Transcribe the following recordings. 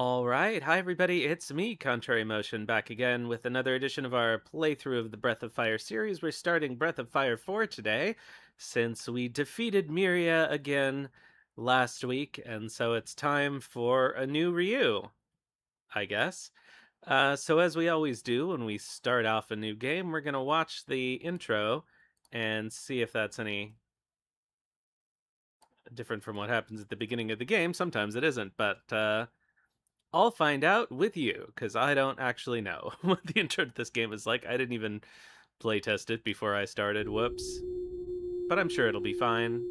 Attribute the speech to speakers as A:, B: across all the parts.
A: All right. Hi, everybody. It's me, Contrary Motion, back again with another edition of our playthrough of the Breath of Fire series. We're starting Breath of Fire 4 today, since we defeated Myria again last week, and so it's time for a new Ryu, I guess. So, as we always do when we start off a new game, we're going to watch the intro and see if that's any different from what happens at the beginning of the game. Sometimes it isn't, but I'll find out with you, because I don't actually know what the intro to this game is like. I didn't even playtest it before I started. Whoops. But I'm sure it'll be fine.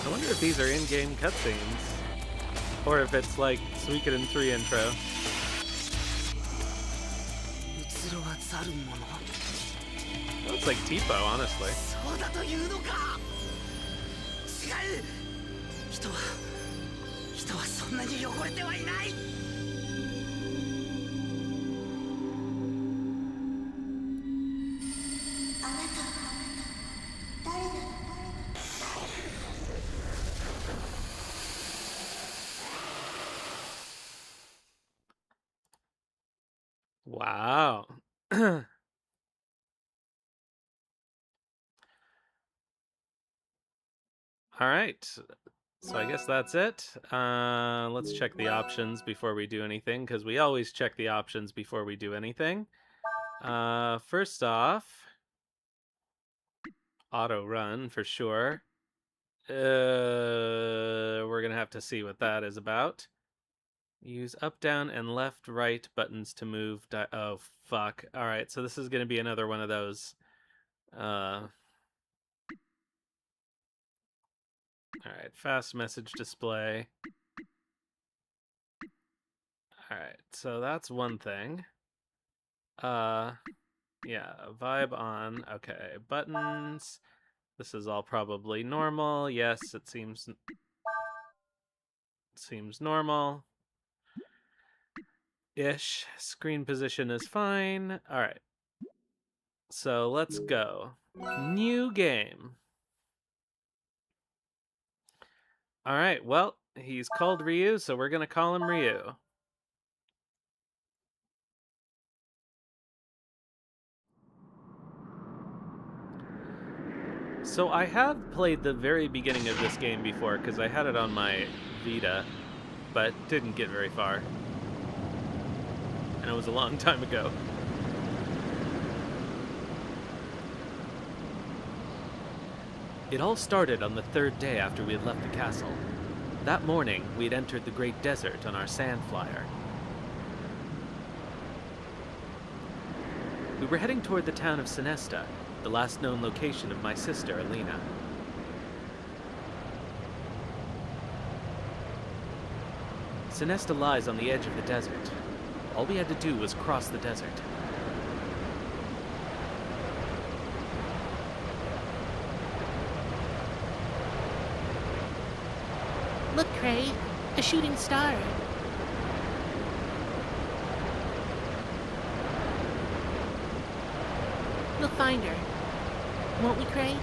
A: I wonder if these are in-game cutscenes, or if it's like Suikoden 3 intro. It looks like Tipo, honestly. Wow. All right. So I guess that's it. Let's check the options before we do anything, because we always check the options before we do anything. First off, auto run for sure. We're gonna have to see what that is about. Use up, down, and left, right buttons to move. Oh, fuck. All right, so this is gonna be another one of those. All right, fast message display. All right, so that's one thing. Yeah, vibe on. Okay, buttons. This is all probably normal. Yes, it seems normal. Ish. Screen position is fine. All right. So let's go. New game. All right. Well, he's called Ryu, so we're gonna call him Ryu. So I have played the very beginning of this game before, because I had it on my Vita, but didn't get very far. And it was a long time ago. It all started on the third day after we had left the castle. That morning, we had entered the Great Desert on our sand flyer. We were heading toward the town of Sinesta, the last known location of my sister, Alina. Sinesta lies on the edge of the desert. All we had to do was cross the desert.
B: Look, Cray, a shooting star. We'll find her. Won't we, Cray?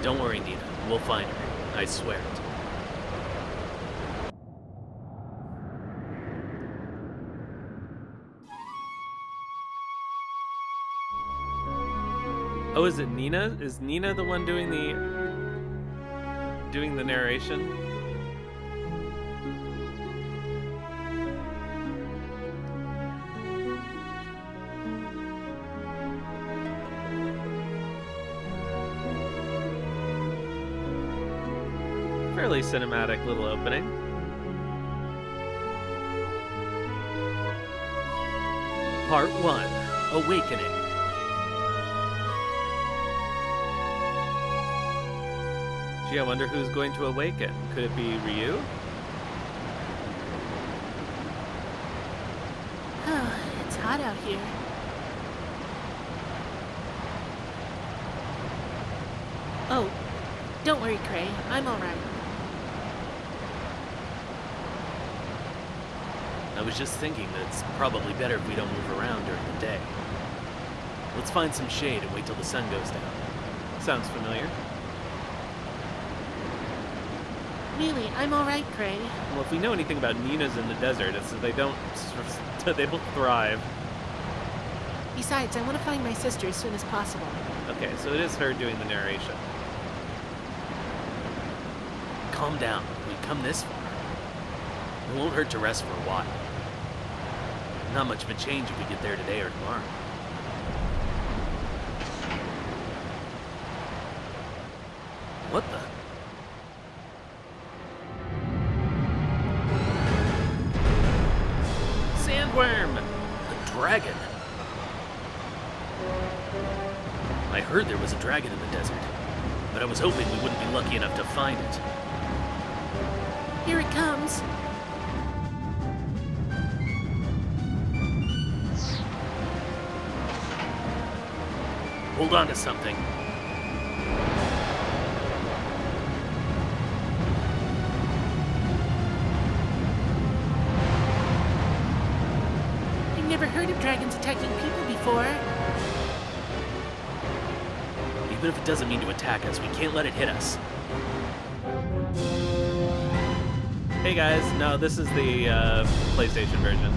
A: Don't worry, Nina. We'll find her. I swear it. Oh, is it Nina? Is Nina the one doing the narration? fairly cinematic little opening. Part 1, Awakening. Gee, I wonder who's going to awaken. Could it be Ryu?
B: It's hot out here. Oh, don't worry, Cray. I'm alright.
C: I was just thinking that it's probably better if we don't move around during the day. Let's find some shade and wait till the sun goes down.
A: Sounds familiar.
B: Really, I'm alright, Cray.
A: Well, if we know anything about Ninas in the desert, it's that they don't thrive.
B: Besides, I want to find my sister as soon as possible.
A: Okay, so it is her doing the narration.
C: Calm down. We've come this far. It won't hurt to rest for a while. Not much of a change if we get there today or tomorrow. What the?
A: Sandworm!
C: A dragon? I heard there was a dragon in the desert, but I was hoping we wouldn't be lucky enough to find it.
B: Here it comes.
C: Hold on to something.
B: I've never heard of dragons attacking people before.
C: Even if it doesn't mean to attack us, we can't let it hit us.
A: Hey guys, no, this is the PlayStation version.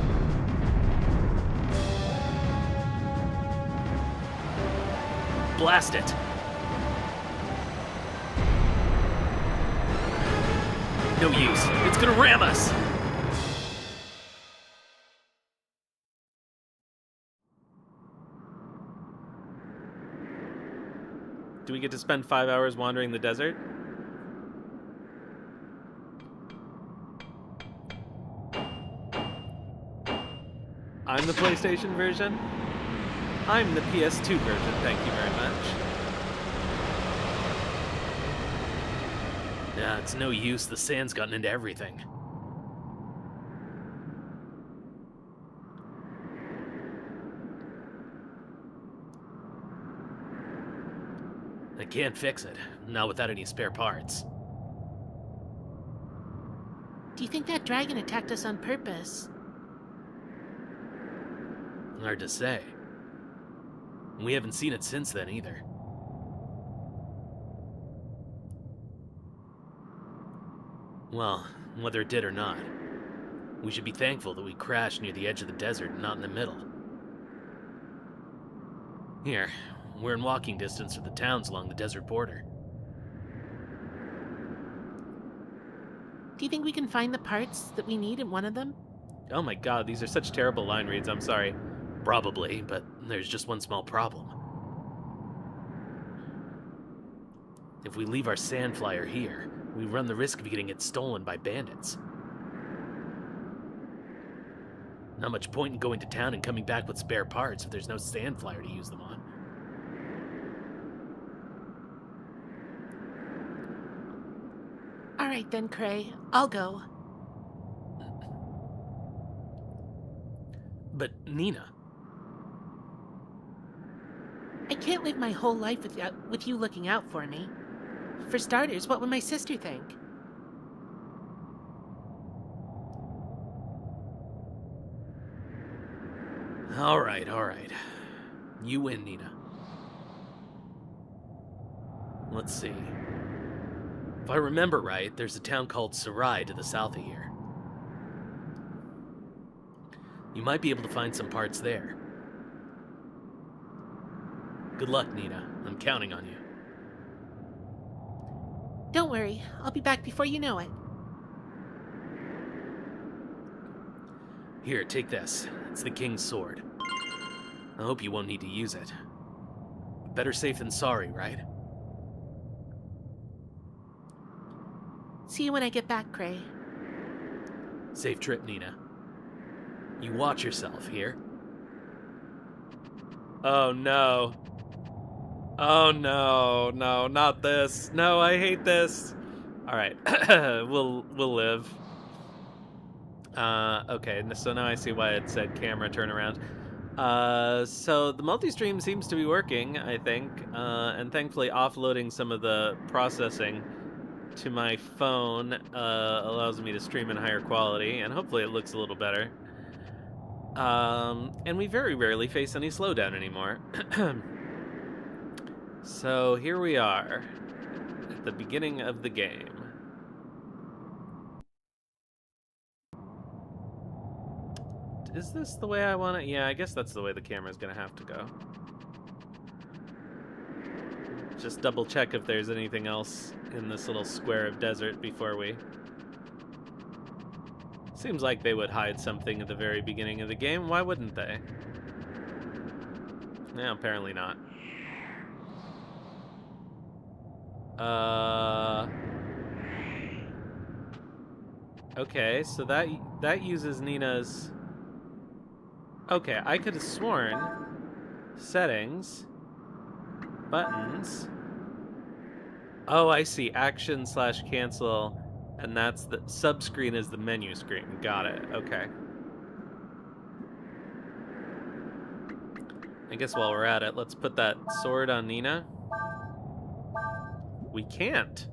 C: Blast it! No use. It's gonna ram us!
A: Do we get to spend 5 hours wandering the desert? I'm the PlayStation version. I'm the PS2 version, thank you very much.
C: Yeah, it's no use. The sand's gotten into everything. I can't fix it. Not without any spare parts.
B: Do you think that dragon attacked us on purpose?
C: Hard to say. We haven't seen it since then either. Well, whether it did or not, we should be thankful that we crashed near the edge of the desert and not in the middle. Here, we're in walking distance of the towns along the desert border.
B: Do you think we can find the parts that we need in one of them?
A: Oh my god, these are such terrible line reads, I'm sorry.
C: Probably, but there's just one small problem. If we leave our sand flyer here, we run the risk of getting it stolen by bandits. Not much point in going to town and coming back with spare parts if there's no sand flyer to use them on.
B: Alright then, Cray. I'll go.
C: But Nina...
B: I can't live my whole life with you looking out for me. For starters, what would my sister think?
C: All right. You win, Nina. Let's see. If I remember right, there's a town called Sarai to the south of here. You might be able to find some parts there. Good luck, Nina. I'm counting on you.
B: Don't worry, I'll be back before you know it.
C: Here, take this. It's the King's sword. I hope you won't need to use it. Better safe than sorry, right?
B: See you when I get back, Cray.
C: Safe trip, Nina. You watch yourself here.
A: Oh no. Oh no, no, not this. No, I hate this. All right, we'll live. Okay, so now I see why it said camera turnaround. So the multi-stream seems to be working, I think, and thankfully offloading some of the processing to my phone allows me to stream in higher quality, and hopefully it looks a little better. And we very rarely face any slowdown anymore. So here we are, at the beginning of the game. Is this the way I want it? Yeah, I guess that's the way the camera's gonna have to go. Just double check if there's anything else in this little square of desert before we... Seems like they would hide something at the very beginning of the game. Why wouldn't they? Yeah, apparently not. Okay, so that uses Nina's... Okay, I could have sworn settings, buttons. Oh, I see. Action / cancel, and that's the subscreen is the menu screen. Got it. Okay. I guess while we're at it, let's put that sword on Nina. We can't.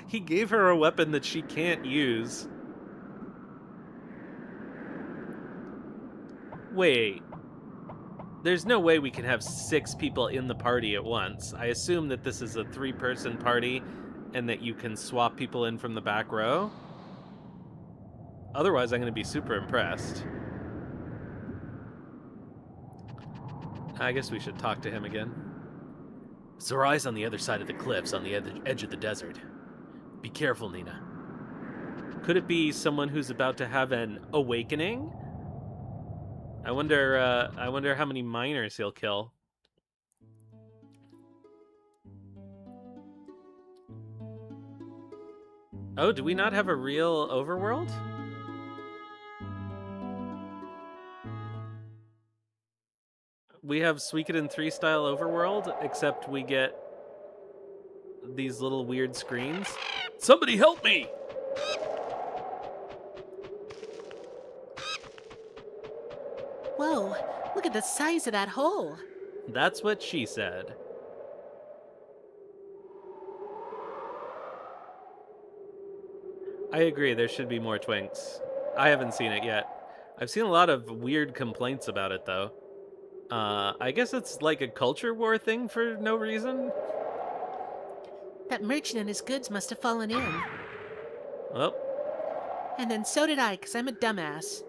A: He gave her a weapon that she can't use. Wait. There's no way we can have 6 people in the party at once. I assume that this is a 3-person party and that you can swap people in from the back row. Otherwise, I'm going to be super impressed. I guess we should talk to him again.
C: Zarai's on the other side of the cliffs, on the edge of the desert. Be careful, Nina.
A: Could it be someone who's about to have an awakening? I wonder how many miners he'll kill. Oh, do we not have a real overworld? We have Suikoden 3 style overworld, except we get these little weird screens.
C: Somebody help me!
B: Whoa, look at the size of that hole.
A: That's what she said. I agree, there should be more Twinks. I haven't seen it yet. I've seen a lot of weird complaints about it, though. I guess it's like a culture war thing for no reason.
B: That merchant and his goods must have fallen in.
A: Well,
B: And then so did I, because I'm a dumbass.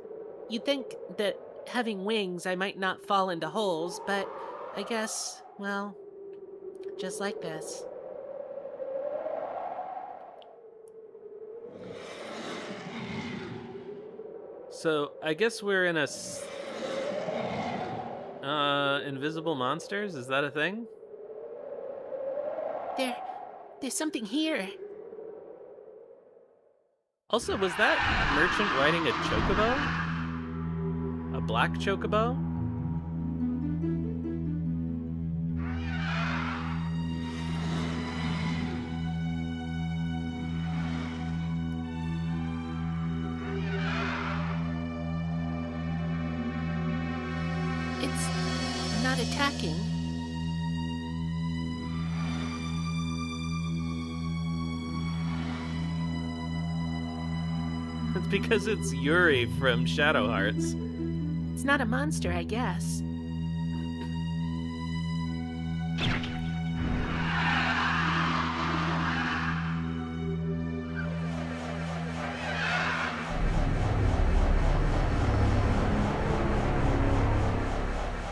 B: You'd think that having wings I might not fall into holes, but I guess, well, just like this.
A: so I guess we're in a... invisible monsters? Is that a thing?
B: There's something here.
A: Also, was that merchant riding a chocobo? A black chocobo?
B: It's not attacking.
A: It's because it's Yuri from Shadow Hearts.
B: It's not a monster, I guess.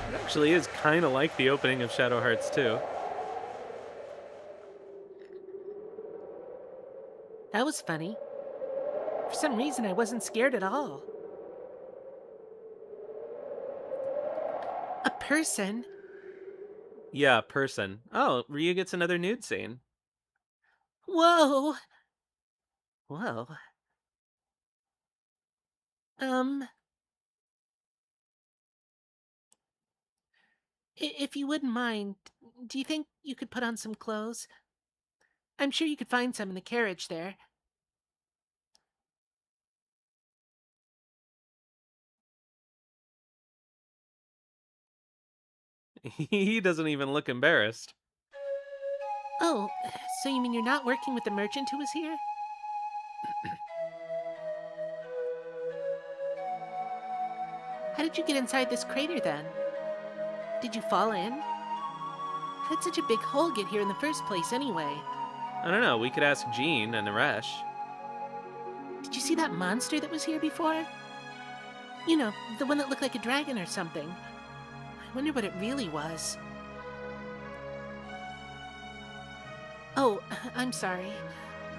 A: It actually is kind of like the opening of Shadow Hearts too.
B: That was funny. For some reason, I wasn't scared at all. A person?
A: Yeah, person. Oh, Ryu gets another nude scene.
B: Whoa!
A: Well,
B: Um, if you wouldn't mind, do you think you could put on some clothes? I'm sure you could find some in the carriage there.
A: he doesn't even look embarrassed.
B: Oh, so you mean you're not working with the merchant who was here? How did you get inside this crater then? Did you fall in? How did such a big hole get here in the first place anyway?
A: I don't know, we could ask Jean and Naresh.
B: Did you see that monster that was here before? You know, the one that looked like a dragon or something. I wonder what it really was. Oh, I'm sorry.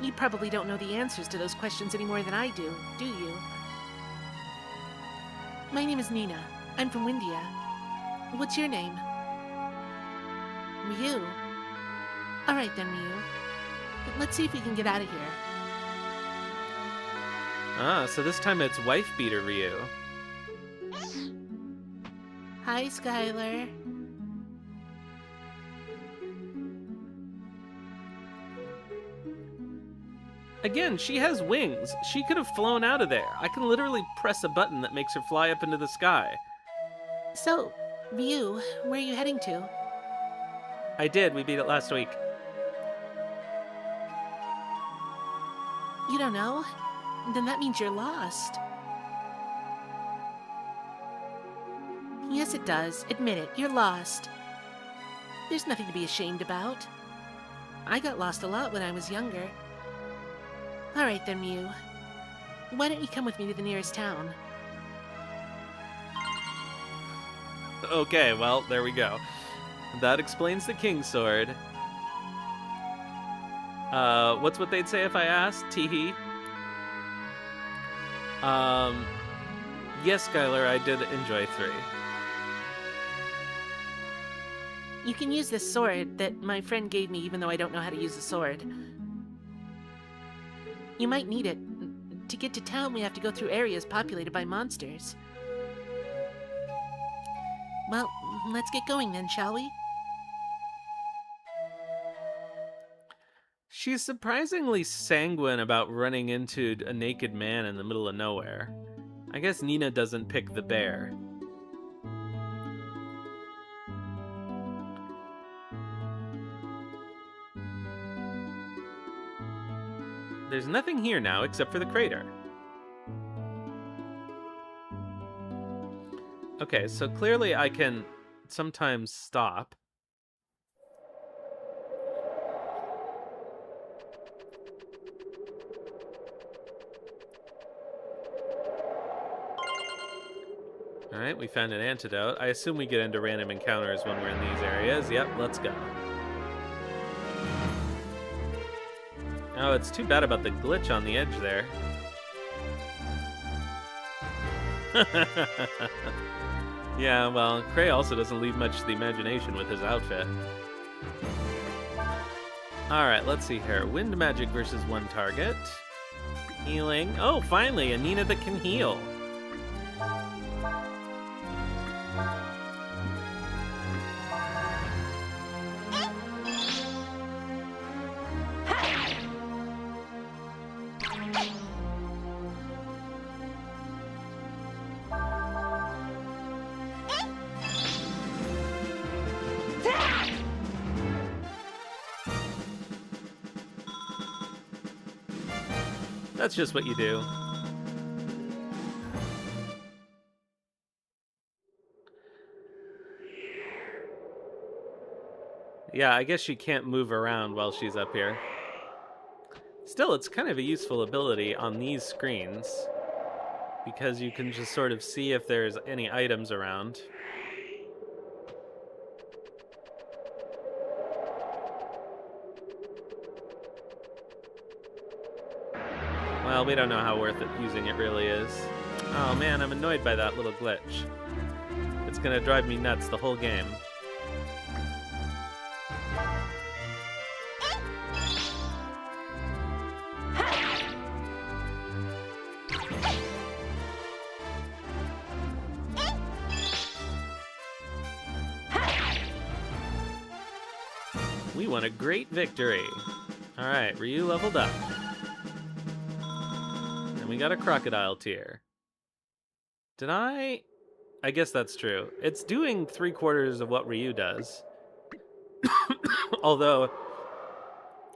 B: You probably don't know the answers to those questions any more than I do you? My name is Nina. I'm from Windia. What's your name? Ryu. Alright then, Ryu. Let's see if we can get out of here.
A: Ah, so this time it's wife beater Ryu.
B: Hi, Skylar.
A: Again, she has wings. She could have flown out of there. I can literally press a button that makes her fly up into the sky.
B: So, Ryu, where are you heading to?
A: I did, we beat it last week.
B: You don't know? Then that means you're lost. Yes, it does. Admit it. You're lost. There's nothing to be ashamed about. I got lost a lot when I was younger. Alright then, Ryu. Why don't you come with me to the nearest town?
A: Okay, well, there we go. That explains the King's Sword. What's what they'd say if I asked? Teehee. Yes, Skylar, I did enjoy 3.
B: You can use this sword that my friend gave me even though I don't know how to use the sword. You might need it. To get to town, we have to go through areas populated by monsters. Well, let's get going then, shall we?
A: She's surprisingly sanguine about running into a naked man in the middle of nowhere. I guess Nina doesn't pick the bear. There's nothing here now except for the crater. Okay, so clearly I can sometimes stop. Alright, we found an antidote. I assume we get into random encounters when we're in these areas. Yep, let's go. Oh, it's too bad about the glitch on the edge there. Yeah, well, Cray also doesn't leave much to the imagination with his outfit. Alright, let's see here. Wind magic versus one target. Healing. Oh, finally, a Nina that can heal. That's just what you do. Yeah, I guess she can't move around while she's up here. Still, it's kind of a useful ability on these screens, because you can just sort of see if there's any items around. Well, we don't know how worth it using it really is. Oh man, I'm annoyed by that little glitch. It's gonna drive me nuts the whole game. We won a great victory. All right, Ryu leveled up. And we got a crocodile tier. Did I guess that's true. It's doing 3/4 of what Ryu does. Although,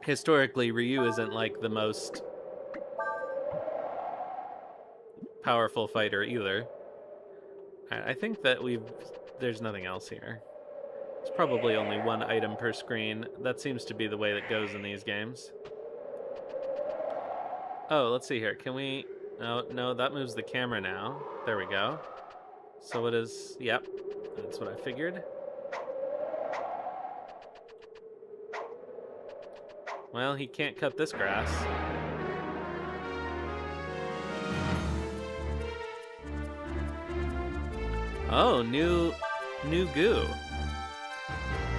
A: historically, Ryu isn't like the most powerful fighter either. I think that there's nothing else here. There's probably only one item per screen. That seems to be the way that goes in these games. Oh, let's see here. Can we... No, that moves the camera now. There we go. So it is... Yep, that's what I figured. Well, he can't cut this grass. Oh, new goo.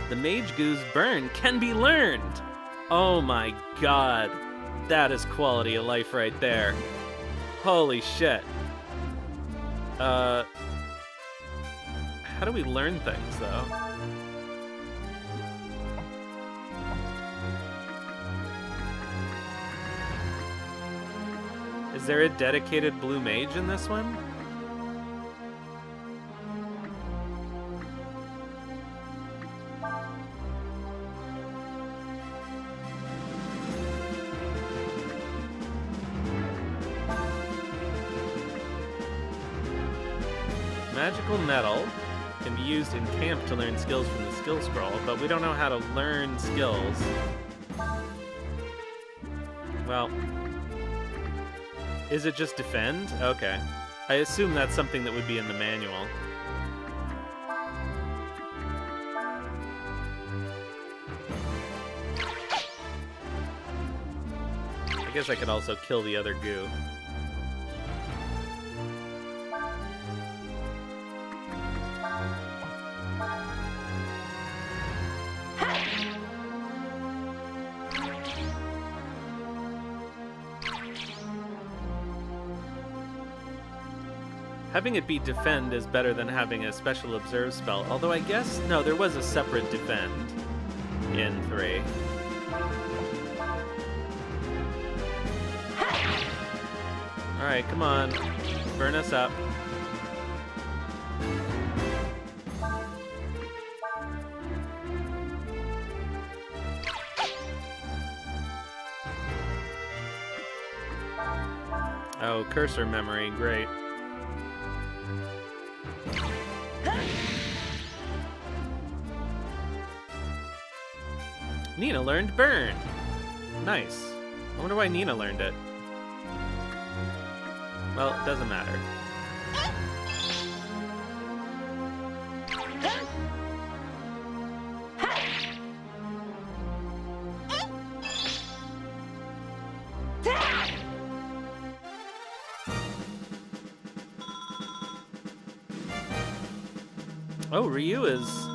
A: The mage goo's burn can be learned. Oh my god. That is quality of life right there. Holy shit. How do we learn things, though? Is there a dedicated blue mage in this one? Magical metal can be used in camp to learn skills from the skill scroll, but we don't know how to learn skills. Well, is it just defend? Okay. I assume that's something that would be in the manual. I guess I could also kill the other goo. Having it be defend is better than having a special observe spell, although I guess, no, there was a separate defend in 3. Alright, come on. Burn us up. Oh, cursor memory, great. Nina learned burn. Nice. I wonder why Nina learned it. Well, it doesn't matter. Oh, Ryu is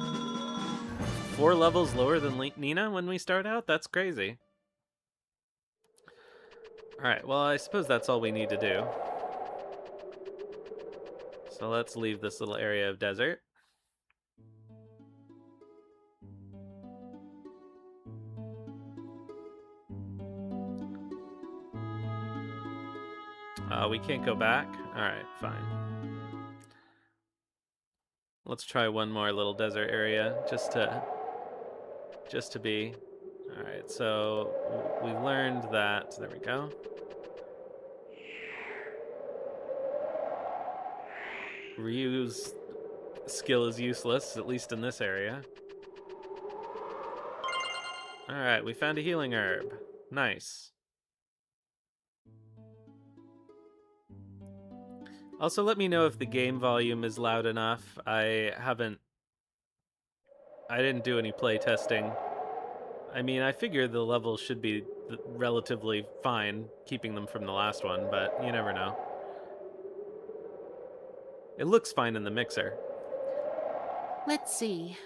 A: 4 levels lower than Nina when we start out? That's crazy. Alright, well, I suppose that's all we need to do. So let's leave this little area of desert. We can't go back? Alright, fine. Let's try one more little desert area, just to be... Alright, so we learned that... There we go. Ryu's skill is useless, at least in this area. Alright, we found a healing herb. Nice. Also, let me know if the game volume is loud enough. I didn't do any play testing. I mean, I figure the levels should be relatively fine, keeping them from the last one, but you never know. It looks fine in the mixer.
B: Let's see.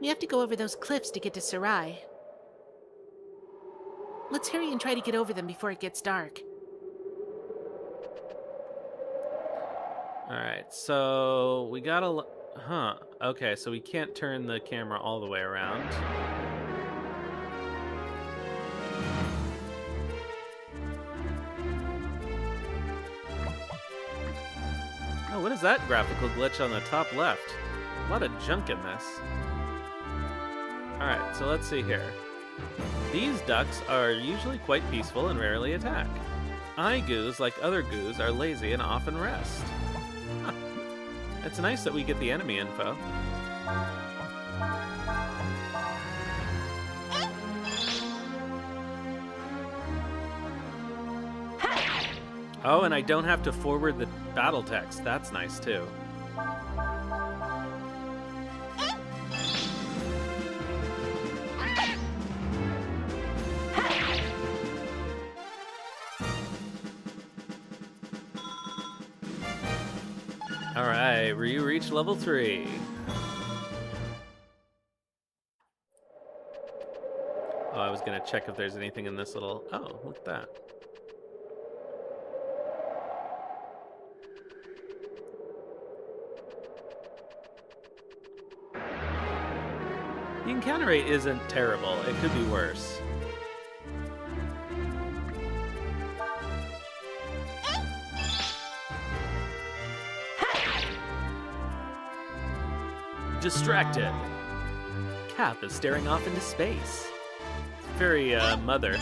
B: We have to go over those cliffs to get to Sarai. Let's hurry and try to get over them before it gets dark.
A: Alright, so we gotta... Okay, so we can't turn the camera all the way around. is that graphical glitch on the top left? A lot of junk in this. Alright, so let's see here. These ducks are usually quite peaceful and rarely attack. Eye goos, like other goos, are lazy and often rest. Huh. It's nice that we get the enemy info. Oh, and I don't have to forward the battle text. That's nice, too. Alright, Ryu reached level 3. Oh, I was gonna check if there's anything in this little... Oh, look at that. The encounter rate isn't terrible. It could be worse.
C: Distracted.
A: Cap is staring off into space. It's very, Mother.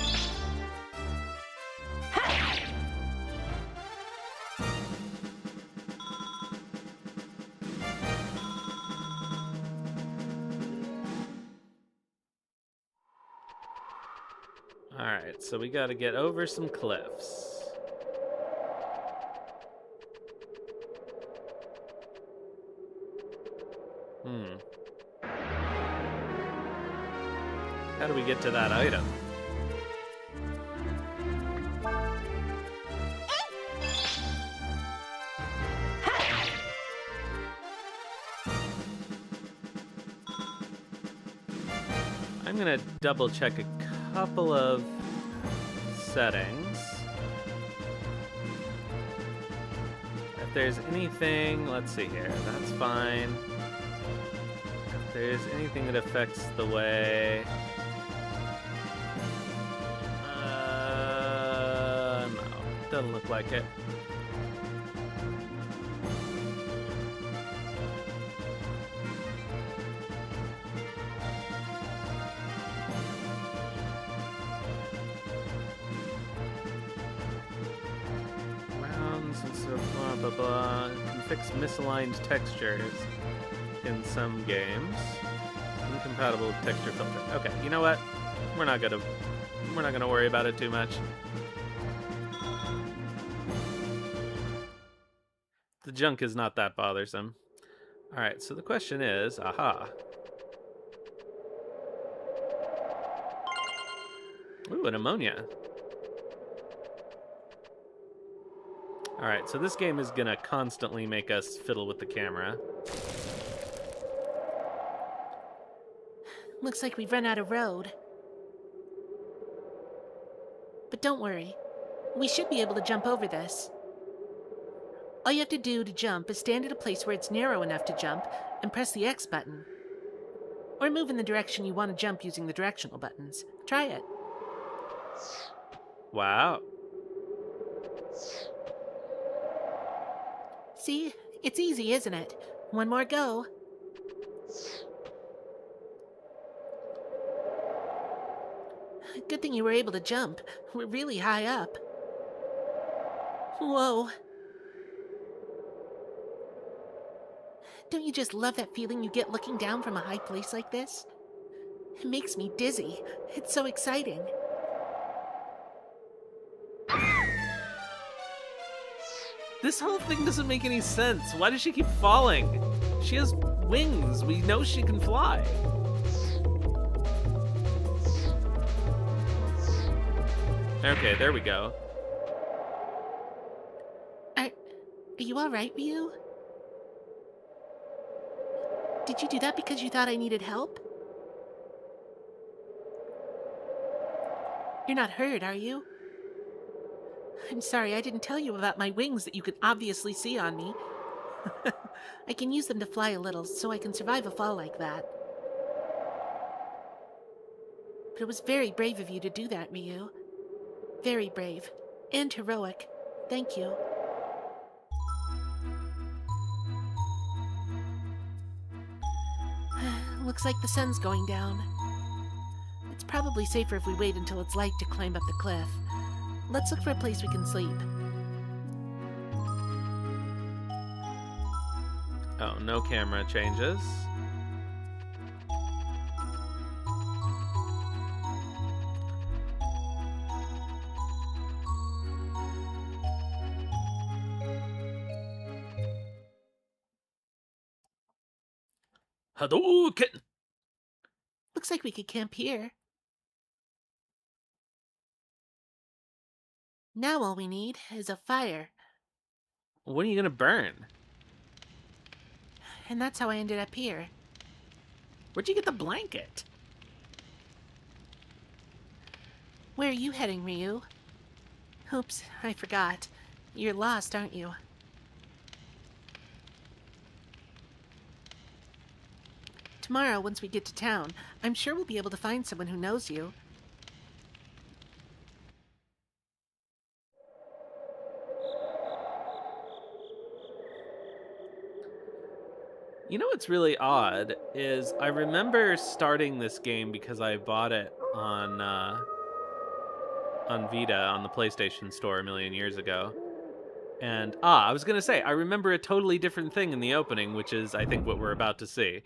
A: Alright, so we gotta get over some cliffs. How do we get to that item? I'm gonna double check a couple of settings. If there's anything, let's see here, that's fine. If there's anything that affects the way... no, doesn't look like it. Blah, blah. Can fix misaligned textures in some games. Incompatible with texture filter. Okay, you know what? We're not gonna worry about it too much. The junk is not that bothersome. Alright, so the question is, aha. Ooh, an ammonia. Alright, so this game is gonna constantly make us fiddle with the camera.
B: Looks like we've run out of road. But don't worry. We should be able to jump over this. All you have to do to jump is stand at a place where it's narrow enough to jump and press the X button. Or move in the direction you want to jump using the directional buttons. Try it.
A: Wow.
B: See? It's easy, isn't it? One more go. Good thing you were able to jump. We're really high up. Whoa. Don't you just love that feeling you get looking down from a high place like this? It makes me dizzy. It's so exciting.
A: This whole thing doesn't make any sense. Why does she keep falling? She has wings. We know she can fly. Okay, there we go.
B: Are you alright, Ryu? Did you do that because you thought I needed help? You're not hurt, are you? I'm sorry, I didn't tell you about my wings that you could obviously see on me. I can use them to fly a little, so I can survive a fall like that. But it was very brave of you to do that, Ryu. Very brave. And heroic. Thank you. Looks like the sun's going down. It's probably safer if we wait until it's light to climb up the cliff. Let's look for a place we can sleep.
A: Oh, no camera changes.
C: Hadouken!
B: Looks like we could camp here. Now all we need is a fire.
A: What are you gonna burn?
B: And that's how I ended up here.
C: Where'd you get the blanket?
B: Where are you heading, Ryu? Oops, I forgot. You're lost, aren't you? Tomorrow, once we get to town, I'm sure we'll be able to find someone who knows you.
A: You know what's really odd is I remember starting this game because I bought it on Vita on the PlayStation Store a million years ago. And I was gonna say I remember a totally different thing in the opening, which is I think what we're about to see.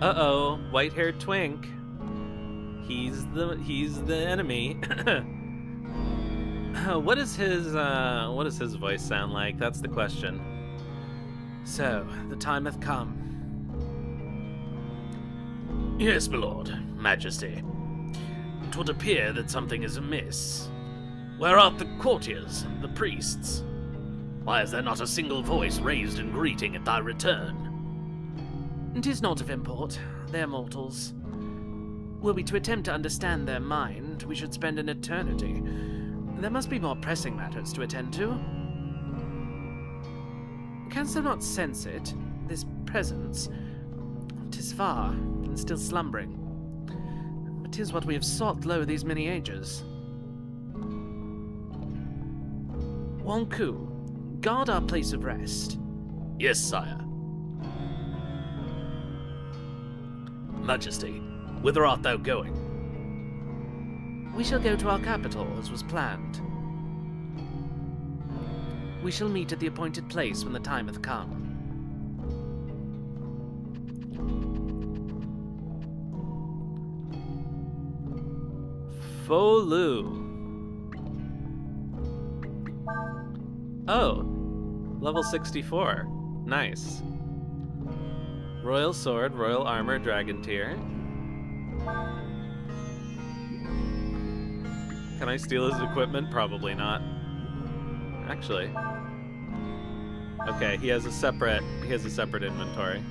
A: Uh-oh, white-haired twink. He's the enemy. What does his voice sound like? That's the question. So, the time hath come.
C: Yes, my lord, majesty. It would appear that something is amiss. Where art the courtiers, the priests? Why is there not a single voice raised in greeting at thy return?
B: 'Tis not of import. They're mortals. Were we to attempt to understand their mind, we should spend an eternity. There must be more pressing matters to attend to. Canst thou not sense it, this presence? 'Tis far, and still slumbering. But 'tis what we have sought lo these many ages. Wonku, guard our place of rest.
C: Yes, sire. Majesty, whither art thou going?
B: We shall go to our capital, as was planned. We shall meet at the appointed place when the time hath come.
A: Folu. Oh, level 64. Nice. Royal sword, royal armor, dragon tier. Can I steal his equipment? Probably not. Actually. Okay, he has a separate inventory.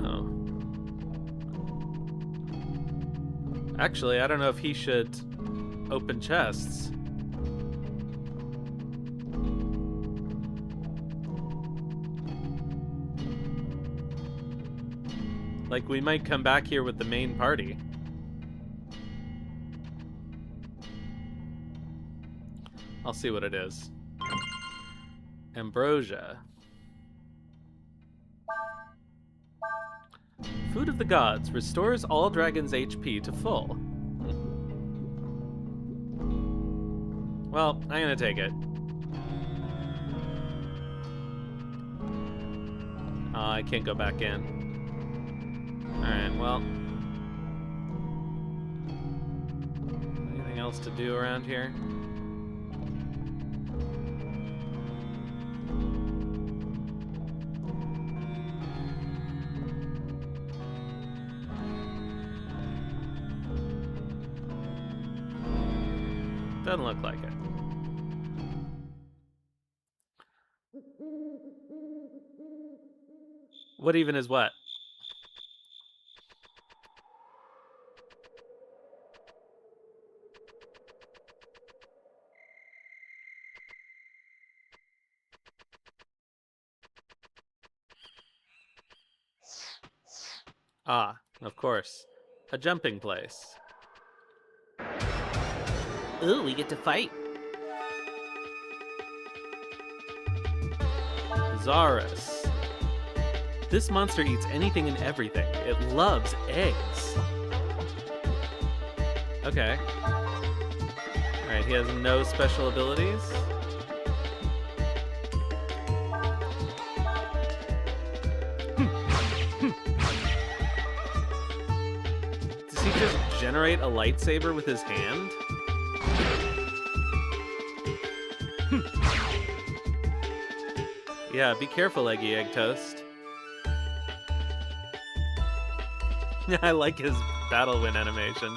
A: Oh. Actually, I don't know if he should open chests. Like, we might come back here with the main party. I'll see what it is. Ambrosia. Food of the Gods restores all dragons' HP to full. Well, I'm gonna take it. I can't go back in. Alright, well. Anything else to do around here? Doesn't look like it. What even is what? Ah, of course. A jumping place.
B: Ooh, we get to fight.
A: Zarus. This monster eats anything and everything. It loves eggs. Okay. Alright, he has no special abilities. Does he just generate a lightsaber with his hand? Yeah, be careful, Eggy Egg Toast. I like his battle win animation.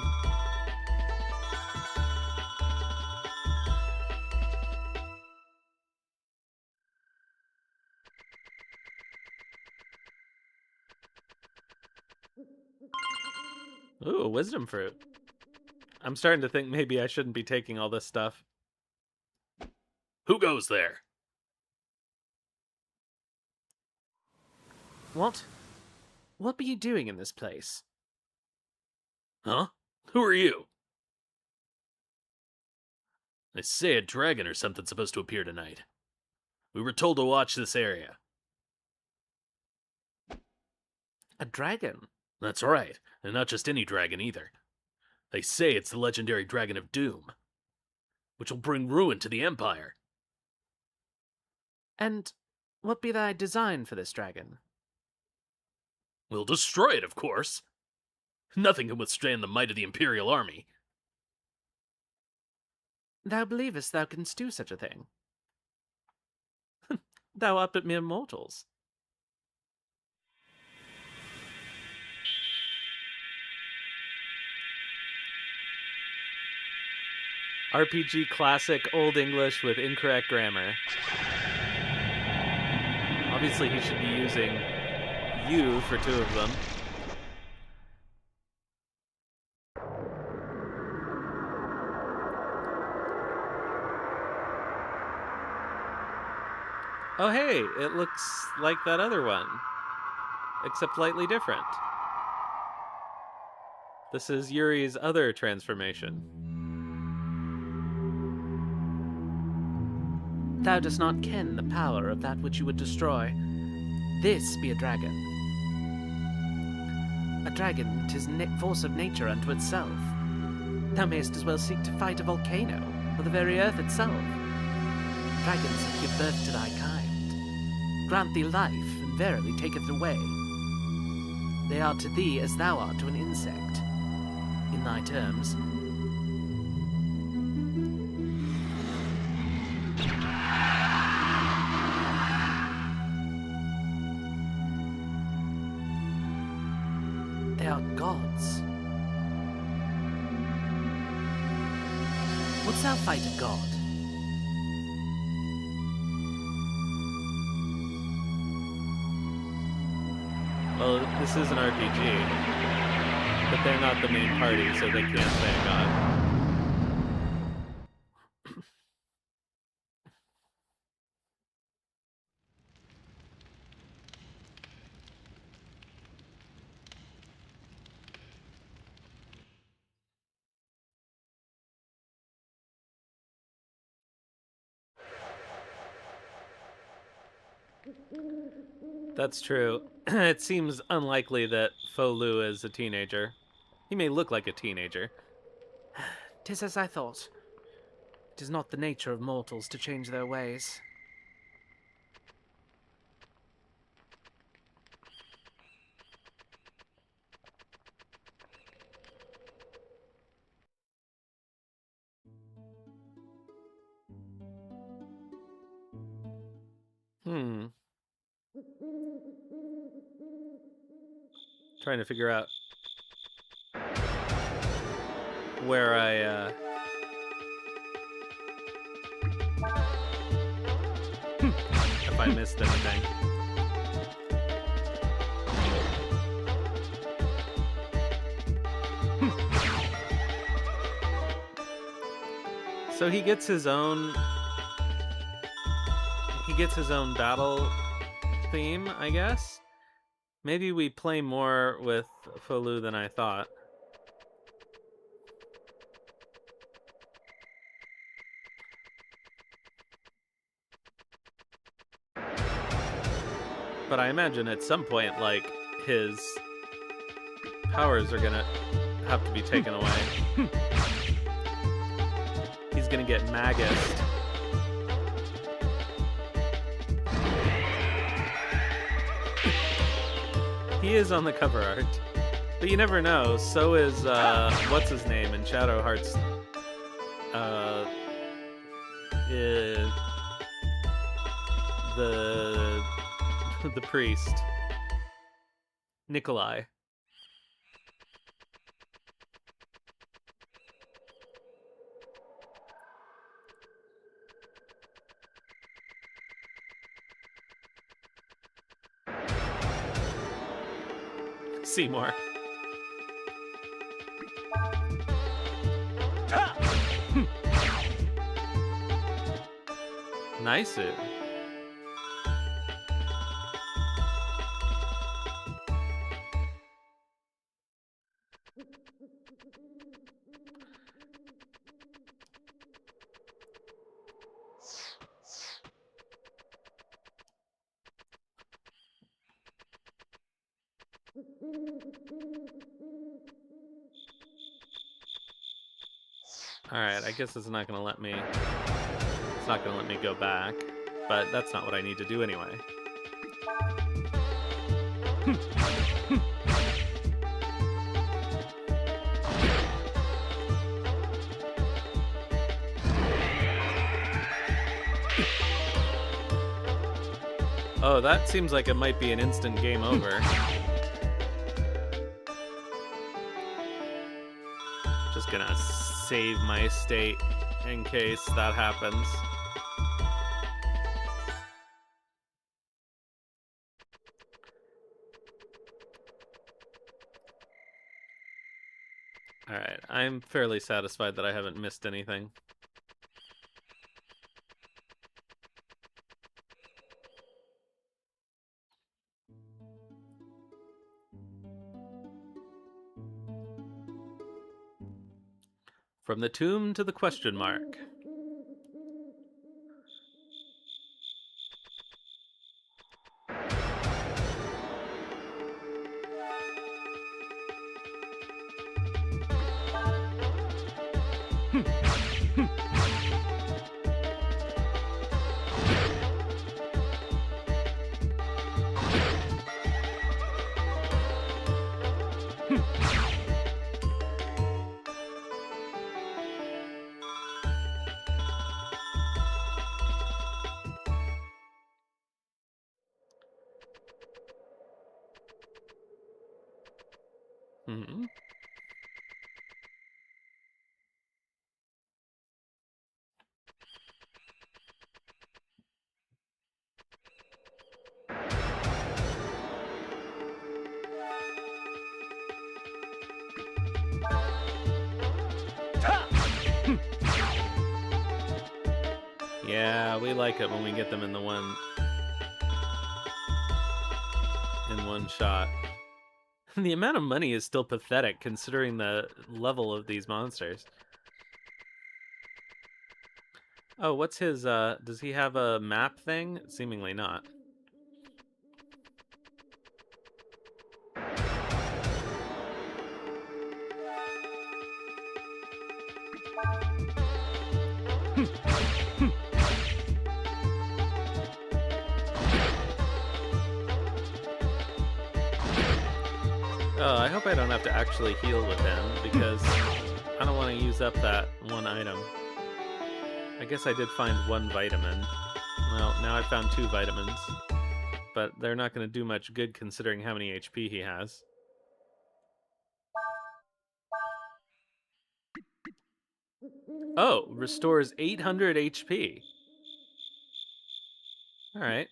A: Ooh, a wisdom fruit. I'm starting to think maybe I shouldn't be taking all this stuff.
C: Who goes there?
A: What? What be you doing in this place?
C: Huh? Who are you? They say a dragon or something's supposed to appear tonight. We were told to watch this area.
A: A dragon?
C: That's right, and not just any dragon either. They say it's the legendary Dragon of Doom, which will bring ruin to the Empire.
A: And what be thy design for this dragon?
C: We'll destroy it, of course. Nothing can withstand the might of the Imperial Army.
A: Thou believest thou canst do such a thing? Thou up at mere mortals. RPG classic Old English with incorrect grammar. Obviously he should be using you for two of them. Oh hey, it looks like that other one, except lightly different. This is Yuri's other transformation. Thou dost not ken the power of that which you would destroy. This be a dragon. A dragon, 'tis force of nature unto itself. Thou mayst as well seek to fight a volcano, or the very earth itself. Dragons have give birth to thy kind, grant thee life, and verily taketh it away. They are to thee as thou art to an insect, in thy terms. They are gods. Wouldst thou fight a god? Well, this is an RPG, but they're not the main party, so they can't play a god. That's true. It seems unlikely that Fo Lu is a teenager. He may look like a teenager. 'Tis as I thought. It is not the nature of mortals to change their ways. Trying to figure out where if I missed anything. So he gets his own. He gets his own battle theme, I guess. Maybe we play more with Folu than I thought. But I imagine at some point, like, his powers are gonna have to be taken away. He's gonna get Magus. He is on the cover art. But you never know. So is, what's his name in Shadow Hearts? The priest. Nikolai. Seymour. Nice. Alright, I guess it's not gonna let me... It's not gonna let me go back. But that's not what I need to do anyway. Oh, that seems like it might be an instant game over. Just gonna save my state in case that happens. Alright, I'm fairly satisfied that I haven't missed anything. From the tomb to the question mark. Hmm. Yeah, we like it when we get them in one shot. The amount of money is still pathetic considering the level of these monsters. Oh, what's his, does he have a map thing? Seemingly not. Oh, I hope I don't have to actually heal with him, because I don't want to use up that one item. I guess I did find one vitamin. Well, now I've found 2 vitamins. But they're not going to do much good considering how many HP he has. Oh, restores 800 HP. Alright.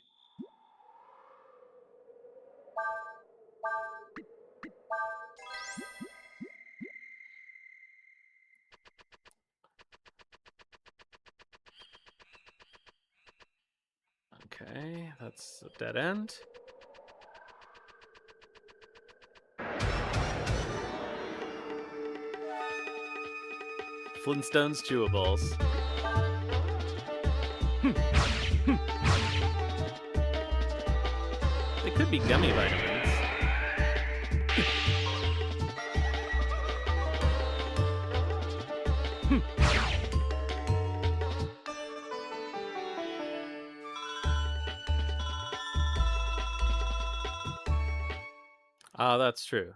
A: that's a dead end. Flintstones chewables. They could be gummy vitamins. Ah, that's true.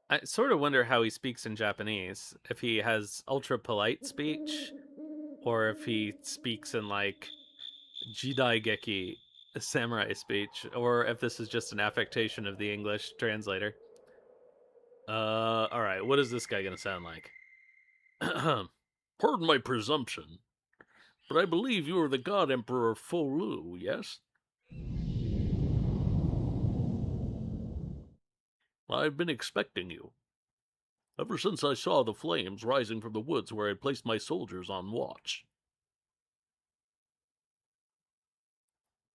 A: I sort of wonder how he speaks in Japanese. If he has ultra polite speech, or if he speaks in like Jidaigeki samurai speech, or if this is just an affectation of the English translator. Alright, what is this guy gonna sound like?
C: Pardon my presumption, but I believe you are the God Emperor Folu, yes? I've been expecting you. Ever since I saw the flames rising from the woods where I placed my soldiers on watch.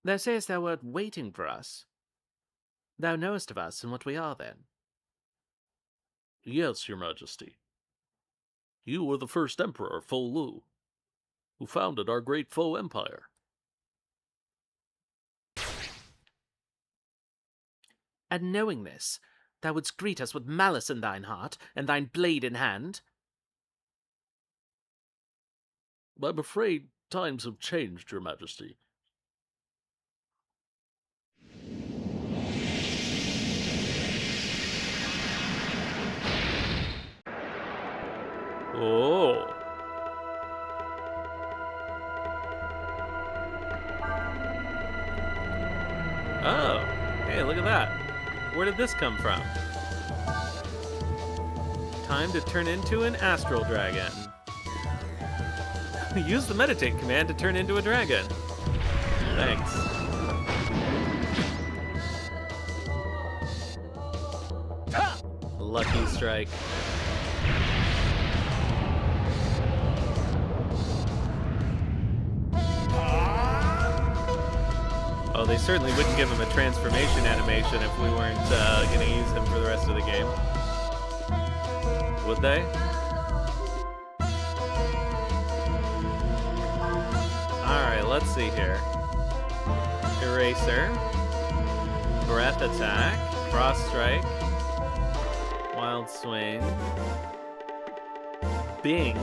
A: Thou sayest thou wert waiting for us. Thou knowest of us and what we are, then.
C: Yes, your majesty. You were the first emperor, Folu, who founded our great foe empire.
A: And knowing this, thou wouldst greet us with malice in thine heart, and thine blade in hand?
C: I'm afraid times have changed, your majesty.
A: Oh. Oh. Hey, look at that. Where did this come from? Time to turn into an astral dragon. Use the meditate command to turn into a dragon. Thanks. Lucky strike. Oh, they certainly wouldn't give him a transformation animation if we weren't going to use him for the rest of the game. Would they? Alright, let's see here. Eraser. Breath attack. Frost strike. Wild swing. Bing.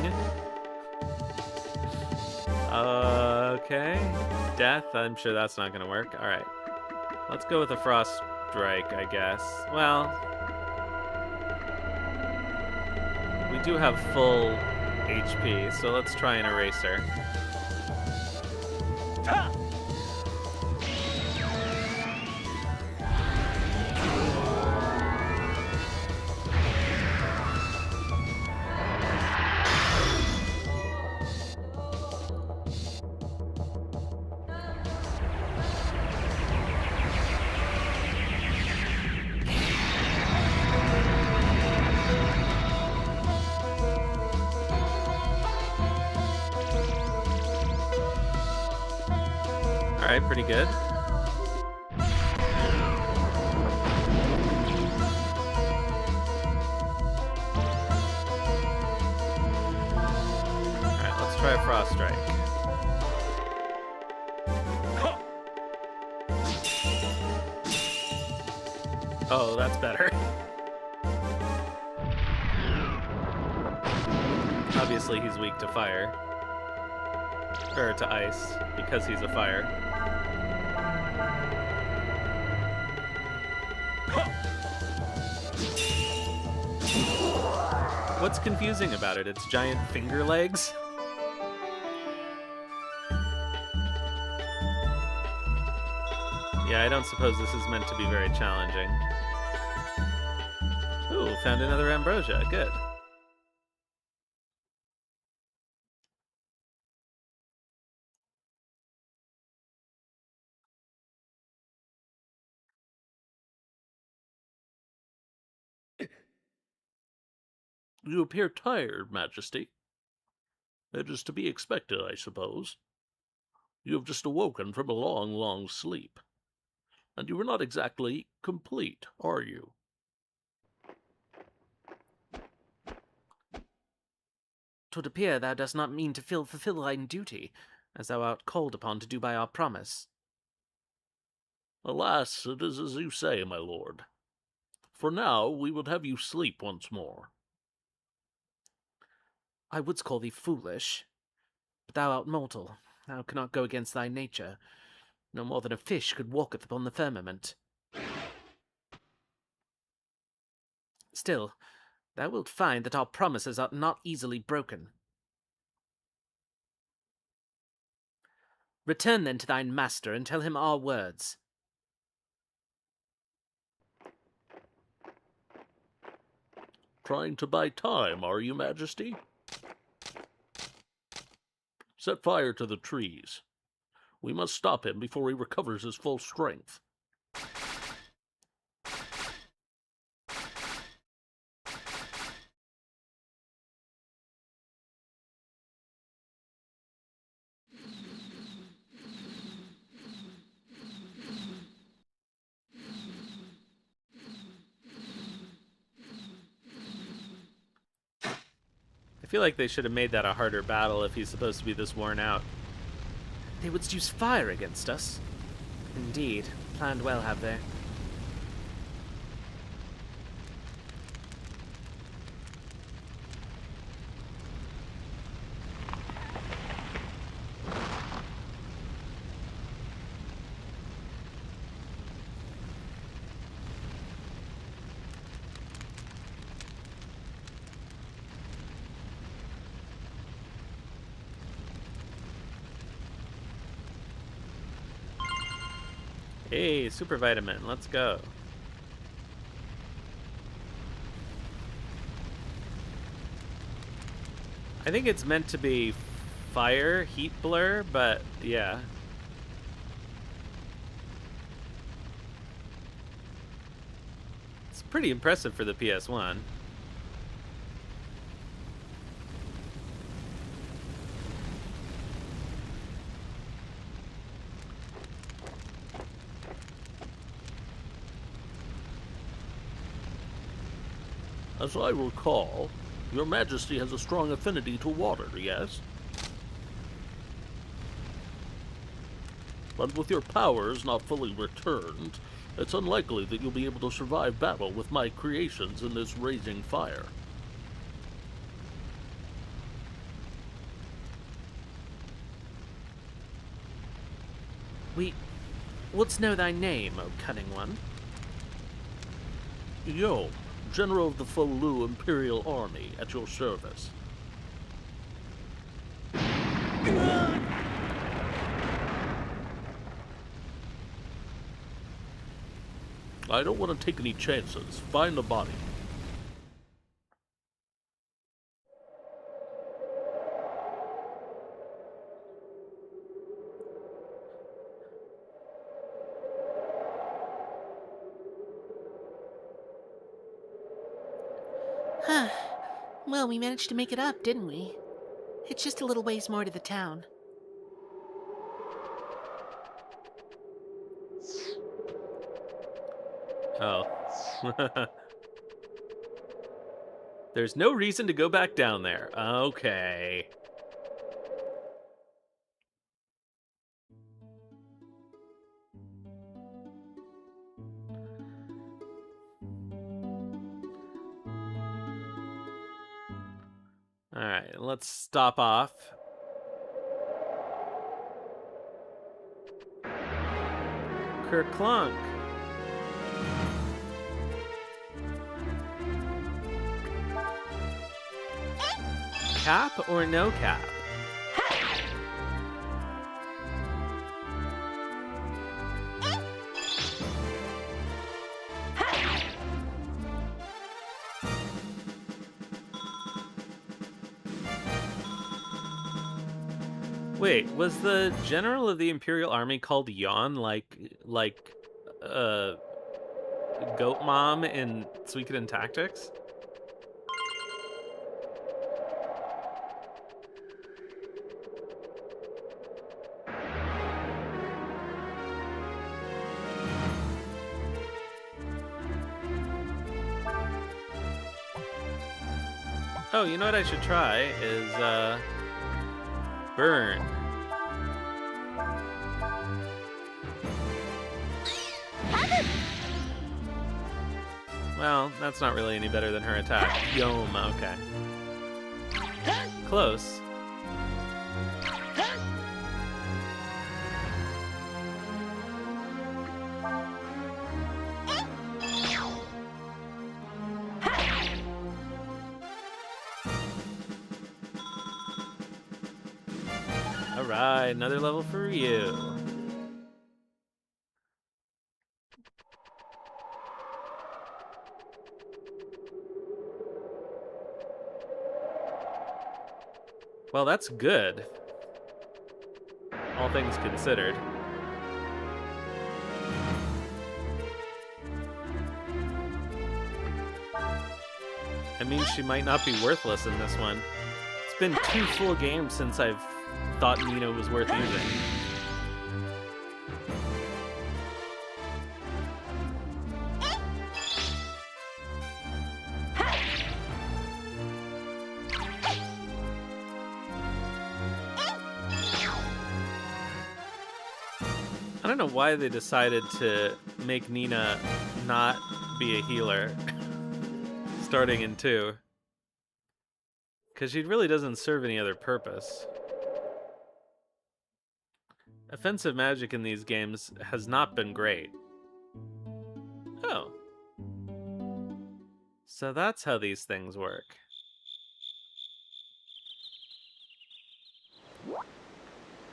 A: Okay. Death, I'm sure that's not going to work. Alright. Let's go with a frost strike, I guess. Well, we do have full HP, so let's try an eraser. Alright, pretty good. Alright, let's try a frost strike. Oh, that's better. Obviously, he's weak to fire. Or to ice, because he's a fire. What's confusing about it? It's giant finger legs? Yeah, I don't suppose this is meant to be very challenging. Ooh, found another ambrosia. Good.
C: You appear tired, Majesty. It is to be expected, I suppose. You have just awoken from a long, long sleep. And you are not exactly complete, are you?
A: 'Twould appear thou dost not mean to fulfill thine duty, as thou art called upon to do by our promise.
C: Alas, it is as you say, my lord. For now, we would have you sleep once more.
A: I wouldst call thee foolish, but thou art mortal. Thou cannot go against thy nature. No more than a fish could walketh upon the firmament. Still, thou wilt find that our promises are not easily broken. Return then to thine master, and tell him our words.
C: Trying to buy time, are you, Majesty? Set fire to the trees. We must stop him before he recovers his full strength.
A: I feel like they should have made that a harder battle if he's supposed to be this worn out. They would use fire against us. Indeed, planned well, have they? Hey, super vitamin, let's go. I think it's meant to be fire, heat blur, but yeah. It's pretty impressive for the PS1.
C: As I recall, your Majesty has a strong affinity to water, yes? But with your powers not fully returned, it's unlikely that you'll be able to survive battle with my creations in this raging fire.
A: We wouldst know thy name, O cunning one?
C: Yo, General of the Folu Imperial Army, at your service. I don't want to take any chances. Find the body.
B: Huh. Well, we managed to make it up, didn't we? It's just a little ways more to the town.
A: Oh. There's no reason to go back down there. Okay. Alright, let's stop off. Kerclunk. Cap or no cap? Wait, was the general of the Imperial Army called Yon like Goat Mom in Suikoden Tactics? Oh, you know what I should try is, burn. Well, that's not really any better than her attack. Yom, okay. Close. Alright, another level for you. Well, that's good. All things considered. That means she might not be worthless in this one. It's been 2 full games since I've thought Nina was worth using. I don't know why they decided to make Nina not be a healer starting in 2. Because she really doesn't serve any other purpose. Offensive magic in these games has not been great. Oh. So that's how these things work.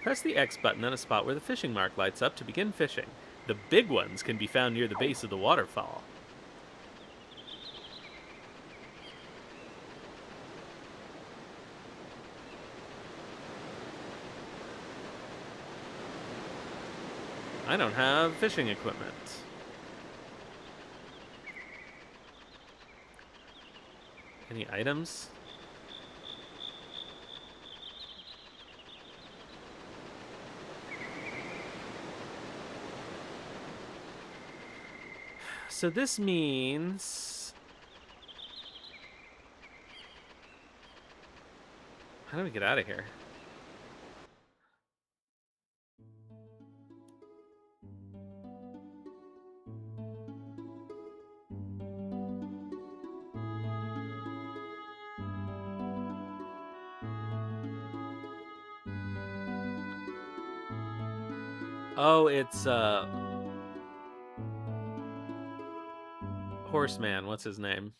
A: Press the X button on a spot where the fishing mark lights up to begin fishing. The big ones can be found near the base of the waterfall. I don't have fishing equipment. Any items? So this means... How do we get out of here? Oh, it's, Horseman, what's his name?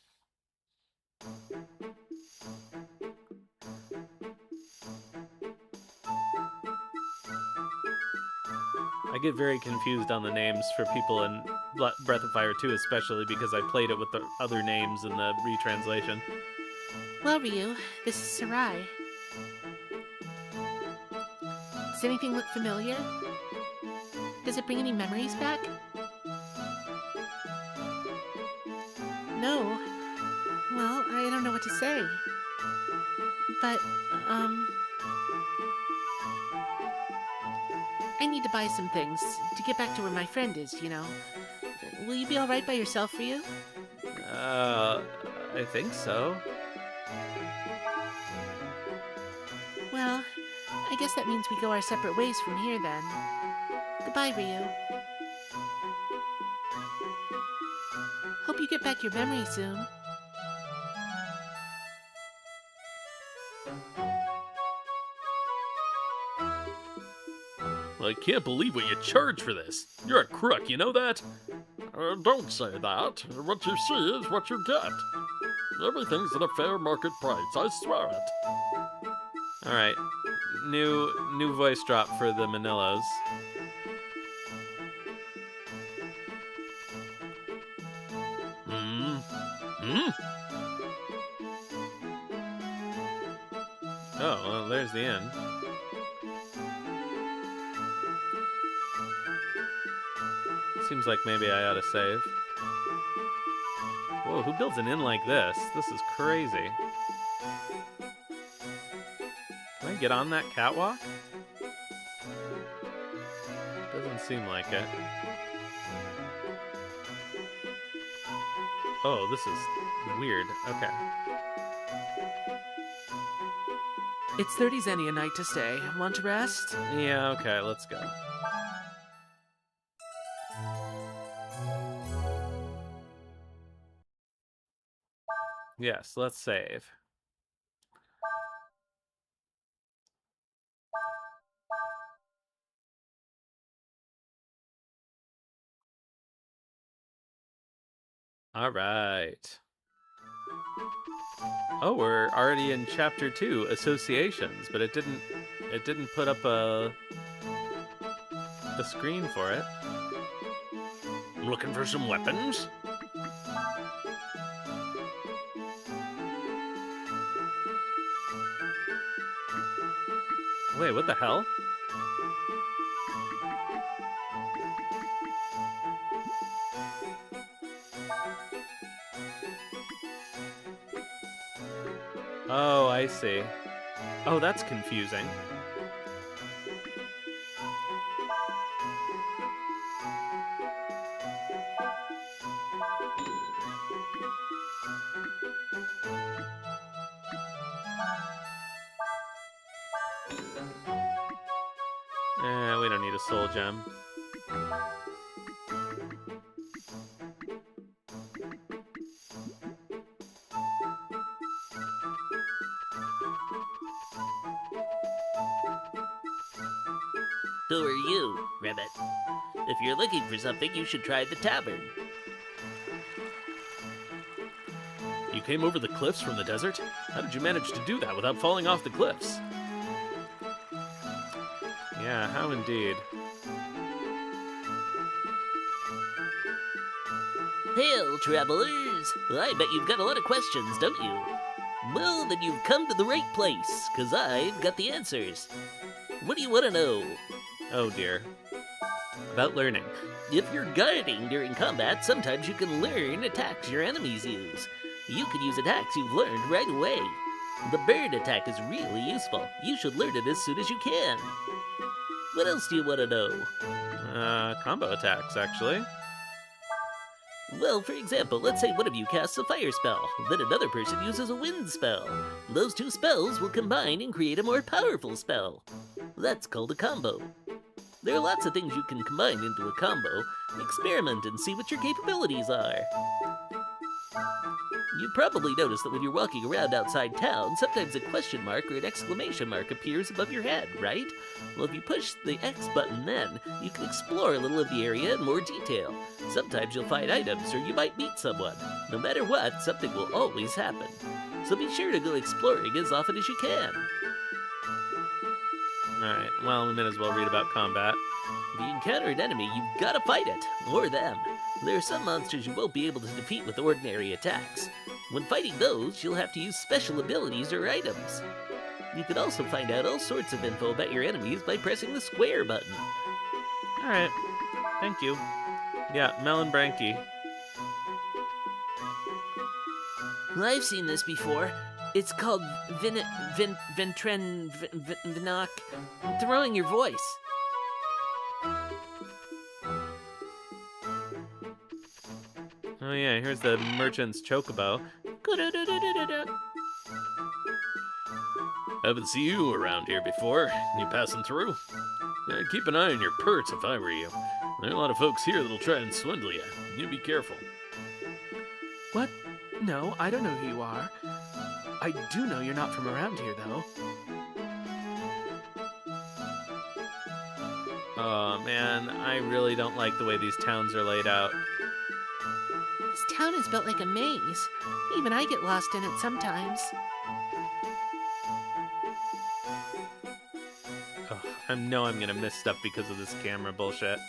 A: I get very confused on the names for people in Breath of Fire 2, especially because I played it with the other names in the retranslation.
B: Well, Ryu, this is Sarai. Does anything look familiar? Does it bring any memories back? No. Well, I don't know what to say. But, I need to buy some things to get back to where my friend is, you know. Will you be alright by yourself, Ryu?
A: I think so.
B: Well, I guess that means we go our separate ways from here then. Goodbye, Ryu. Hope you get back your memory soon.
C: I can't believe what you charge for this. You're a crook, you know that?
D: Don't say that. What you see is what you get. Everything's at a fair market price, I swear it.
A: Alright. New voice drop for the Manillos. Oh, well, there's the end. Seems like maybe I ought to save. Whoa, who builds an inn like this? This is crazy. Can I get on that catwalk? Doesn't seem like it. Oh, this is weird. Okay.
B: It's 30 zenny a night to stay. Want to rest?
A: Yeah, okay, let's go. Yes, let's save. All right. Oh, we're already in chapter 2, associations, but it didn't put up a screen for it.
C: I'm looking for some weapons.
A: Wait, what the hell? Oh, I see. Oh, that's confusing. We don't need a soul gem.
E: Who are you, Ribbit? If you're looking for something, you should try the tavern.
C: You came over the cliffs from the desert? How did you manage to do that without falling off the cliffs?
A: Yeah, how indeed.
E: Hail, travelers! I bet you've got a lot of questions, don't you? Well, then you've come to the right place, 'cause I've got the answers. What do you want to know?
A: Oh dear. About learning.
E: If you're guarding during combat, sometimes you can learn attacks your enemies use. You can use attacks you've learned right away. The bird attack is really useful. You should learn it as soon as you can. What else do you want to know?
A: Combo attacks, actually.
E: Well, for example, let's say one of you casts a fire spell, then another person uses a wind spell. Those two spells will combine and create a more powerful spell. That's called a combo. There are lots of things you can combine into a combo. Experiment and see what your capabilities are. You probably noticed that when you're walking around outside town, sometimes a question mark or an exclamation mark appears above your head, right? Well, if you push the X button then, you can explore a little of the area in more detail. Sometimes you'll find items or you might meet someone. No matter what, something will always happen. So be sure to go exploring as often as you can.
A: Alright, well, we might as well read about combat.
E: If you encounter an enemy, you've got to fight it, or them. There are some monsters you won't be able to defeat with ordinary attacks. When fighting those, you'll have to use special abilities or items. You can also find out all sorts of info about your enemies by pressing the square button.
A: Alright, thank you. Yeah, Melon Branky.
B: I've seen this before. It's called Vinoc. Throwing your voice.
A: Oh yeah, here's the merchant's chocobo.
C: Haven't seen you around here before. You passing through? Keep an eye on your purse if I were you. There are a lot of folks here that'll try and swindle you. You be careful.
B: What? No, I don't know who you are. I do know you're not from around here, though.
A: Oh man, I really don't like the way these towns are laid out.
B: This town is built like a maze. Even I get lost in it sometimes.
A: Oh, I know I'm gonna miss stuff because of this camera bullshit.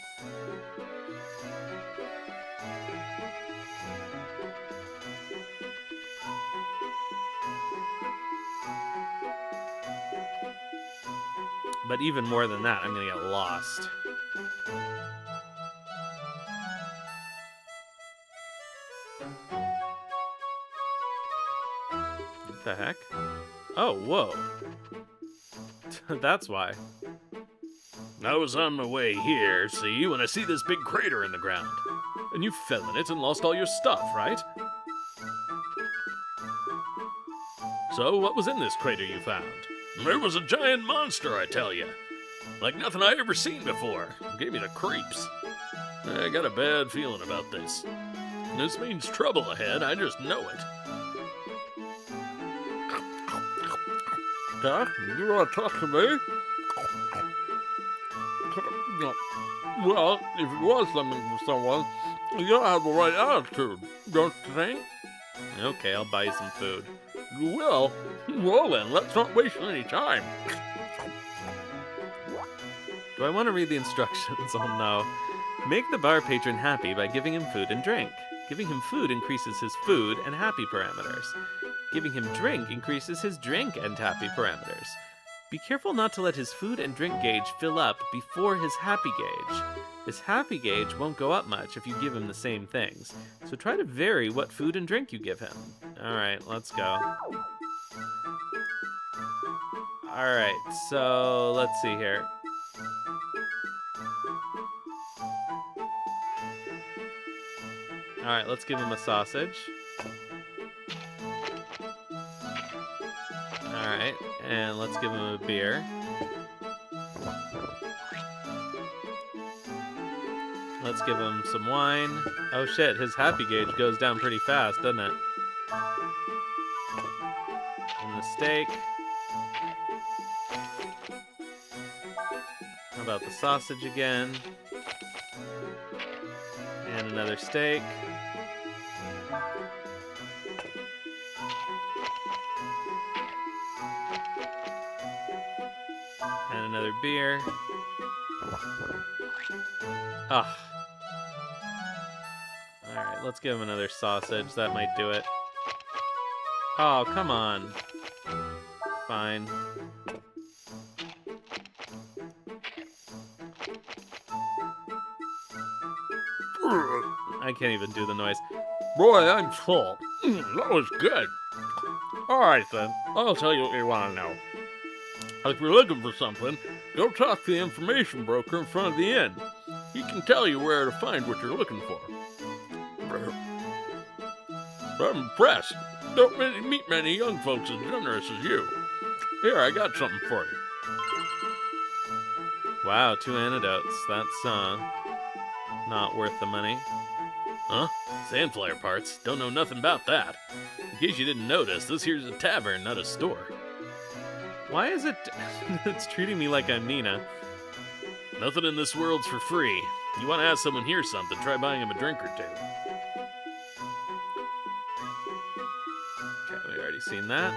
A: But even more than that, I'm gonna get lost. What the heck? Oh, whoa. That's why.
C: I was on my way here, see, when I see this big crater in the ground. And you fell in it and lost all your stuff, right? So, what was in this crater you found? There was a giant monster, I tell you. Like nothing I ever seen before. It gave me the creeps. I got a bad feeling about this. This means trouble ahead, I just know it.
D: Doc, you want to talk to me? Well, if you want something from someone, you gotta have the right attitude, don't you think?
A: Okay, I'll buy you some food.
D: You will? Well then, let's not waste any time.
A: Do I want to read the instructions? Oh no. Make the bar patron happy by giving him food and drink. Giving him food increases his food and happy parameters. Giving him drink increases his drink and happy parameters. Be careful not to let his food and drink gauge fill up before his happy gauge. His happy gauge won't go up much if you give him the same things, so try to vary what food and drink you give him. Alright, let's go. Alright, so let's see here. Alright, let's give him a sausage. Alright, and let's give him a beer. Let's give him some wine. Oh shit, his happy gauge goes down pretty fast, doesn't it? And the steak. How about the sausage again? And another steak. And another beer. Ah. Alright, let's give him another sausage. That might do it. Oh, come on. Fine. I can't even do the noise.
D: Boy, I'm full. That was good. Alright then, I'll tell you what you want to know. If you're looking for something, go talk to the information broker in front of the inn. He can tell you where to find what you're looking for. I'm impressed. Don't meet many young folks as generous as you. Here, I got something for you.
A: Wow, 2 antidotes. That's, not worth the money.
C: Huh? Sandflyer parts? Don't know nothing about that. In case you didn't notice, this here's a tavern, not a store.
A: Why is it... it's treating me like I'm Nina.
C: Nothing in this world's for free. You want to ask someone here something, try buying him a drink or two.
A: Okay, we already seen that.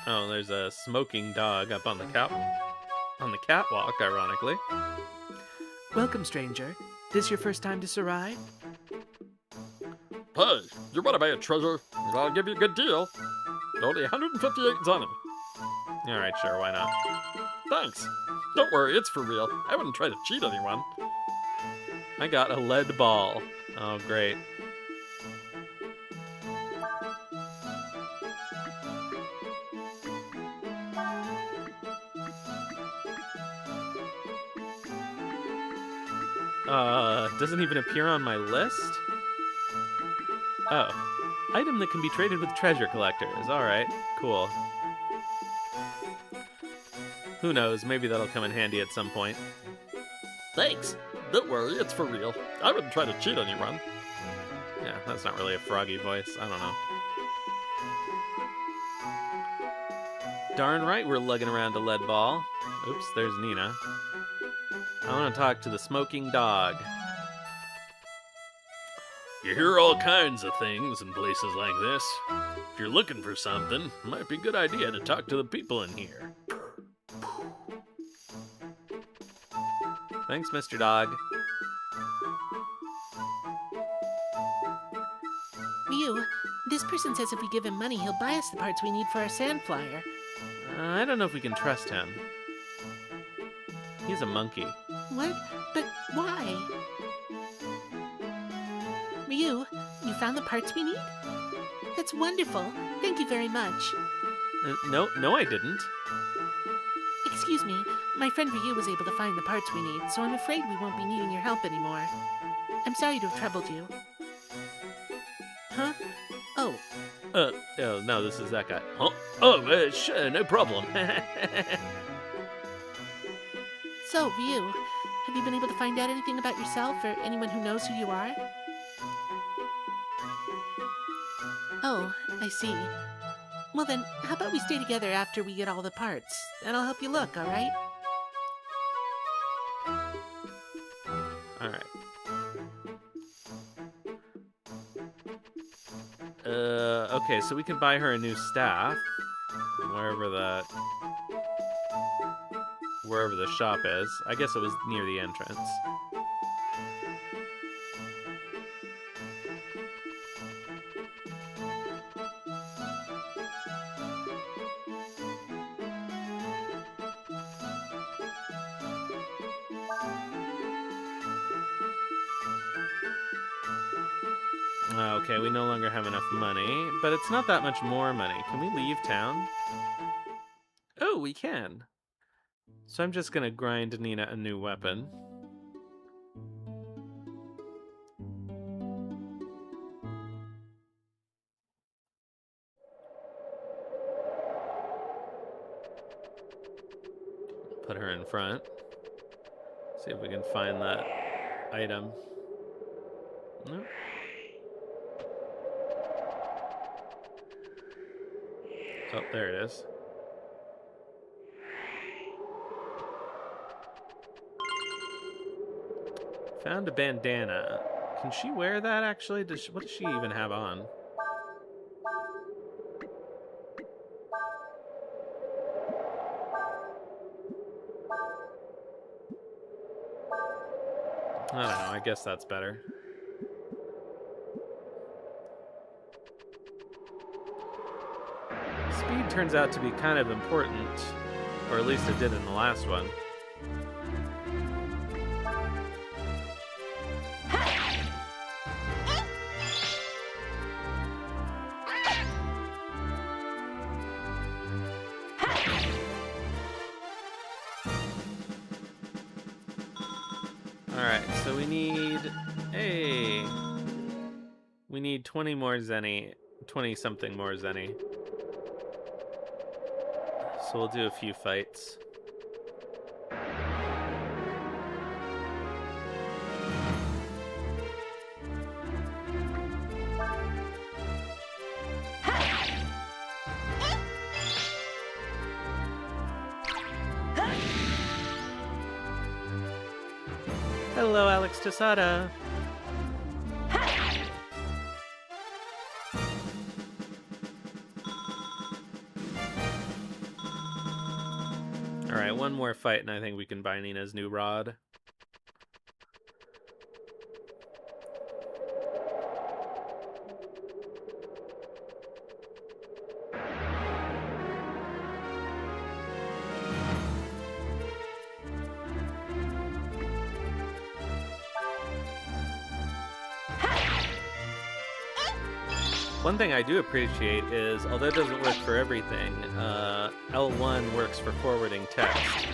A: Oh, there's a smoking dog up on the catwalk, ironically.
B: Welcome, stranger. This your first time to Sarai?
D: Hey, you want to buy a treasure? I'll give you a good deal. Only 158 on him.
A: Alright, sure, why not?
D: Thanks. Don't worry, it's for real. I wouldn't try to cheat anyone.
A: I got a lead ball. Oh, great. Doesn't even appear on my list? Oh. Item that can be traded with treasure collectors. Alright, cool. Who knows, maybe that'll come in handy at some point.
D: Thanks. Don't worry, it's for real. I wouldn't try to cheat anyone.
A: Yeah, that's not really a froggy voice. I don't know. Darn right we're lugging around a lead ball. Oops, there's Nina. I want to talk to the smoking dog.
C: You hear all kinds of things in places like this. If you're looking for something, it might be a good idea to talk to the people in here.
A: Thanks, Mr. Dog.
B: Mew, this person says if we give him money, he'll buy us the parts we need for our sand flyer.
A: I don't know if we can trust him. He's a monkey.
B: What? But why? Mew, you found the parts we need? That's wonderful. Thank you very much.
A: No, I didn't.
B: Excuse me, my friend Ryu was able to find the parts we need, so I'm afraid we won't be needing your help anymore. I'm sorry to have troubled you. Huh? Oh,
A: Oh, no, this is that guy.
C: Huh? Oh, sure, no problem.
B: So, Ryu, have you been able to find out anything about yourself or anyone who knows who you are? Oh, I see. Well then, how about we stay together after we get all the parts, and I'll help you look, alright?
A: Alright. Okay, so we can buy her a new staff. Wherever the shop is. I guess it was near the entrance. Okay, we no longer have enough money, but it's not that much more money. Can we leave town? Oh, we can. So I'm just gonna grind Nina a new weapon. Put her in front. See if we can find that item. Nope. Oh, there it is. Found a bandana. Can she wear that, actually? What does she even have on? I don't know. I guess that's better. Speed turns out to be kind of important. Or at least it did in the last one. Alright, so we need... Hey! We need 20 more Zenny. 20-something more Zenny. So we'll do a few fights. Hello, Alex Tosada. Alright, one more fight and I think we can buy Nina's new rod. One thing I do appreciate is, although it doesn't work for everything, L1 works for forwarding text.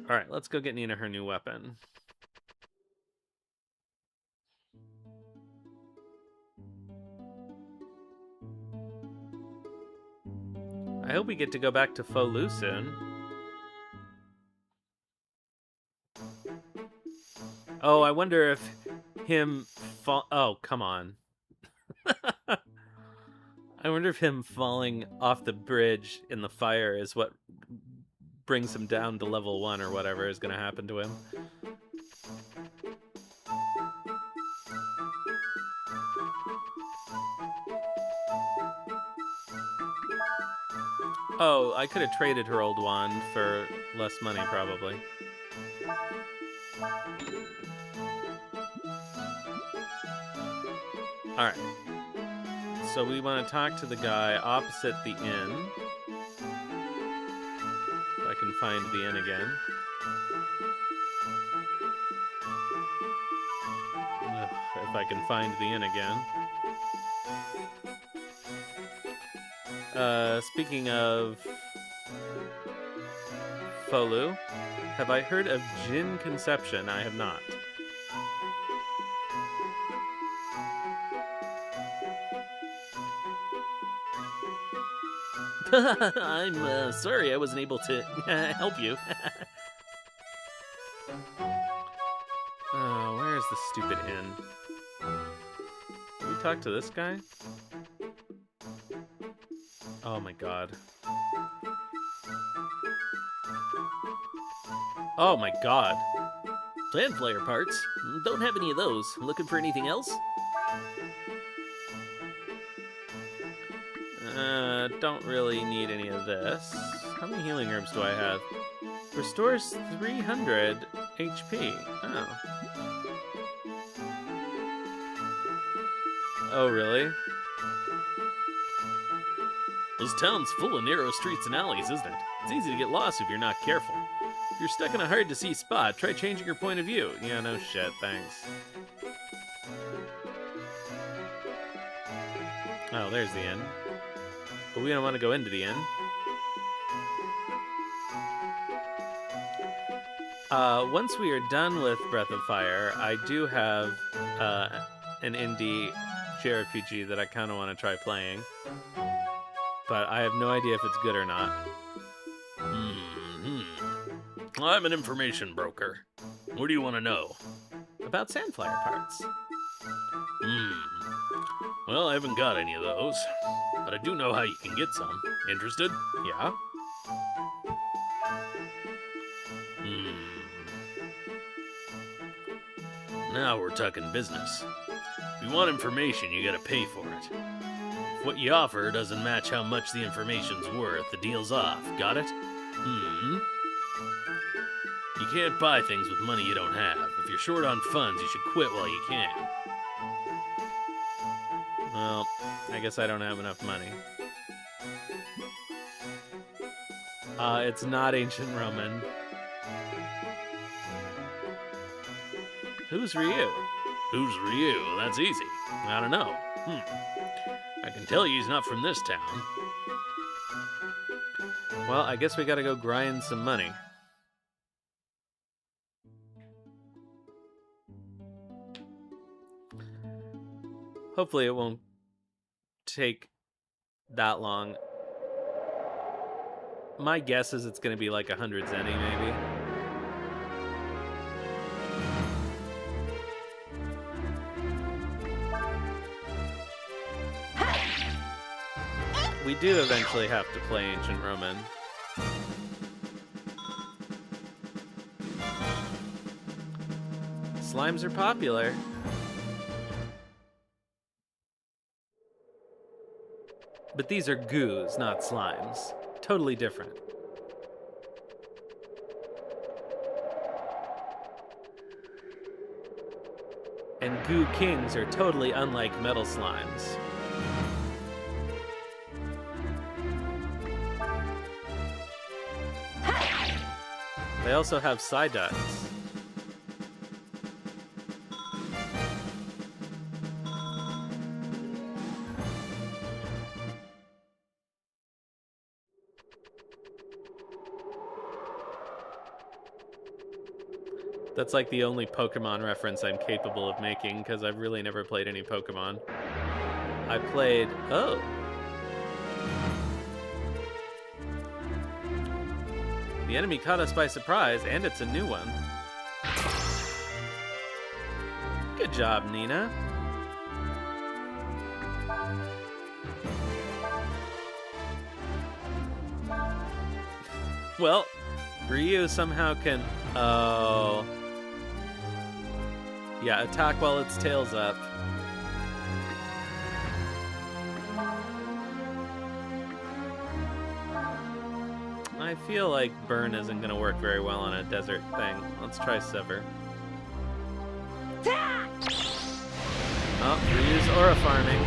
A: Alright, let's go get Nina her new weapon. I hope we get to go back to Folu soon. Oh, I wonder if him oh, come on. I wonder if him falling off the bridge in the fire is what brings him down to level 1 or whatever is going to happen to him. Oh, I could have traded her old wand for less money, probably. Alright. So we want to talk to the guy opposite the inn. If I can find the inn again. Ugh, if I can find the inn again. Speaking of Folu, Have I heard of gin conception? I have not.
E: I'm sorry I wasn't able to help you.
A: Oh, where is the stupid inn? Did we talk to this guy? Oh my god. Oh my god.
E: Sandflyer parts. Don't have any of those. Looking for anything else?
A: Don't really need any of this. How many healing herbs do I have? Restores 300 HP. Oh. Oh, really?
C: This town's full of narrow streets and alleys, isn't it? It's easy to get lost if you're not careful. If you're stuck in a hard-to-see spot, try changing your point of view.
A: Yeah, no shit, thanks. Oh, there's the inn. But we don't want to go into the inn. Once we are done with Breath of Fire, I do have an indie JRPG that I kind of want to try playing. But I have no idea if it's good or not.
C: I'm an information broker. What do you want to know?
A: About Sandflyer parts.
C: Well, I haven't got any of those, but I do know how you can get some. Interested?
A: Yeah?
C: Now we're talking business. If you want information, you gotta pay for it. If what you offer doesn't match how much the information's worth, the deal's off. Got it? You can't buy things with money you don't have. If you're short on funds, you should quit while you can.
A: Well, I guess I don't have enough money. It's not ancient Roman. Who's Ryu?
C: Who's Ryu? That's easy.
A: I don't know.
C: I can tell you he's not from this town.
A: Well, I guess we gotta go grind some money. Hopefully it won't take that long. My guess is it's gonna be like 100 zenny, maybe. We do eventually have to play Ancient Roman. Slimes are popular. But these are goos, not slimes. Totally different. And goo kings are totally unlike metal slimes. They also have Psyducks. That's like the only Pokemon reference I'm capable of making, because I've really never played any Pokemon. I played... Oh! The enemy caught us by surprise, and it's a new one. Good job, Nina. Well, Ryu somehow can... Oh... Yeah, attack while its tail's up. I feel like burn isn't going to work very well on a desert thing. Let's try sever. Oh, Ryu's aura farming.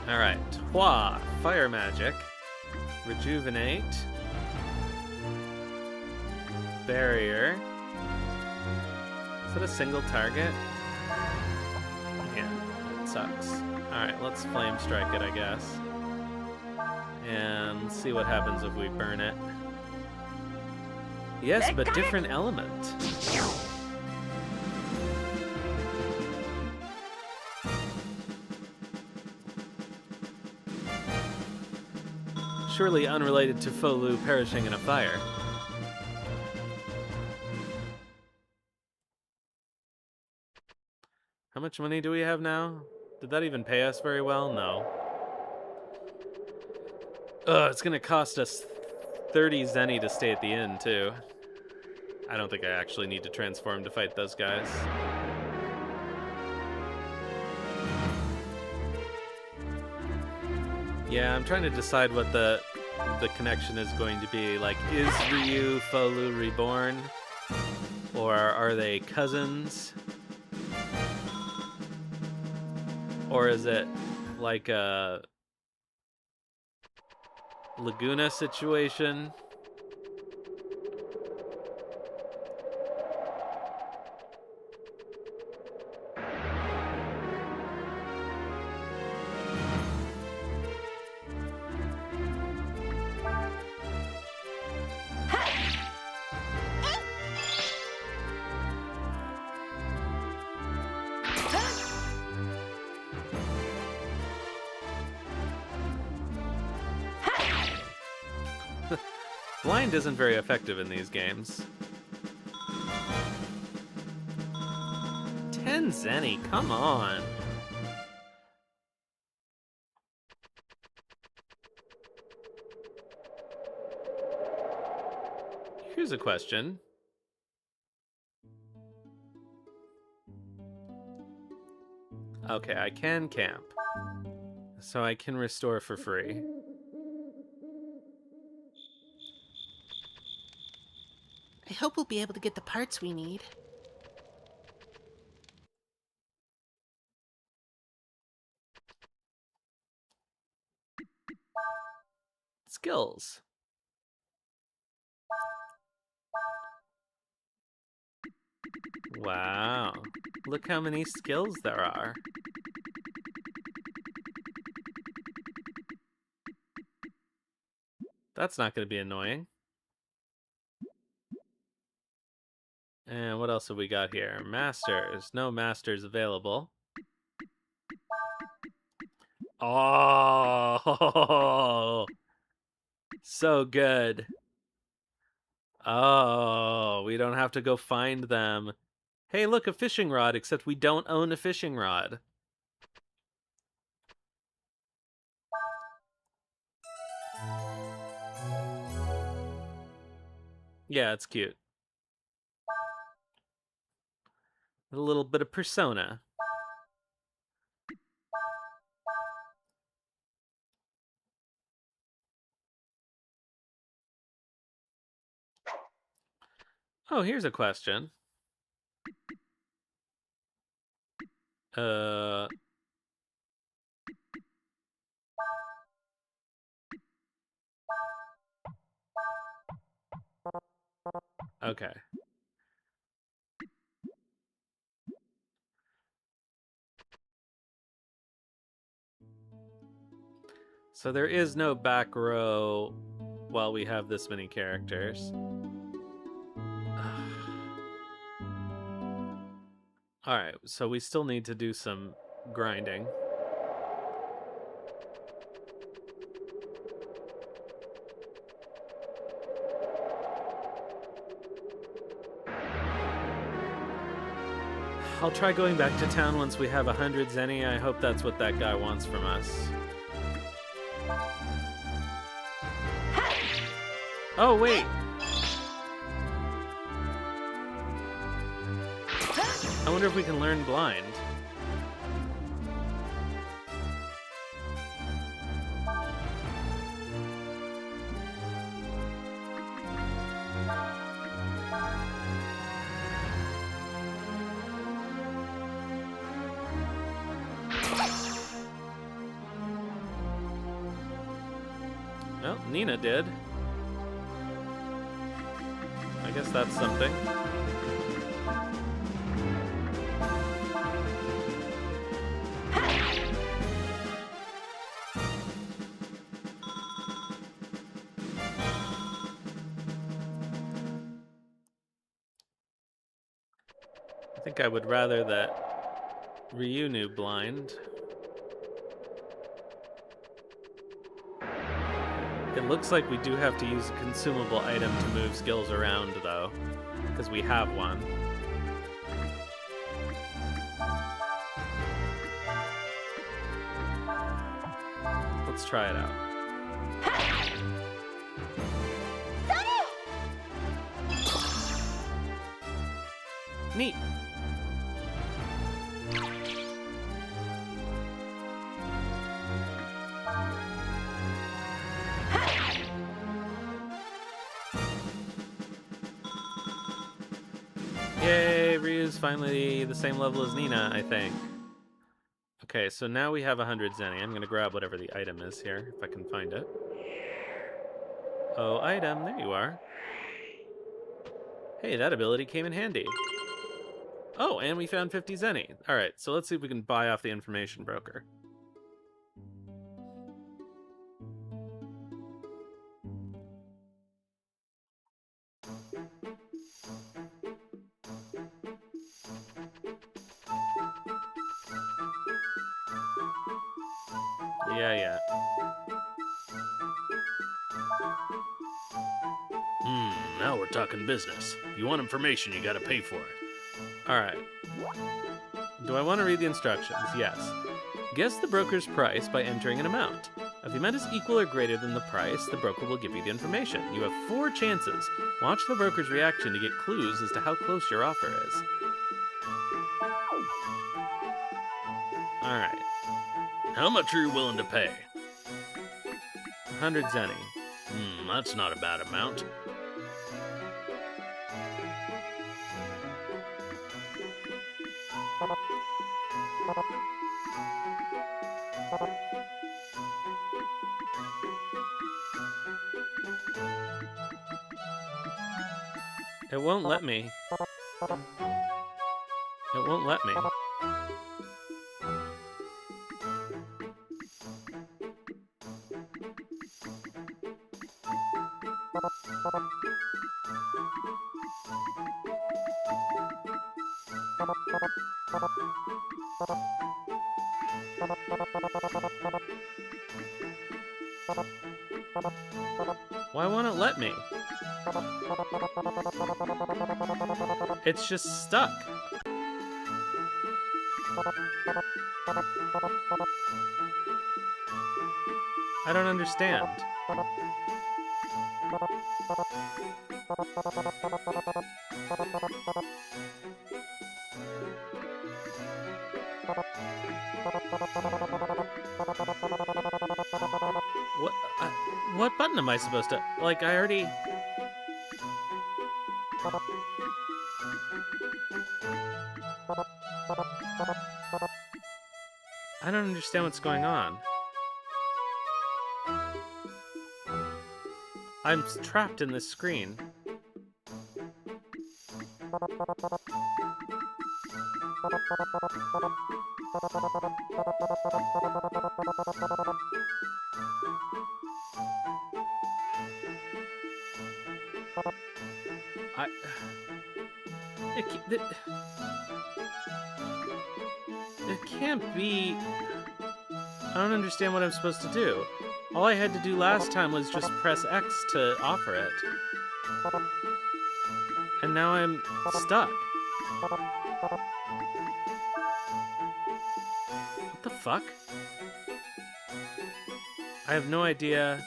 A: Alright. Hua, fire magic. Rejuvenate. Barrier. Is it a single target? Yeah, it sucks. Alright, let's flame strike it, I guess. And see what happens if we burn it. Yes, but different element. Surely unrelated to Folu perishing in a fire. How much money do we have now? Did that even pay us very well? No. It's gonna cost us 30 zenny to stay at the inn, too. I don't think I actually need to transform to fight those guys. Yeah, I'm trying to decide what the connection is going to be. Like, is Ryu Folu reborn? Or are they cousins? Or is it like a Laguna situation? Blind isn't very effective in these games. 10 zenny, come on. Here's a question. Okay, I can camp. So I can restore for free.
B: I hope we'll be able to get the parts we need.
A: Skills. Wow. Look how many skills there are. That's not going to be annoying. And what else have we got here? Masters. No masters available. Oh, so good. Oh, we don't have to go find them. Hey, look, a fishing rod, except we don't own a fishing rod. Yeah, it's cute. A little bit of persona. Oh, here's a question. Okay. So there is no back row while we have this many characters. Alright, so we still need to do some grinding. I'll try going back to town once we have 100 zenny. I hope that's what that guy wants from us. Oh, wait! I wonder if we can learn blind. Nina did. I guess that's something. I think I would rather that Ryu knew blind. It looks like we do have to use a consumable item to move skills around, though, because we have one. Let's try it out. Neat. Yay, Ryu's finally the same level as Nina, I think. Okay, so now we have 100 Zenny. I'm going to grab whatever the item is here, if I can find it. Oh, item, there you are. Hey, that ability came in handy. Oh, and we found 50 Zenny. Alright, so let's see if we can buy off the information broker. Yeah.
C: Now we're talking business. If you want information, you gotta pay for it.
A: Alright. Do I want to read the instructions? Yes. Guess the broker's price by entering an amount. If the amount is equal or greater than the price, the broker will give you the information. You have 4 chances. Watch the broker's reaction to get clues as to how close your offer is. Alright.
C: How much are you willing to pay?
A: 100 Zenny.
C: That's not a bad amount.
A: It won't let me. It won't let me. Why won't it let me? It's just stuck. I don't understand. What button am I supposed to... Like, I already... I don't understand what's going on. I'm trapped in this screen. It can't be... I don't understand what I'm supposed to do. All I had to do last time was just press X to offer it. And now I'm stuck. What the fuck? I have no idea.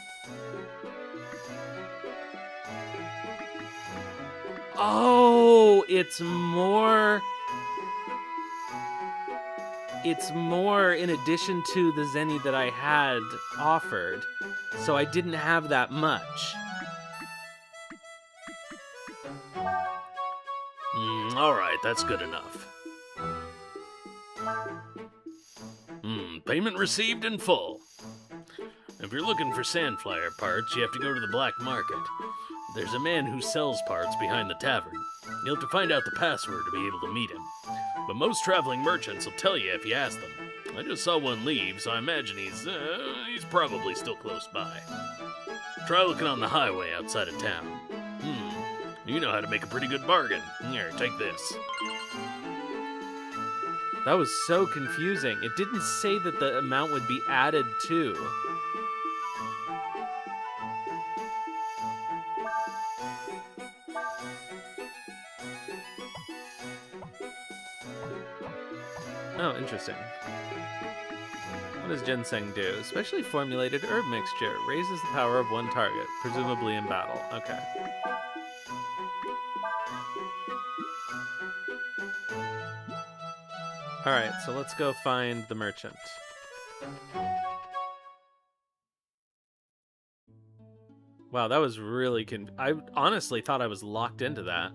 A: Oh, it's more in addition to the Zenny that I had offered. So I didn't have that much.
C: Alright, that's good enough. Payment received in full. If you're looking for Sandflyer parts, you have to go to the black market. There's a man who sells parts behind the tavern. You'll have to find out the password to be able to meet him. But most traveling merchants will tell you if you ask them. I just saw one leave, so I imagine he's probably still close by. Try looking on the highway outside of town. You know how to make a pretty good bargain. Here, take this.
A: That was so confusing. It didn't say that the amount would be added to. Oh, interesting. What does ginseng do? Specially formulated herb mixture. Raises the power of one target, presumably in battle. Okay. Alright, so let's go find the merchant. Wow, that was really I honestly thought I was locked into that.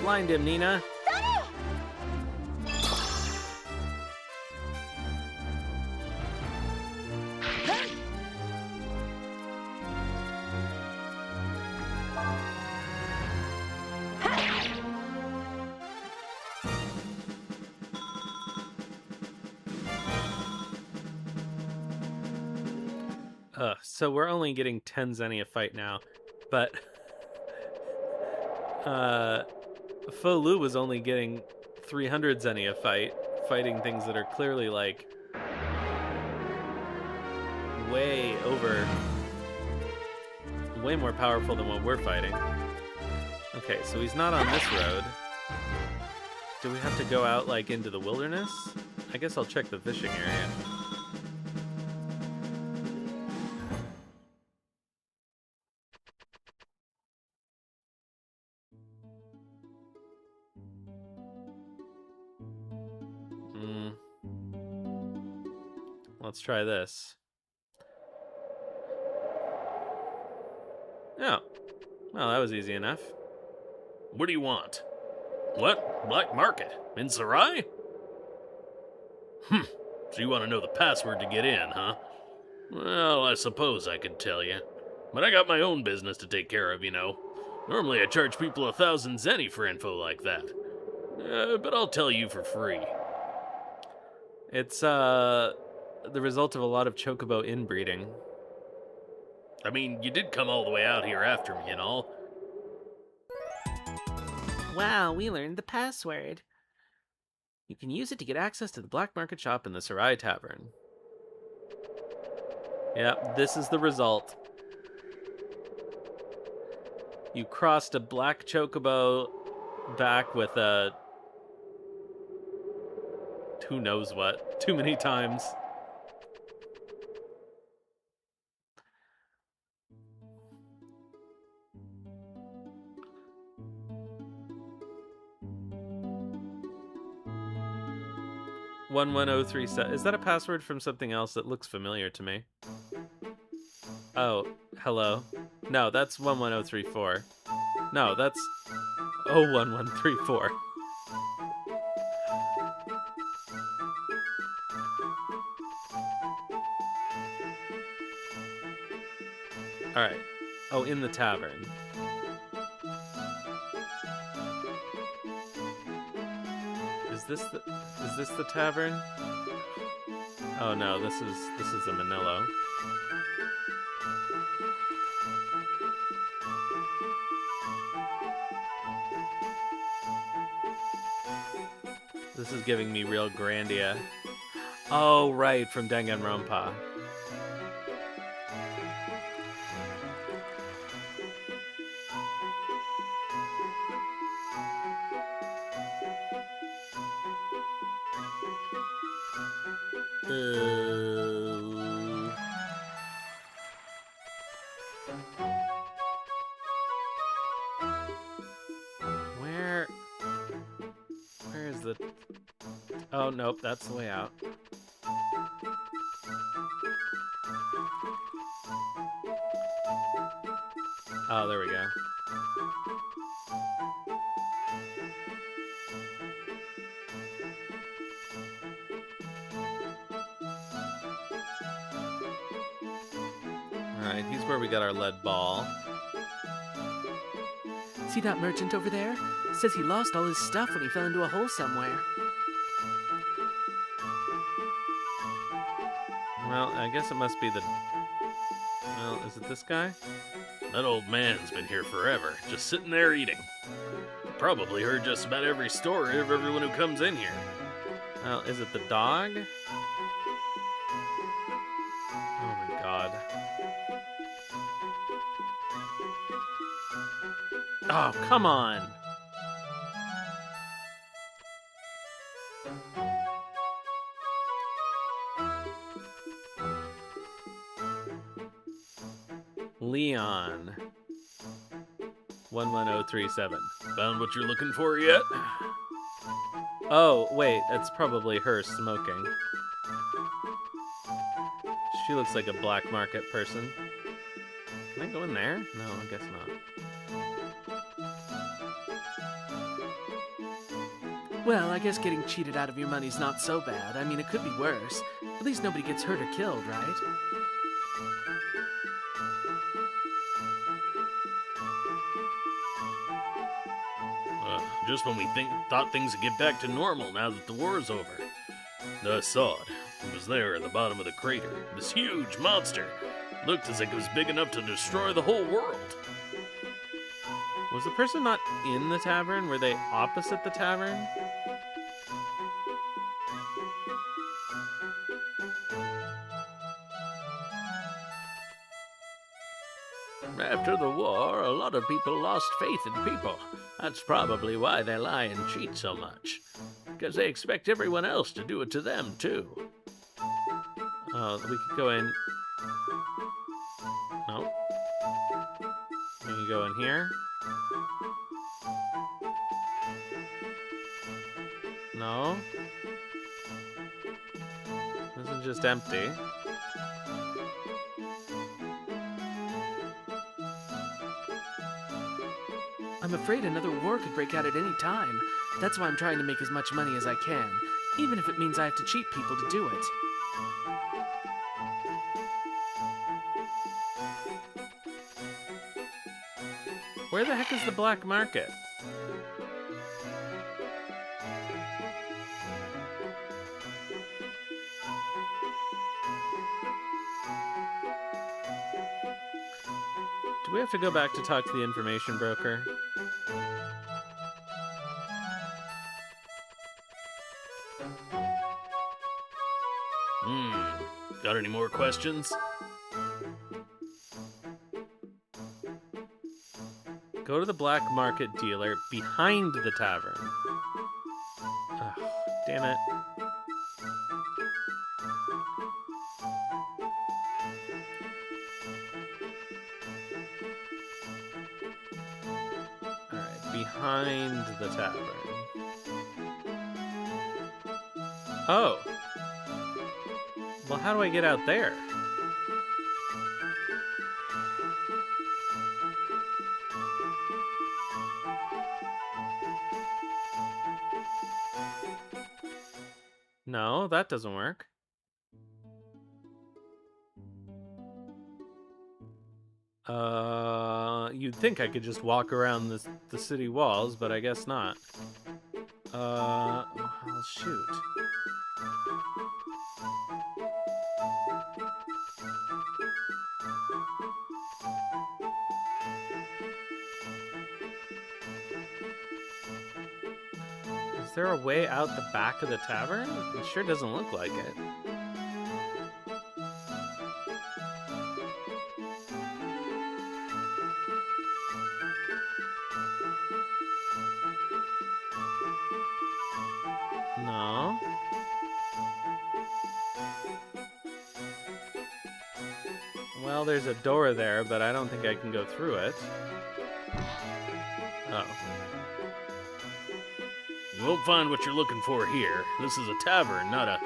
A: Blind him, Nina. So we're only getting 10 zenny a fight now, but Fo Lu was only getting 300 zenny a fight, fighting things that are clearly like way more powerful than what we're fighting. Okay, so he's not on this road. Do we have to go out like into the wilderness? I guess I'll check the fishing area. Let's try this. Oh. Well, that was easy enough.
C: What do you want? What? Black market? In Sarai? So you want to know the password to get in, huh? Well, I suppose I could tell you. But I got my own business to take care of, you know. Normally I charge people 1,000 zenny for info like that. But I'll tell you for free.
A: It's, the result of a lot of chocobo inbreeding.
C: I mean, you did come all the way out here after me and all.
B: Wow, we learned the password.
A: You can use it to get access to the black market shop in the Sarai Tavern. Yep, this is the result. You crossed a black chocobo back with a... who knows what. Too many times. One 1037. Is that a password from something else that looks familiar to me? Oh, hello. No, that's 11034. No, that's 01134. Alright. Oh, in the tavern. Is this the tavern? Oh no, this is a Manillo. This is giving me real Grandia. Oh right, from Danganronpa. Oh, nope, that's the way out. Oh, there we go. Alright, he's where we got our lead ball.
B: See that merchant over there? Says he lost all his stuff when he fell into a hole somewhere.
A: Well, I guess it must be the... Well, is it this guy?
C: That old man's been here forever, just sitting there eating. Probably heard just about every story of everyone who comes in here.
A: Well, is it the dog? Oh my god. Oh, come on! Leon. 11037.
C: Found what you're looking for yet?
A: Oh, wait, that's probably her smoking. She looks like a black market person. Can I go in there? No, I guess not.
B: Well, I guess getting cheated out of your money's not so bad. I mean, it could be worse. At least nobody gets hurt or killed, right?
C: Just when we thought things would get back to normal now that the war's over. I saw it. It was there at the bottom of the crater. This huge monster. Looked as if it was big enough to destroy the whole world.
A: Was the person not in the tavern? Were they opposite the tavern?
E: After the war, a lot of people lost faith in people. That's probably why they lie and cheat so much. Because they expect everyone else to do it to them, too.
A: Oh, we could go in... No. We can go in here. No. This is just empty.
B: I'm afraid another war could break out at any time. That's why I'm trying to make as much money as I can, even if it means I have to cheat people to do it.
A: Where the heck is the black market? Do we have to go back to talk to the information broker?
C: Got any more questions?
A: Go to the black market dealer behind the tavern. Ugh, damn it. Alright, behind the tavern. Oh. Well, how do I get out there? No, that doesn't work. You'd think I could just walk around the city walls, but I guess not. Well, shoot. Is there a way out the back of the tavern? It sure doesn't look like it. No. Well, there's a door there, but I don't think I can go through it. Oh.
C: You won't find what you're looking for here. This is a tavern, not a...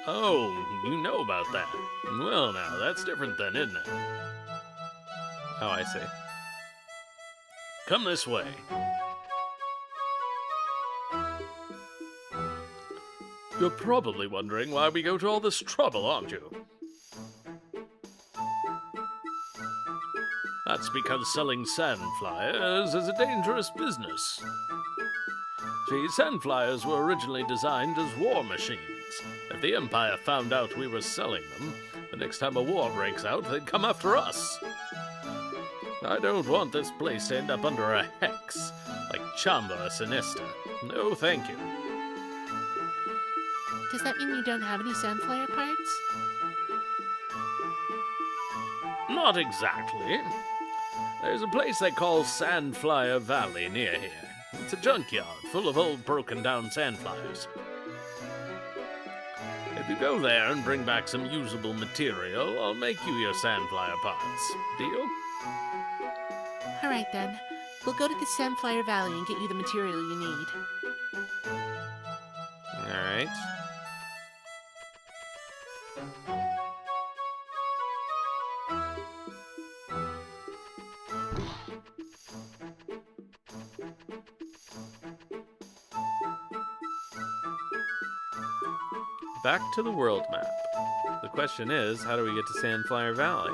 C: Oh, you know about that. Well now, that's different then, isn't it?
A: Oh, I see.
C: Come this way. You're probably wondering why we go to all this trouble, aren't you? That's because selling sand flyers is a dangerous business. See, sand flyers were originally designed as war machines. If the Empire found out we were selling them, the next time a war breaks out, they'd come after us. I don't want this place to end up under a hex, like Chamba or Sinesta. No, thank you.
B: Does that mean you don't have any Sandflyer parts?
C: Not exactly. There's a place they call Sandflyer Valley near here. It's a junkyard full of old broken-down sandflyers. If you go there and bring back some usable material, I'll make you your sandflyer parts. Deal?
B: All right, then. We'll go to the Sandflyer Valley and get you the material you need.
A: All right. Back to the world map. The question is, how do we get to Sandflyer Valley?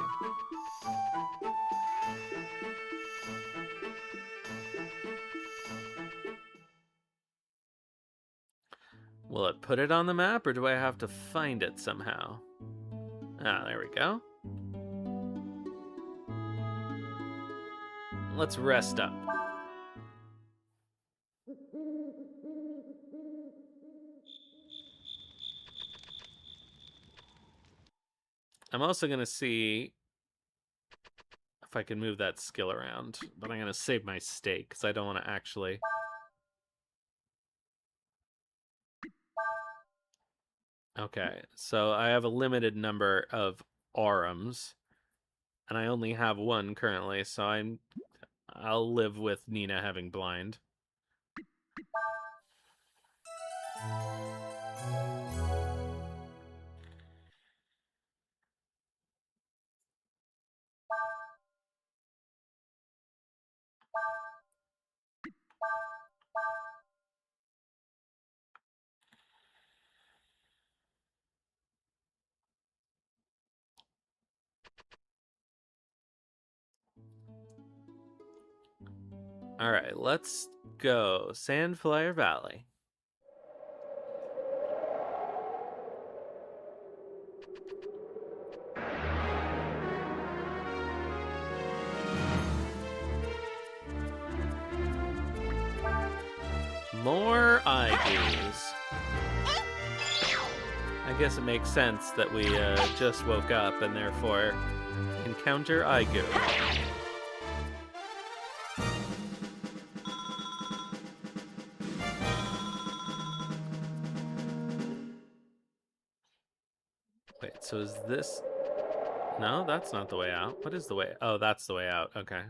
A: Will it put it on the map, or do I have to find it somehow? Ah, there we go. Let's rest up. I'm also going to see if I can move that skill around, but I'm going to save my stake because I don't want to actually... Okay, so I have a limited number of Aurums, and I only have one currently, so I'll live with Nina having blind. All right, let's go Sandflyer Valley. More Igus. I guess it makes sense that we just woke up and therefore encounter Igu. Wait, so is this... No, that's not the way out. What is the way... Oh, that's the way out. Okay.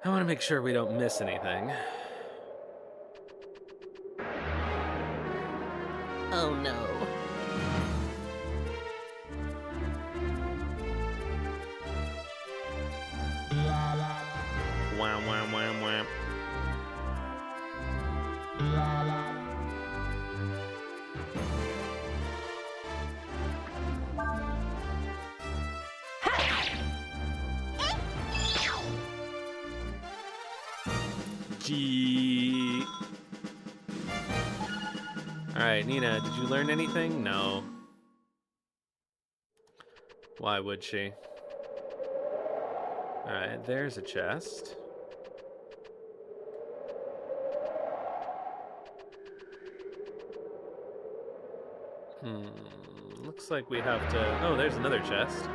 A: I want to make sure we don't miss anything.
E: Oh no.
A: Wham, wham, wham, wham. Gee. Alright, Nina, did you learn anything? No. Why would she? Alright, there's a chest. Looks like we have to... Oh, there's another chest.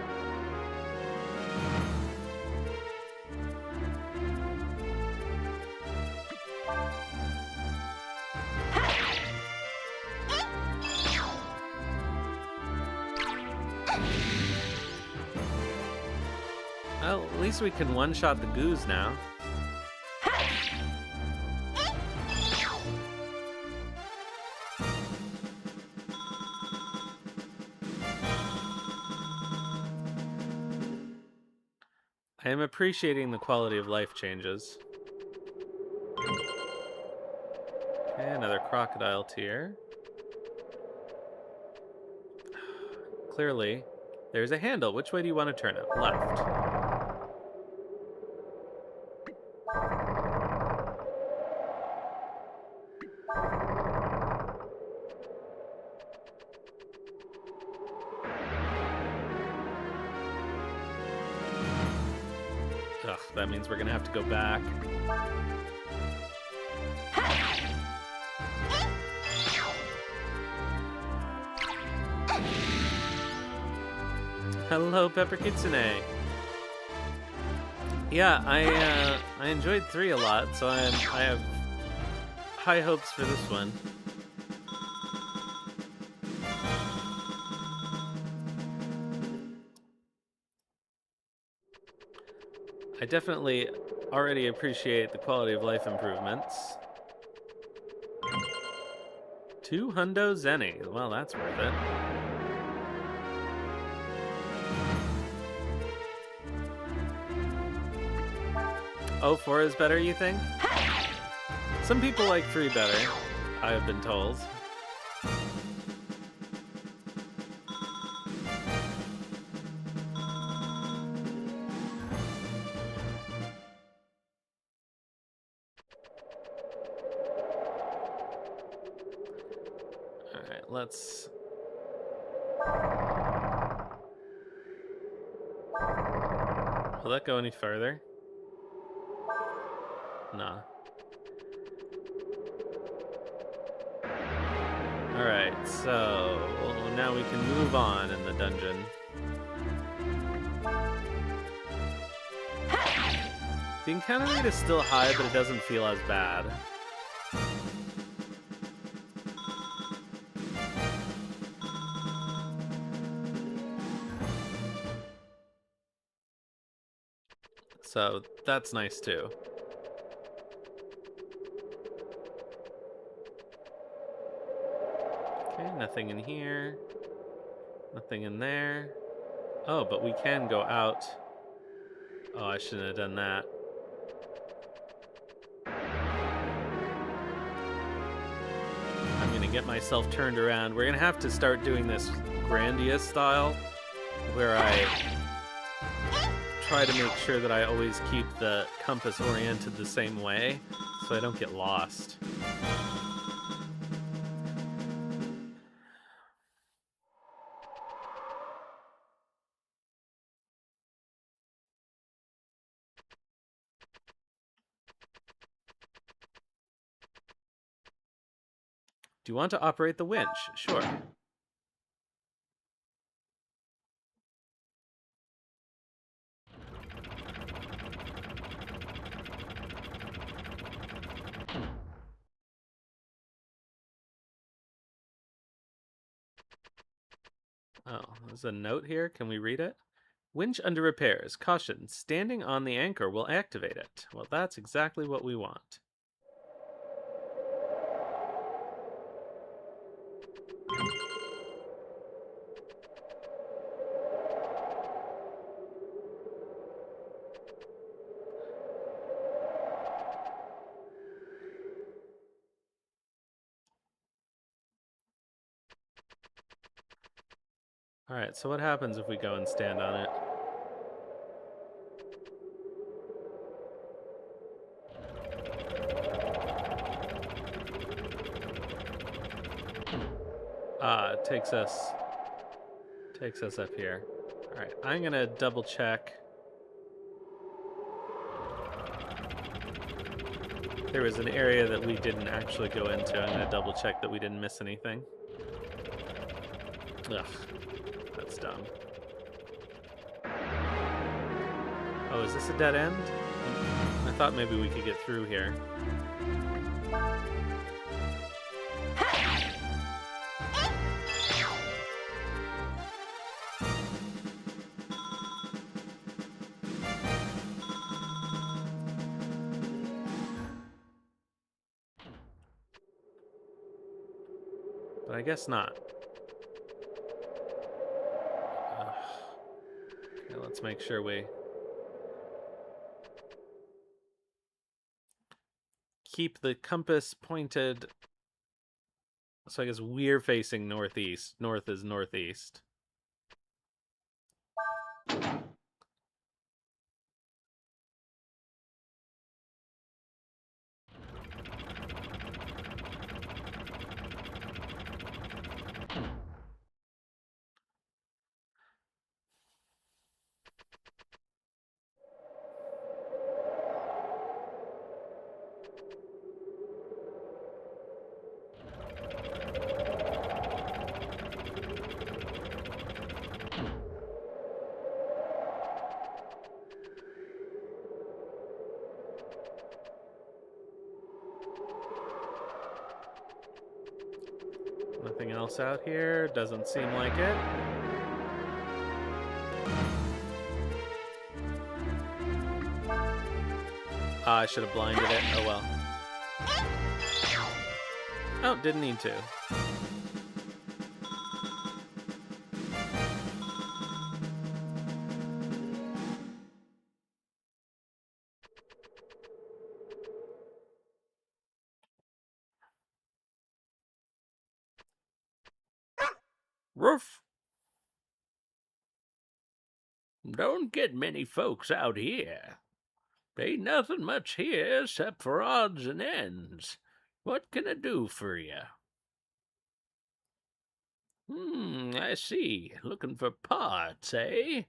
A: Well, at least we can one-shot the goos now. I am appreciating the quality of life changes. Okay, another crocodile tear. Clearly, there's a handle. Which way do you want to turn it? Left. Ugh, that means we're gonna have to go back. Hello, Pepper Kitsune. Yeah, I enjoyed 3 a lot, so I have high hopes for this one. I definitely already appreciate the quality of life improvements. 2 hundo zenny. Well, that's worth it. Oh, 4 is better, you think? Some people like 3 better, I have been told. Alright, let's... Will that go any further? Nah. Alright, so now we can move on in the dungeon. The encounter rate is still high, but it doesn't feel as bad. So that's nice too. Okay, nothing in here. Nothing in there. Oh, but we can go out. Oh, I shouldn't have done that. I'm gonna get myself turned around. We're gonna have to start doing this Grandia style, where I try to make sure that I always keep the compass oriented the same way, so I don't get lost. Do you want to operate the winch? Sure. Oh, there's a note here. Can we read it? Winch under repairs. Caution, standing on the anchor will activate it. Well, that's exactly what we want. Alright, so what happens if we go and stand on it? Ah, it takes us up here. Alright, I'm gonna double check. There was an area that we didn't actually go into. I'm gonna double check that we didn't miss anything. Ugh. That's dumb. Oh, is this a dead end? I thought maybe we could get through here. But I guess not. Ugh. Okay, let's make sure we keep the compass pointed. So I guess we're facing northeast. North is northeast. Nothing else out here. Doesn't seem like it. I should have blinded it. Oh well. Oh, didn't need to.
D: Roof. Don't get many folks out here. Ain't nothing much here except for odds and ends. What can I do for you? I see. Looking for parts, eh?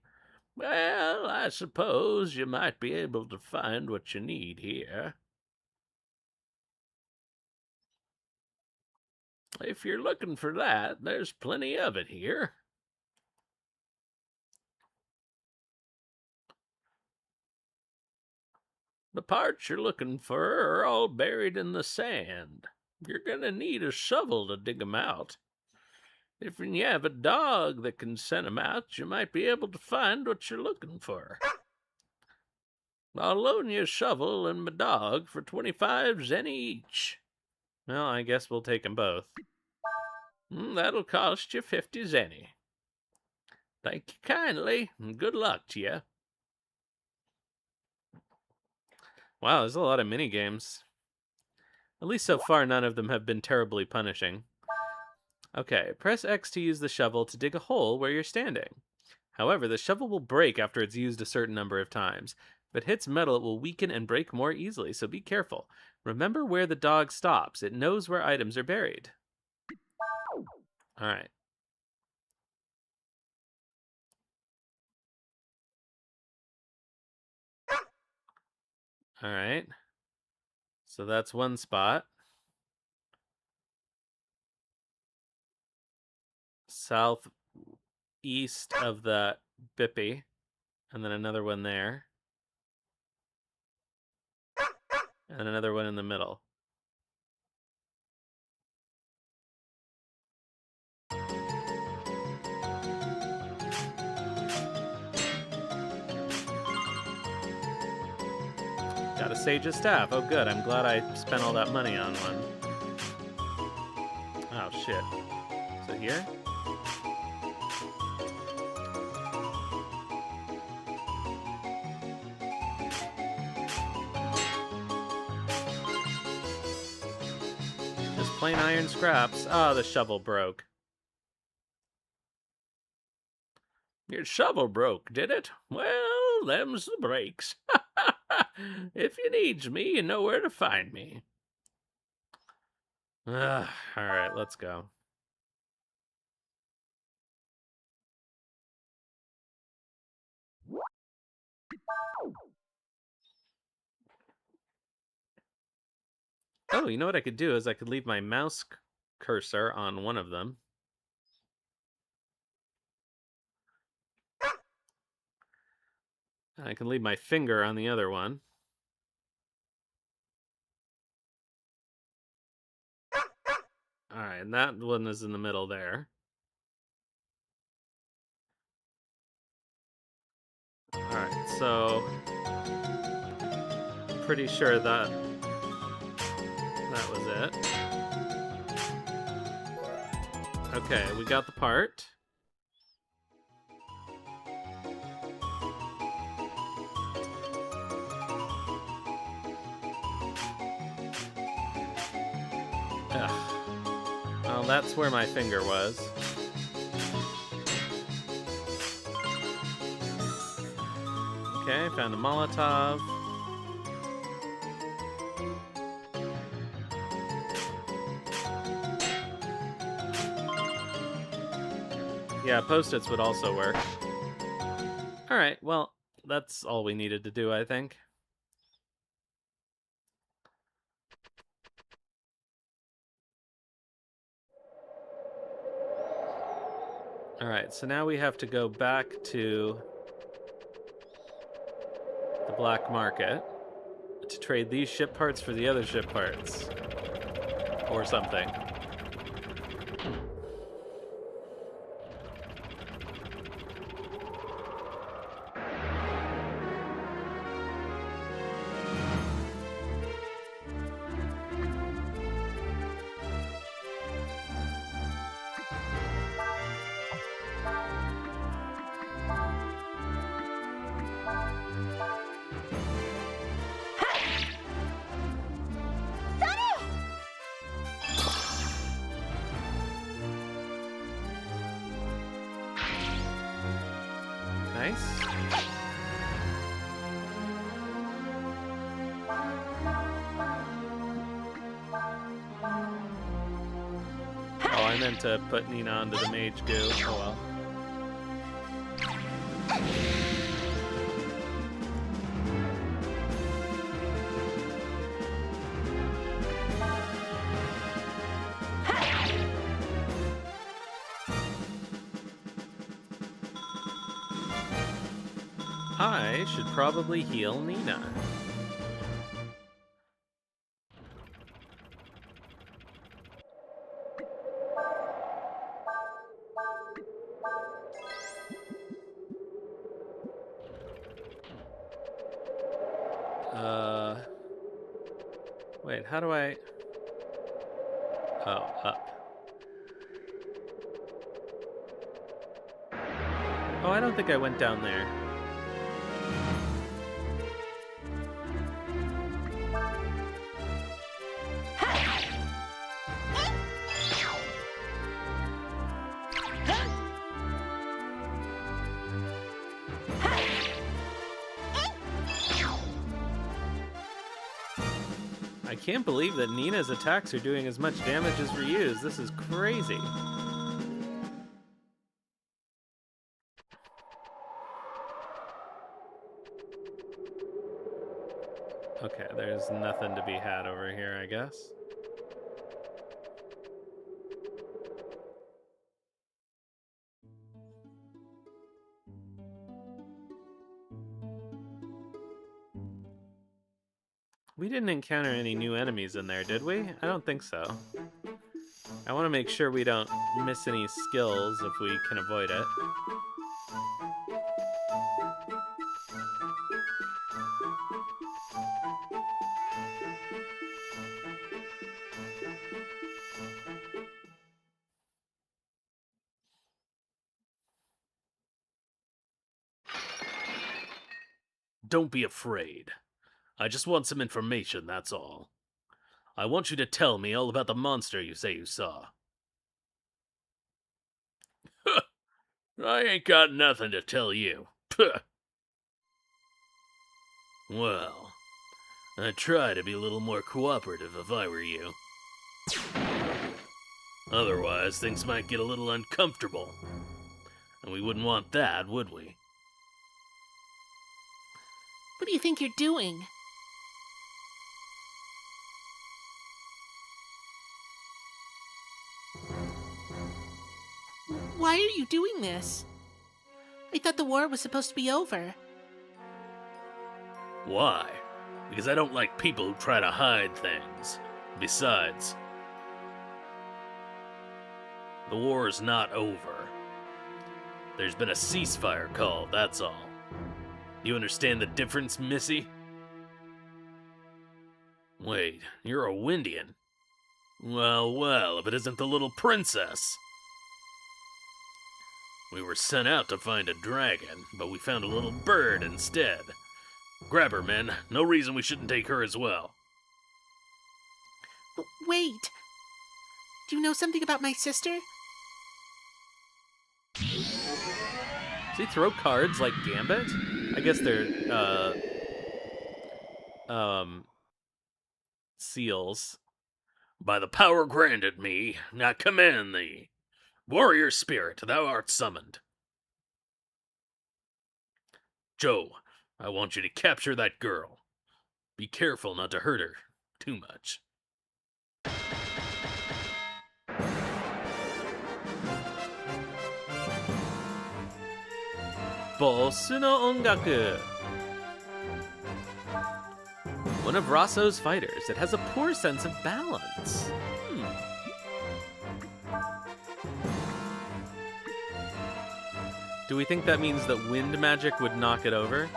D: Well, I suppose you might be able to find what you need here. If you're looking for that, there's plenty of it here. The parts you're looking for are all buried in the sand. You're gonna need a shovel to dig 'em out. If you have a dog that can send 'em out, you might be able to find what you're looking for. I'll loan you a shovel and my dog for 25 zenny each.
A: Well, I guess we'll take them both.
D: That'll cost you 50 zenny. Thank you kindly, and good luck to you.
A: Wow, there's a lot of mini games. At least so far, none of them have been terribly punishing. Okay, press X to use the shovel to dig a hole where you're standing. However, the shovel will break after it's used a certain number of times. If it hits metal, it will weaken and break more easily, so be careful. Remember where the dog stops. It knows where items are buried. Alright. Alright. So that's one spot. Southeast of the Bippy. And then another one there. And another one in the middle. Got a Sage's Staff. Oh, good. I'm glad I spent all that money on one. Oh, shit. So here? Just plain iron scraps. Oh, the shovel broke.
D: Your shovel broke, did it? Well, them's the breaks. If you needs me, you know where to find me.
A: Alright, let's go. Oh, you know what I could do is I could leave my mouse cursor on one of them. And I can leave my finger on the other one. Alright, and that one is in the middle there. Alright, so pretty sure that was it. Okay, we got the part. Ugh. Well, that's where my finger was. Okay, found a Molotov. Yeah, post-its would also work. Alright, well, that's all we needed to do, I think. Alright, so now we have to go back to the black market to trade these ship parts for the other ship parts. Or something. Nice. Oh, I meant to put Nina onto the mage goo. Oh well. I should probably heal Nina. Wait, how do I... Oh, up. Oh, I don't think I went down there. I can't believe that Nina's attacks are doing as much damage as Ryu's. This is crazy. Okay, there's nothing to be had over here, I guess. We didn't encounter any new enemies in there, did we? I don't think so. I want to make sure we don't miss any skills if we can avoid it.
C: Don't be afraid. I just want some information, that's all. I want you to tell me all about the monster you say you saw. I ain't got nothing to tell you. Well, I'd try to be a little more cooperative if I were you. Otherwise, things might get a little uncomfortable. And we wouldn't want that, would we?
B: What do you think you're doing? Why are you doing this? I thought the war was supposed to be over.
C: Why? Because I don't like people who try to hide things. Besides, the war is not over. There's been a ceasefire called, that's all. You understand the difference, Missy? Wait, you're a Windian. Well, well, if it isn't the little princess. We were sent out to find a dragon, but we found a little bird instead. Grab her, men. No reason we shouldn't take her as well.
B: Wait. Do you know something about my sister?
A: Does he throw cards like Gambit? I guess they're, seals.
C: By the power granted me, I command thee. Warrior spirit, thou art summoned. Joe, I want you to capture that girl. Be careful not to hurt her too much.
A: Bosu no ongaku. One of Rosso's fighters. It has a poor sense of balance. Do we think that means that wind magic would knock it over?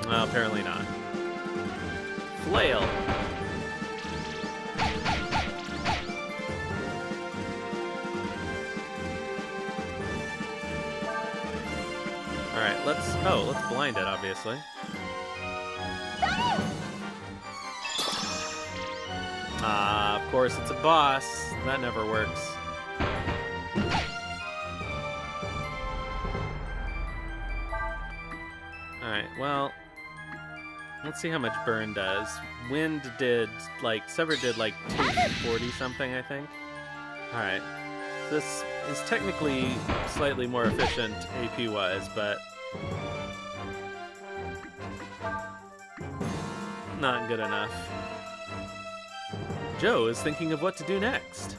A: Well, apparently not. Flail. Alright, let's blind it, obviously. Of course it's a boss. That never works. Alright, well, let's see how much burn does. Wind did, Sever did 240 something, I think. Alright. This is technically slightly more efficient AP-wise, but not good enough. Joe is thinking of what to do next.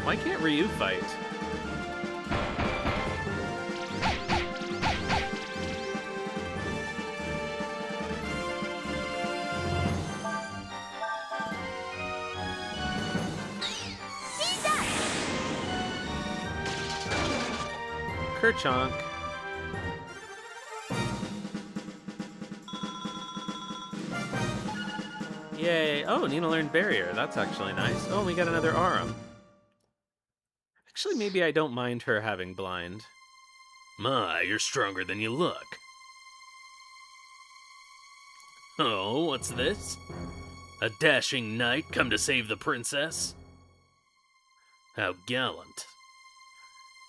A: Why can't Ryu fight? Kerchonk. Yay. Oh, Nina learned Barrier. That's actually nice. Oh, we got another Arum. Actually, maybe I don't mind her having Blind.
C: My, you're stronger than you look. Oh, what's this? A dashing knight come to save the princess? How gallant.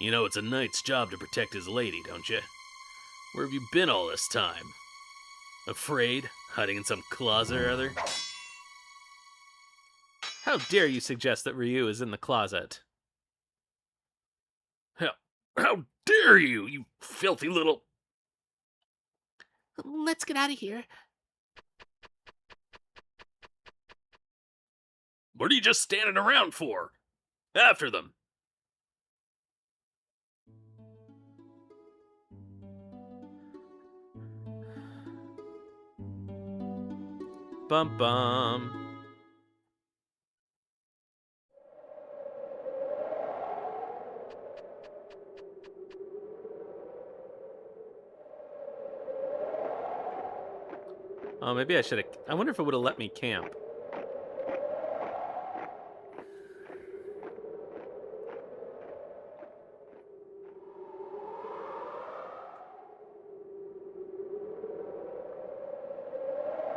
C: You know it's a knight's job to protect his lady, don't you? Where have you been all this time? Afraid? Hiding in some closet or other?
A: How dare you suggest that Ryu is in the closet?
C: How dare you, you filthy little...
B: Let's get out of here.
C: What are you just standing around for? After them.
A: Bum bum. Oh, maybe I should have... I wonder if it would have let me camp.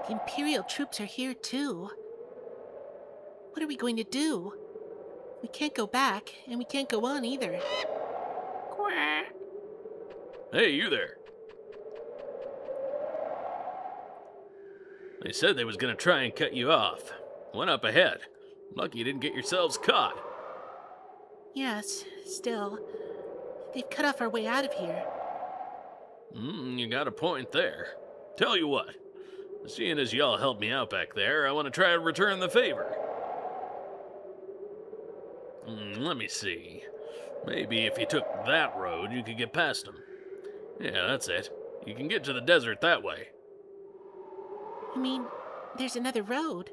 B: The Imperial troops are here too. What are we going to do? We can't go back, and we can't go on either. Quack.
C: Hey, you there. They said they was gonna try and cut you off. Went up ahead. Lucky you didn't get yourselves caught.
B: Yes, still. They've cut off our way out of here.
C: You got a point there. Tell you what, seeing as y'all helped me out back there, I want to try and return the favor. Let me see. Maybe if you took that road, you could get past them. Yeah, that's it. You can get to the desert that way.
B: You mean there's another road.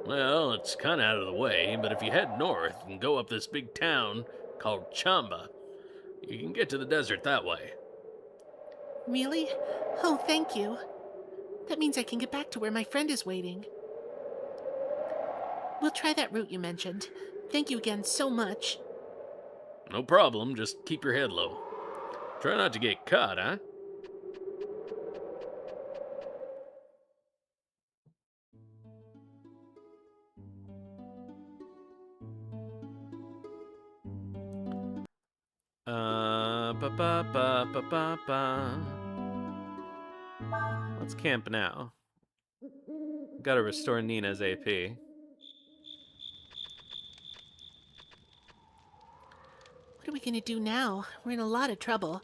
C: Well, it's kind of out of the way, but if you head north and go up this big town called Chamba, you can get to the desert that way.
B: Really? Oh, thank you. That means I can get back to where my friend is waiting. We'll try that route you mentioned. Thank you again so much.
C: No problem, just keep your head low. Try not to get caught, huh?
A: Ba ba ba ba ba ba. Let's camp now. Gotta restore Nina's AP.
B: What are we gonna do now? We're in a lot of trouble.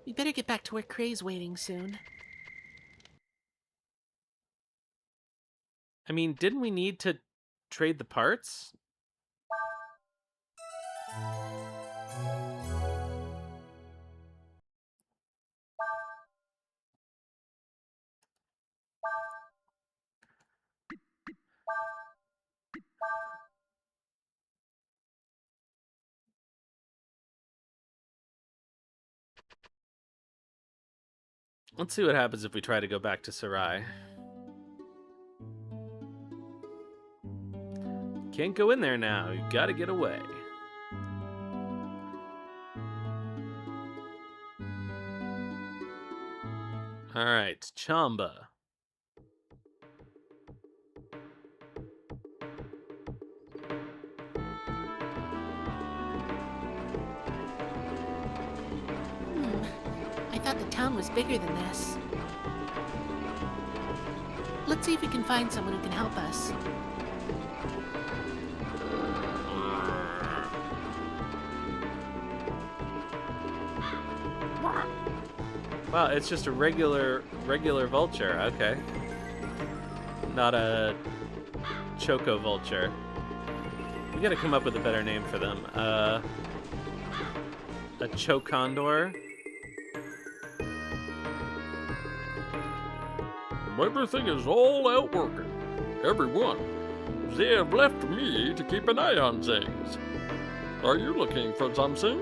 B: We better get back to where Cray's waiting soon.
A: I mean, didn't we need to trade the parts? Let's see what happens if we try to go back to Sarai. Can't go in there now. You gotta get away. Alright, Chamba.
B: I thought the town was bigger than this. Let's see if we can find someone who can help us.
A: Wow, it's just a regular vulture. Okay. Not a choco vulture. We gotta come up with a better name for them. A chocondor?
D: Everything is all out working. Everyone. They have left me to keep an eye on things. Are you looking for something?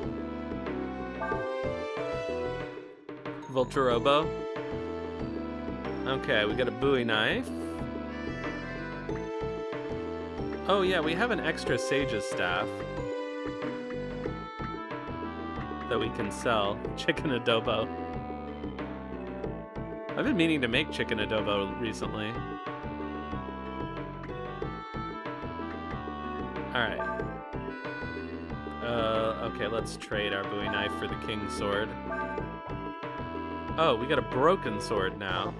A: Vulturobo. Okay, we got a Bowie knife. Oh yeah, we have an extra Sage's staff that we can sell. Chicken adobo. I've been meaning to make chicken adobo recently. Alright. Okay, let's trade our Bowie knife for the King's sword. Oh, we got a broken sword now.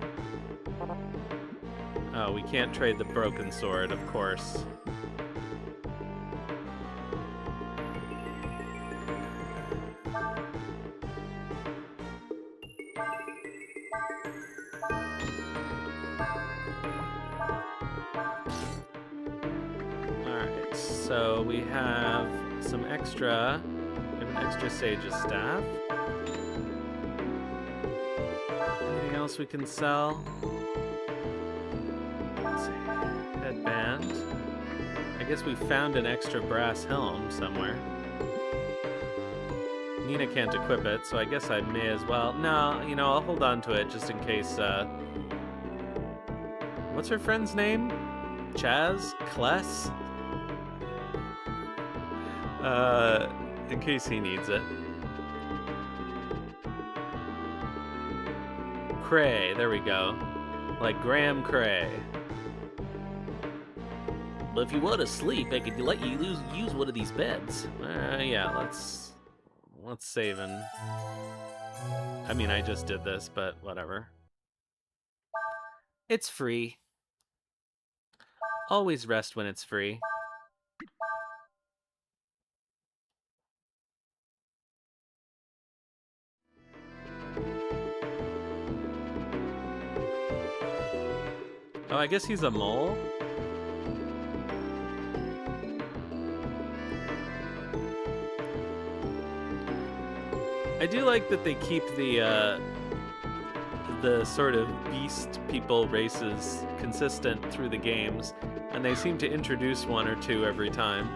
A: Oh, we can't trade the broken sword, of course. Alright, so we have some extra. We have an extra Sage's staff. Anything else we can sell? Let's see. Headband. I guess we found an extra brass helm somewhere. Nina can't equip it, so I guess I may as well. No, you know, I'll hold on to it just in case. What's her friend's name? Chaz? Kless? In case he needs it. Cray, there we go. Like Graham Cray.
E: But if you want to sleep, I could let you use one of these beds.
A: Yeah, let's save and... I mean, I just did this, but whatever. It's free. Always rest when it's free. Oh, I guess he's a mole? I do like that they keep the the sort of beast people races consistent through the games, and they seem to introduce one or two every time.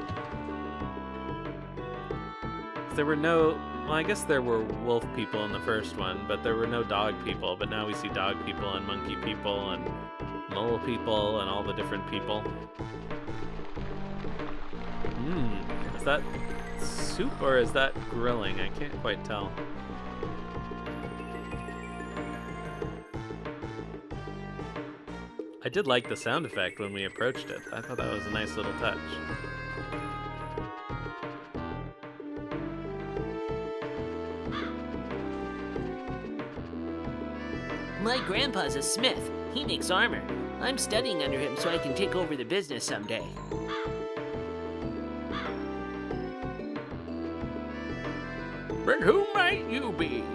A: There were no... Well, I guess there were wolf people in the first one, but there were no dog people, but now we see dog people and monkey people and mole people and all the different people. Is that soup or is that grilling? I can't quite tell. I did like the sound effect when we approached it. I thought that was a nice little touch.
E: My grandpa's a smith. He makes armor. I'm studying under him so I can take over the business someday.
C: But who might you be?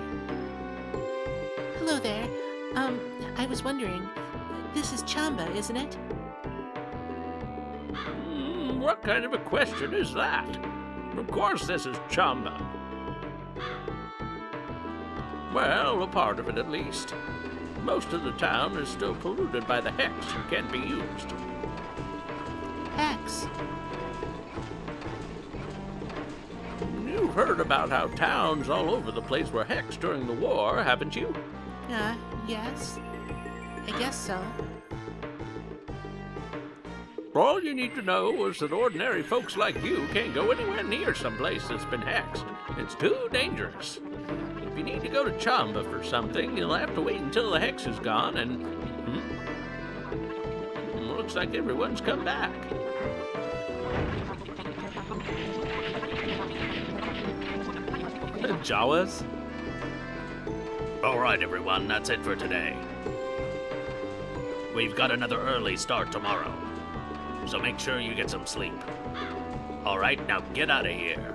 B: Hello there. I was wondering, this is Chamba, isn't it?
C: What kind of a question is that? Of course this is Chamba. Well, a part of it at least. Most of the town is still polluted by the hex and can't be used.
B: Hex.
C: You've heard about how towns all over the place were hexed during the war, haven't you?
B: Yes. I guess so.
C: All you need to know is that ordinary folks like you can't go anywhere near some place that's been hexed. It's too dangerous. If you need to go to Chamba for something, you'll have to wait until the hex is gone and... Looks like everyone's come back.
A: Jawas?
C: All right, everyone, that's it for today. We've got another early start tomorrow, so make sure you get some sleep. All right, now get out of here.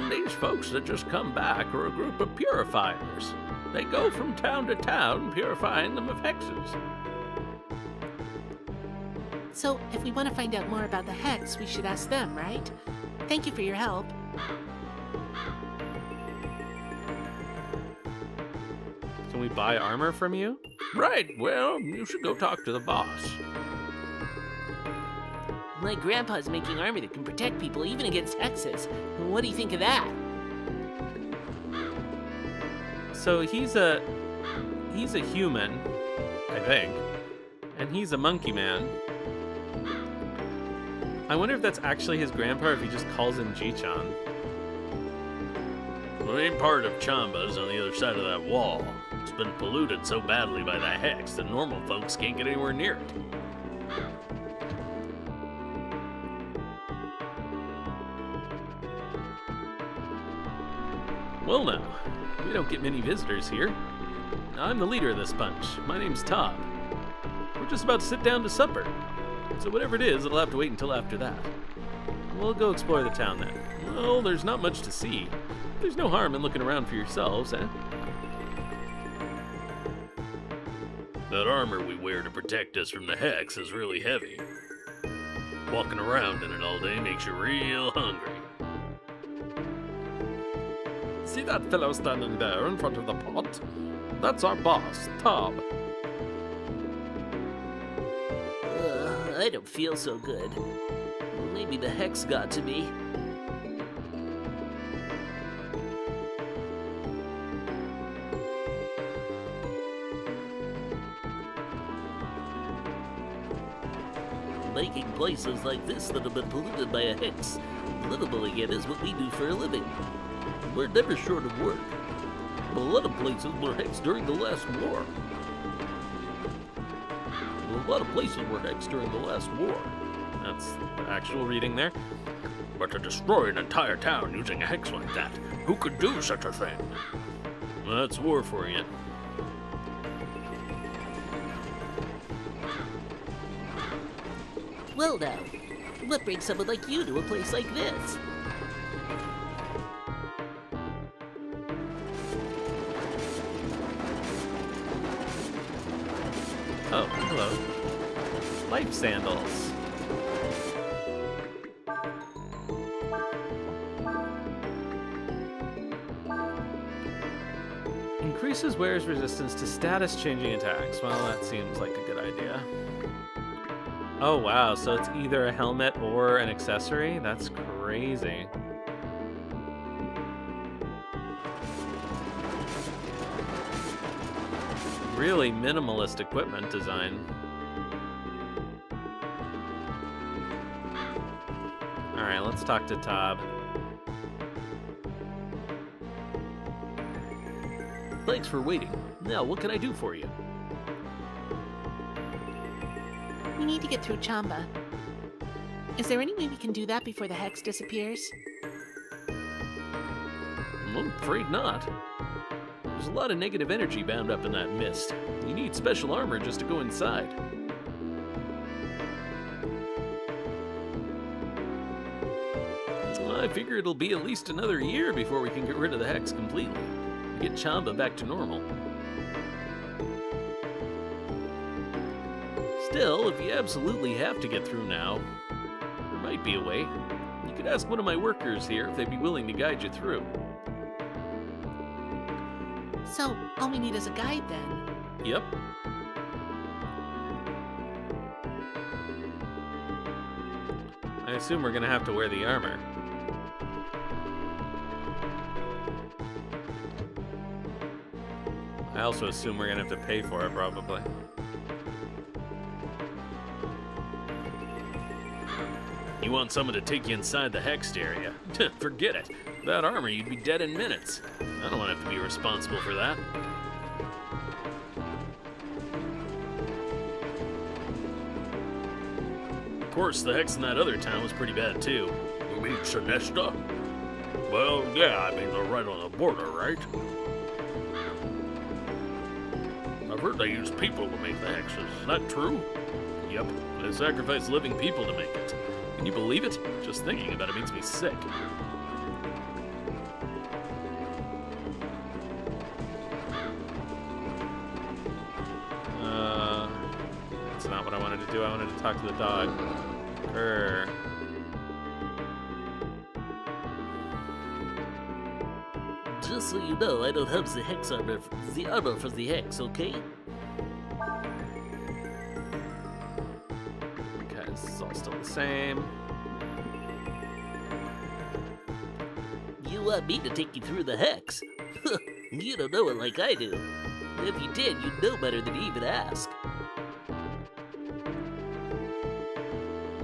C: These folks that just come back are a group of purifiers. They go from town to town purifying them of hexes.
B: So, if we want to find out more about the hex, we should ask them, right? Thank you for your help.
A: Can we buy armor from you?
C: Right, well, you should go talk to the boss.
E: My grandpa's making armor that can protect people even against hexes. What do you think of that?
A: So he's a human, I think, and he's a monkey man. I wonder if that's actually his grandpa or if he just calls him Ji-chan.
C: The main part of Chamba's on the other side of that wall. It's been polluted so badly by the hex that normal folks can't get anywhere near it.
A: Well now, we don't get many visitors here. I'm the leader of this bunch. My name's Todd. We're just about to sit down to supper. So whatever it is, it'll have to wait until after that. We'll go explore the town then. Well, there's not much to see. There's no harm in looking around for yourselves, eh?
C: That armor we wear to protect us from the hex is really heavy. Walking around in it all day makes you real hungry.
D: See that fellow standing there in front of the pot? That's our boss, Tob.
E: I don't feel so good. Maybe the hex got to me. Making places like this that have been polluted by a hex livable again is what we do for a living. We're never short of work. A lot of places were hexed during the last war.
A: That's the actual reading there.
C: But to destroy an entire town using a hex like that, who could do such a thing?
A: Well, that's war for you.
E: Well now, what brings someone like you to a place like this?
A: Oh, hello. Life sandals. Increases wearer's resistance to status-changing attacks. Well, that seems like a good idea. Oh, wow, so it's either a helmet or an accessory? That's crazy. Really minimalist equipment design. Alright, let's talk to Tob.
E: Thanks for waiting. Now, what can I do for you?
B: We need to get through Chamba. Is there any way we can do that before the hex disappears?
E: I'm afraid not. There's a lot of negative energy bound up in that mist. You need special armor just to go inside. I figure it'll be at least another year before we can get rid of the hex completely. Get Chamba back to normal. Still, if you absolutely have to get through now, there might be a way. You could ask one of my workers here if they'd be willing to guide you through.
B: So, all we need is a guide then.
E: Yep.
A: I assume we're gonna have to wear the armor. I also assume we're gonna have to pay for it, probably.
C: You want someone to take you inside the hexed area? Forget it. Without armor, you'd be dead in minutes. I don't want to have to be responsible for that. Of course, the hex in that other town was pretty bad, too.
D: You mean Sinesta? Well, yeah, I mean, they're right on the border, right? I've heard they use people to make the hexes. Is that true?
C: Yep, they sacrifice living people to make it. Can you believe it? Just thinking about it makes me sick.
A: That's not what I wanted to do. I wanted to talk to the dog.
E: Just so you know, I don't have the hex armor, the armor for the hex, okay?
A: Okay, this is all still the same.
E: You want me to take you through the hex? You don't know it like I do. If you did, you'd know better than to even ask.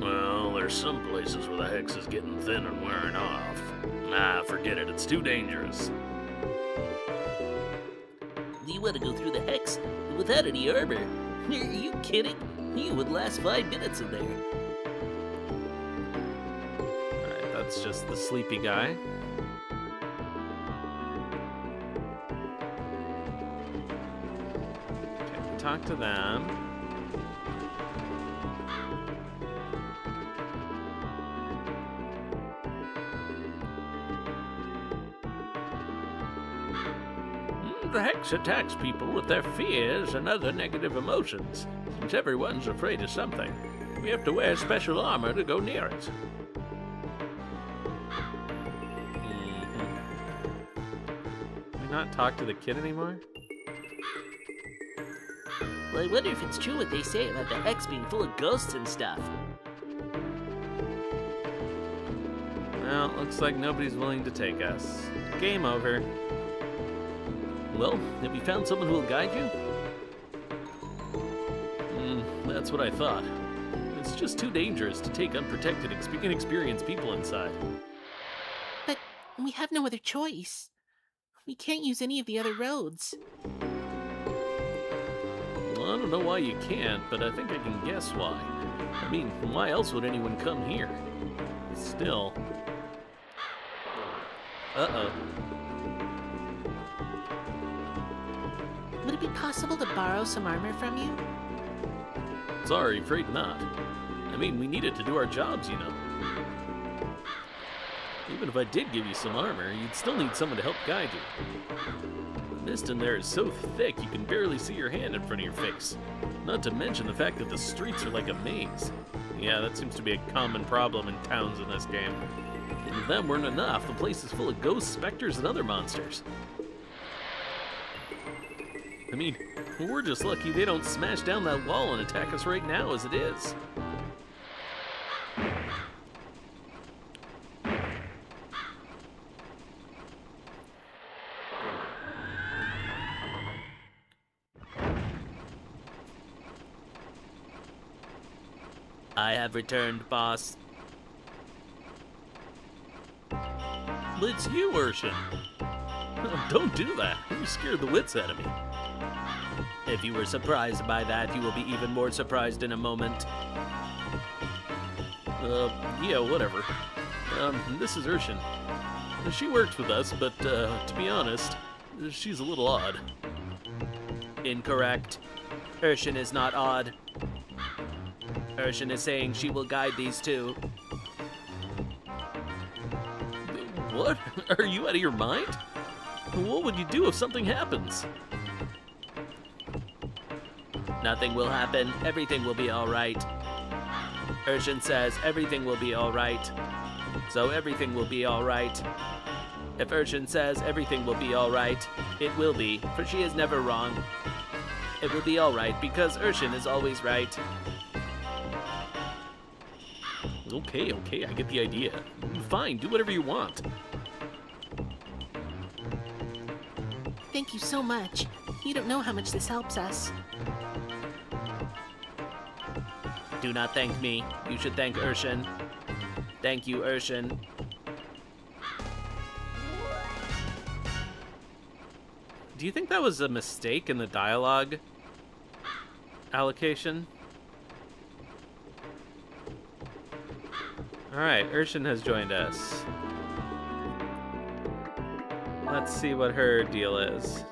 C: Well, there's some places where the hex is getting thin and wearing off. Nah, forget it. It's too dangerous.
E: You want to go through the hex without any armor? Are you kidding? You would last 5 minutes in there.
A: Alright, that's just the sleepy guy. Okay, talk to them.
D: The hex attacks people with their fears and other negative emotions. Since everyone's afraid of something, we have to wear special armor to go near it.
A: Can we not talk to the kid anymore?
E: Well, I wonder if it's true what they say about the hex being full of ghosts and stuff.
A: Well, looks like nobody's willing to take us. Game over.
E: Well, have you found someone who will guide you?
C: That's what I thought. It's just too dangerous to take unprotected, inexperienced people inside.
B: But we have no other choice. We can't use any of the other roads.
C: Well, I don't know why you can't, but I think I can guess why. I mean, why else would anyone come here? Still. Uh-oh.
B: Would it be possible to borrow some armor from you?
C: Sorry, afraid not. I mean, we need it to do our jobs, you know. Even if I did give you some armor, you'd still need someone to help guide you. The mist in there is so thick you can barely see your hand in front of your face. Not to mention the fact that the streets are like a maze.
A: Yeah, that seems to be a common problem in towns in this game.
C: And if that weren't enough, the place is full of ghosts, specters, and other monsters.
E: I mean, we're just lucky they don't smash down that wall and attack us right now as it is. I have returned, boss. It's you, Urshan. Don't do that. You scared the wits out of me. If you were surprised by that, you will be even more surprised in a moment. Yeah, whatever. This is Urshan. She works with us, but, to be honest, she's a little odd. Incorrect. Urshan is not odd. Urshan is saying she will guide these two. What? Are you out of your mind? What would you do if something happens? Nothing will happen. Everything will be alright. Urshan says everything will be alright. So everything will be alright. If Urshan says everything will be alright, it will be, for she is never wrong. It will be alright because Urshan is always right. Okay, I get the idea. Fine, do whatever you want.
B: Thank you so much. You don't know how much this helps us.
E: Do not thank me. You should thank Urshan. Thank you, Urshan.
A: Do you think that was a mistake in the dialogue allocation? Alright, Urshan has joined us. Let's see what her deal is.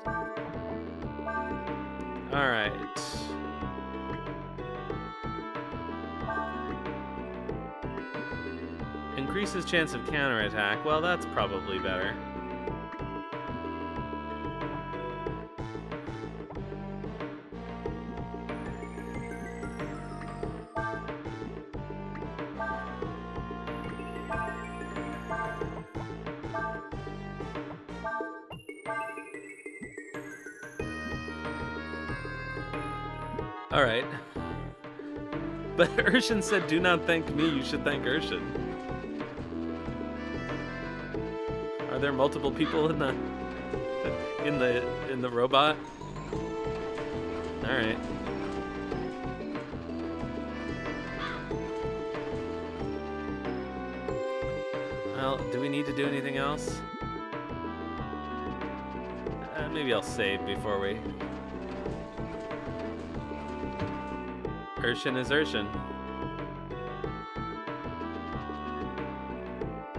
A: Alright. Increases chance of counterattack. Well, that's probably better. Alright. But Urshan said, do not thank me, you should thank Urshan. Are there multiple people in the robot? Alright. Well, do we need to do anything else? Maybe I'll save before we... Urshan is Urshan.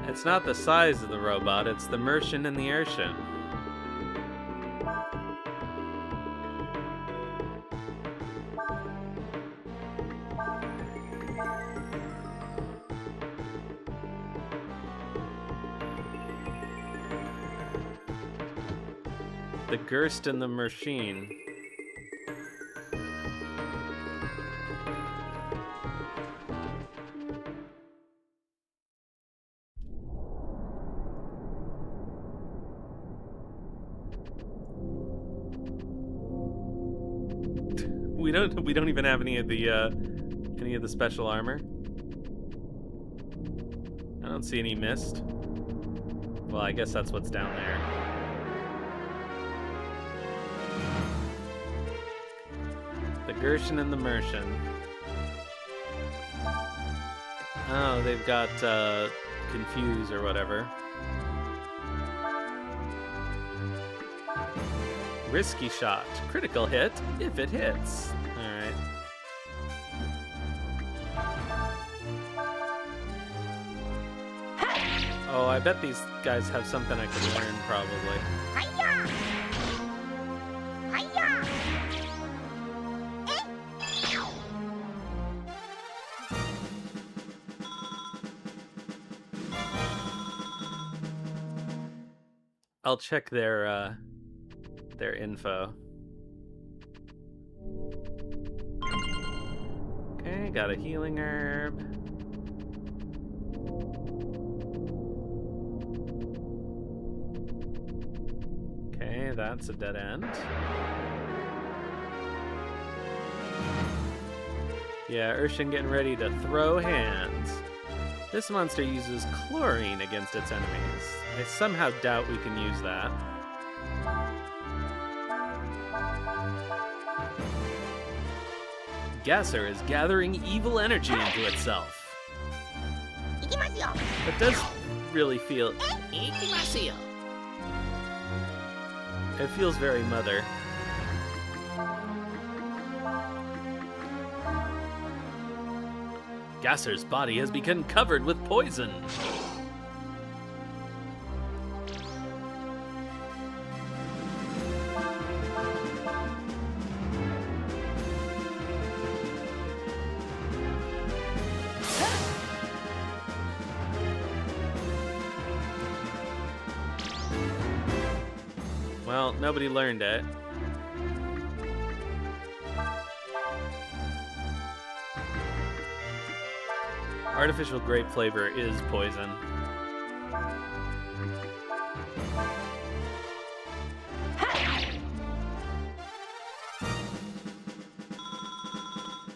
A: It's not the size of the robot, it's the Mershin and the Urshan. The Gerst and the Mershin. We don't even have any of the special armor. I don't see any mist. Well, I guess that's what's down there. The Gershon and the Mershin. Oh, they've got Confuse or whatever. Risky shot. Critical hit if it hits. Alright. Oh, I bet these guys have something I could learn, probably.
F: Hiya! Hiya!
A: I'll check their info. Okay, got a healing herb. Okay, that's a dead end. Yeah, Urshan getting ready to throw hands. This monster uses chlorine against its enemies. I somehow doubt we can use that. Gasser is gathering evil energy into itself. It does really feel... It feels very mother. Gasser's body has become covered with poison. Well, nobody learned it. Artificial grape flavor is poison.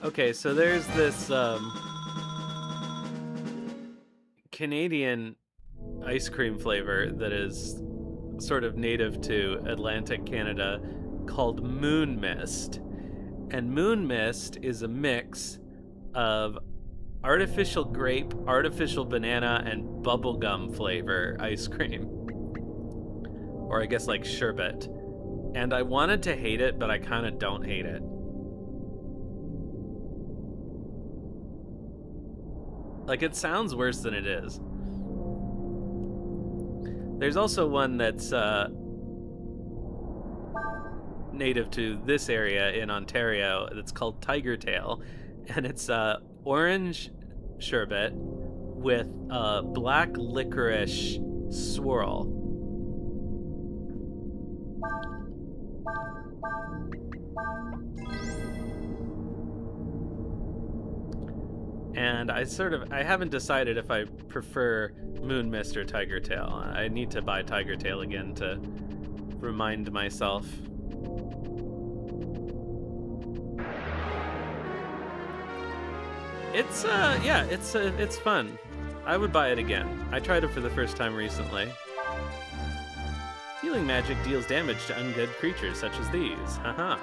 A: Okay, so there's this Canadian ice cream flavor that is sort of native to Atlantic Canada called Moon Mist. And Moon Mist is a mix of artificial grape, artificial banana, and bubblegum flavor ice cream. Or I guess like sherbet. And I wanted to hate it, but I kind of don't hate it. Like, it sounds worse than it is. There's also one that's native to this area in Ontario that's called Tiger Tail, and it's orange sherbet with black licorice swirl. And I haven't decided if I prefer Moon Mist or Tiger Tail. I need to buy Tiger Tail again to remind myself. It's fun. I would buy it again. I tried it for the first time recently. Healing magic deals damage to undead creatures such as these. Haha.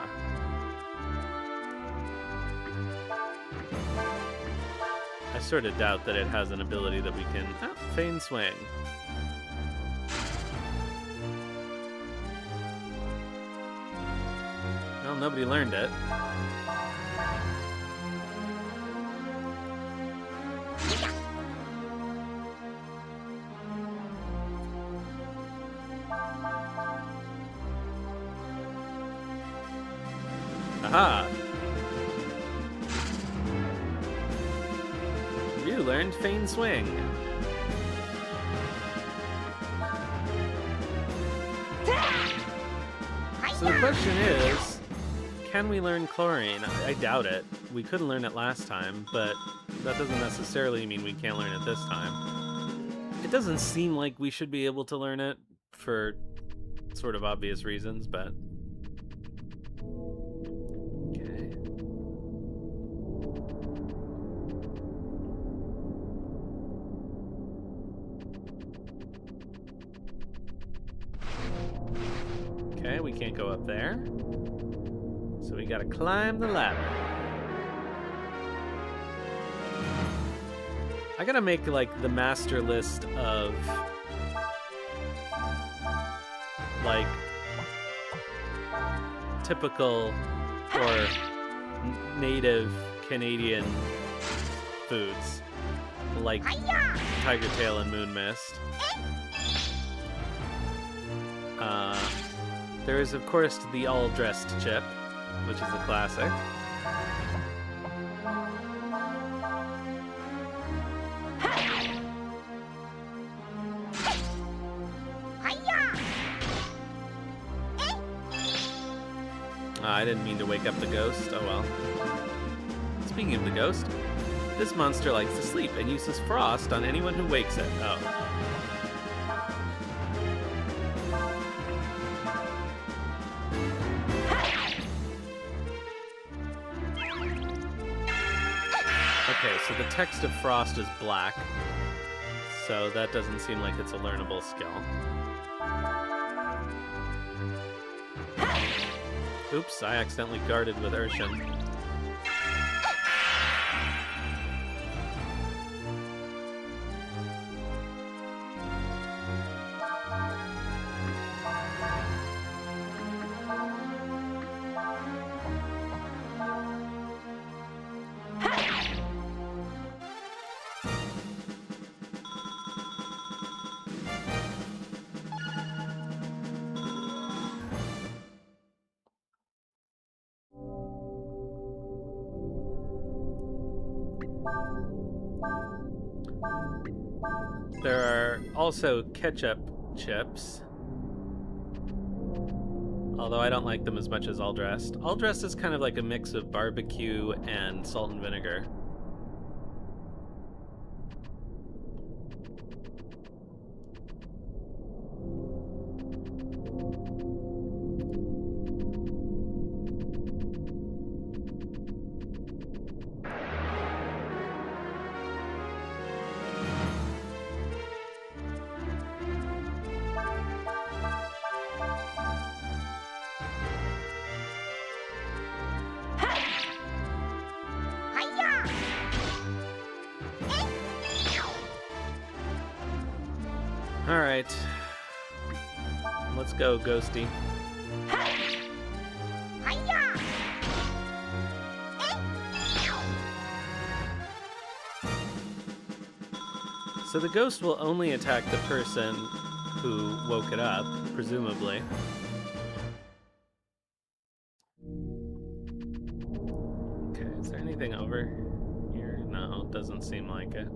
A: I sort of doubt that it has an ability that we can... Oh, Feign Swing. Well, nobody learned it. Aha! You learned Feign Swing. So the question is, can we learn chlorine? I doubt it. We couldn't learn it last time, but that doesn't necessarily mean we can't learn it this time. It doesn't seem like we should be able to learn it for sort of obvious reasons, but... Okay, we can't go up there. So we gotta climb the ladder. I gotta make, like, the master list of, like, typical or native Canadian foods. Like Tiger Tail and Moon Mist. There is, of course, the all-dressed chip, which is a classic. I didn't mean to wake up the ghost. Oh well. Speaking of the ghost, this monster likes to sleep and uses frost on anyone who wakes it. Oh. Okay, so the text of Frost is black. So that doesn't seem like it's a learnable skill. Oops, I accidentally guarded with Urshan. There are also ketchup chips. Although I don't like them as much as all dressed. All dressed is kind of like a mix of barbecue and salt and vinegar. Alright. Let's go, Ghosty. So the ghost will only attack the person who woke it up, presumably. Okay, is there anything over here? No, doesn't seem like it.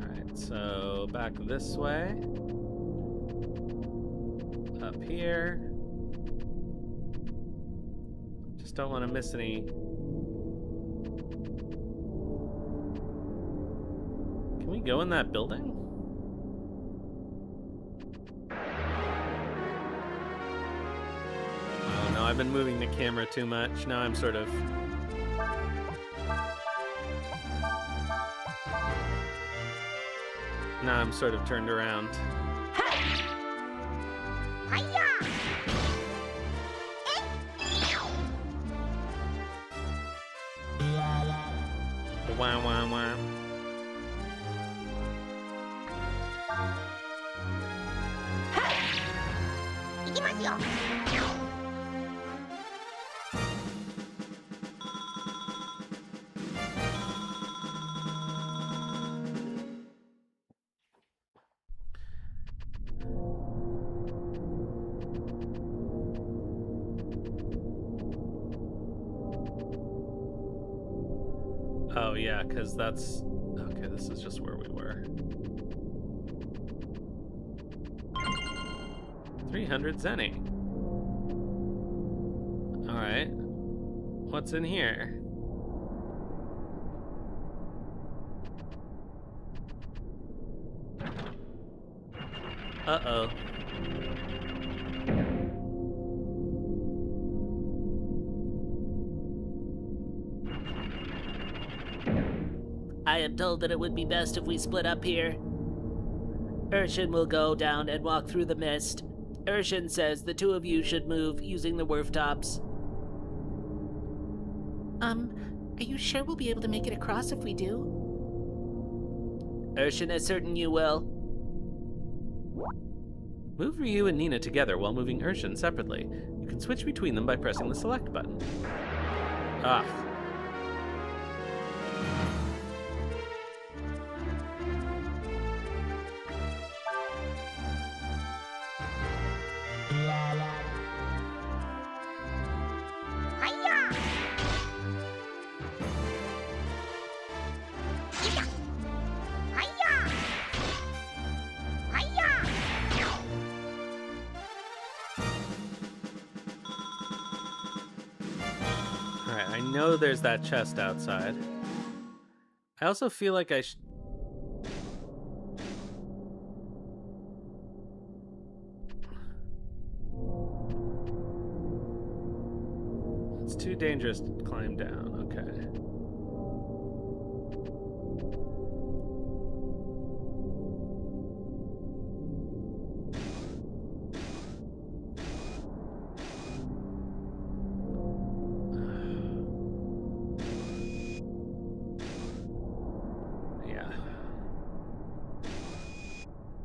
A: Alright, so back this way. Up here. Just don't want to miss any. Can we go in that building? Oh no, I've been moving the camera too much. Now I'm sort of... Now I'm sort of turned around. Wah, wah, wah. Oh yeah, because that's... Okay, this is just where we were. 300 zenny. Alright. What's in here? Uh-oh.
E: I am told that it would be best if we split up here. Urshan will go down and walk through the mist. Urshan says the two of you should move using the roof tops.
B: Are you sure we'll be able to make it across if we do?
E: Urshan is certain you will.
A: Move Ryu and Nina together while moving Urshan separately. You can switch between them by pressing the select button. Ah. Alright, I know there's that chest outside. I also feel like I should... too dangerous to climb down. Okay. Yeah.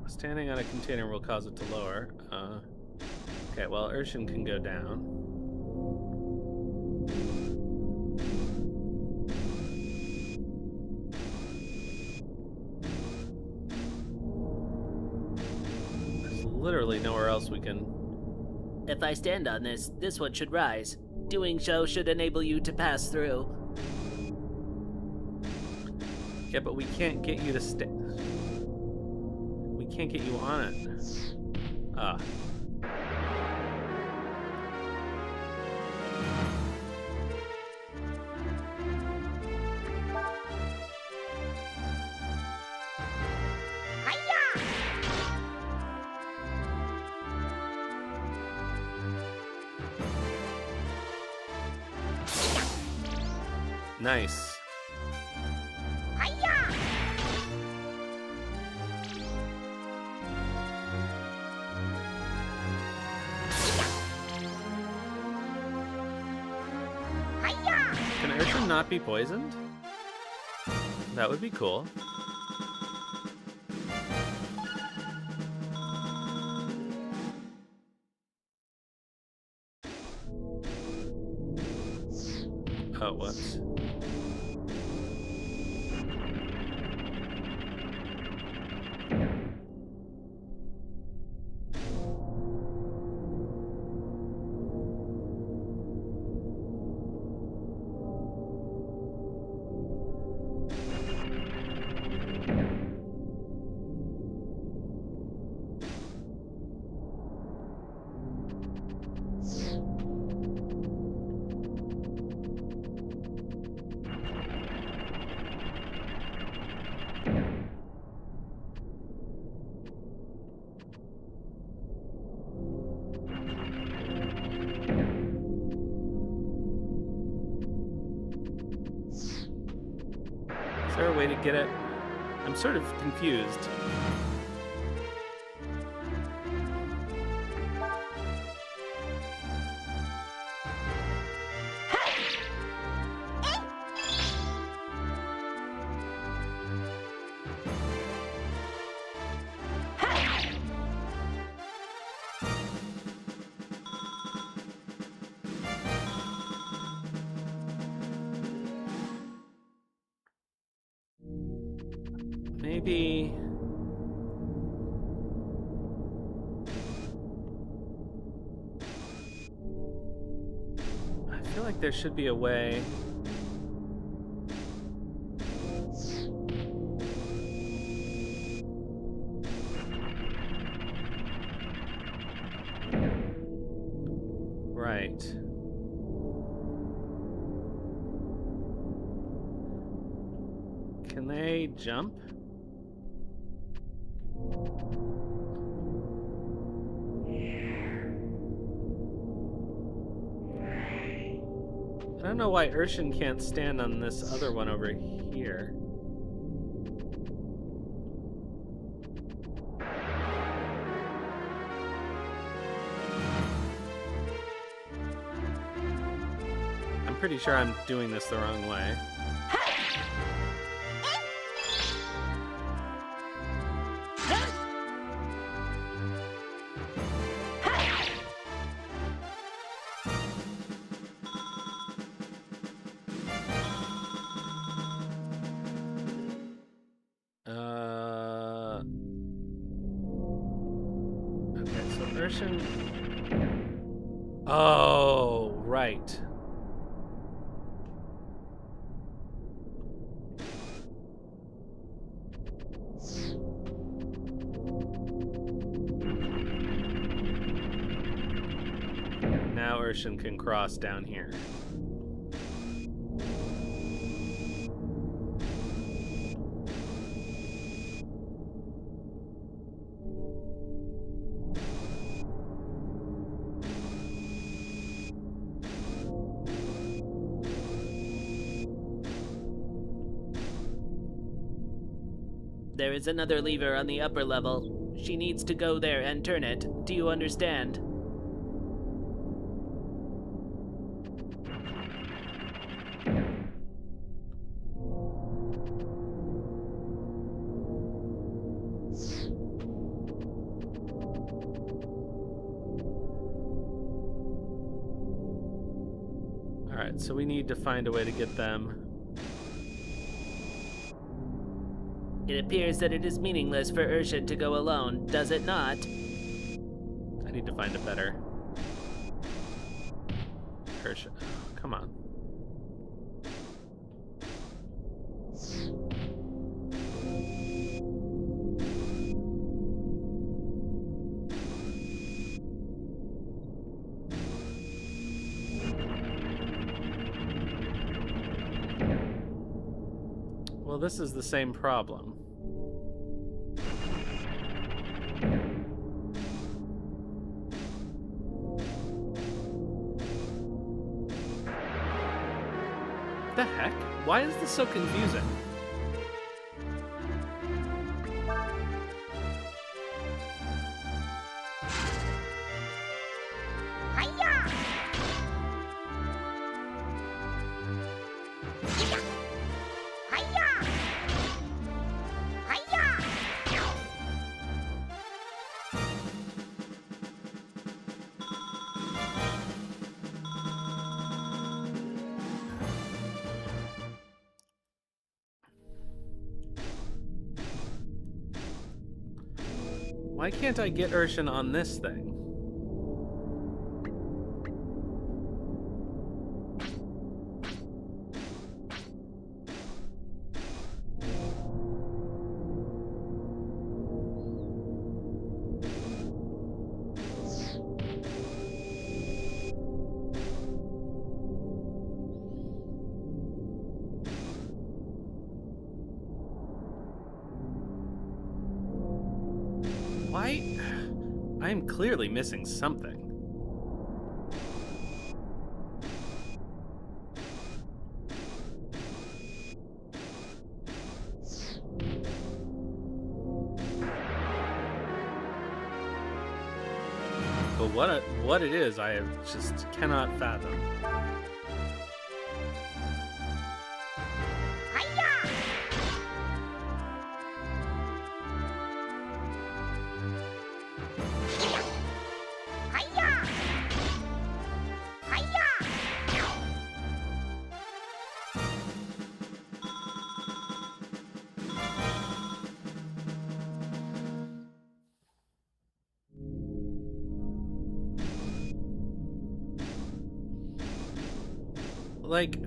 A: Standing on a container will cause it to lower. Okay, well, Urshan can go down. There's literally nowhere else we can...
E: If I stand on this, this one should rise. Doing so should enable you to pass through.
A: Yeah, but we can't get you to stay. We can't get you on it. Ah. Nice. Can Urshan not be poisoned? That would be cool. Oh, what? Is there a way to get it? I'm sort of confused. Maybe... I feel like there should be a way. Right. Can they jump? I don't know why Urshan can't stand on this other one over here. I'm pretty sure I'm doing this the wrong way. Okay, so Urshan... Oh, right. Now Urshan can cross down here.
E: There is another lever on the upper level. She needs to go there and turn it. Do you understand?
A: Alright, so we need to find a way to get them.
E: It appears that it is meaningless for Urshan to go alone, does it not?
A: I need to find a better. Urshan. Come on. Well, this is the same problem. The heck? Why is this so confusing? Why can't I get Urshan on this thing? Why? I am clearly missing something. But what it is, I just cannot fathom. Like,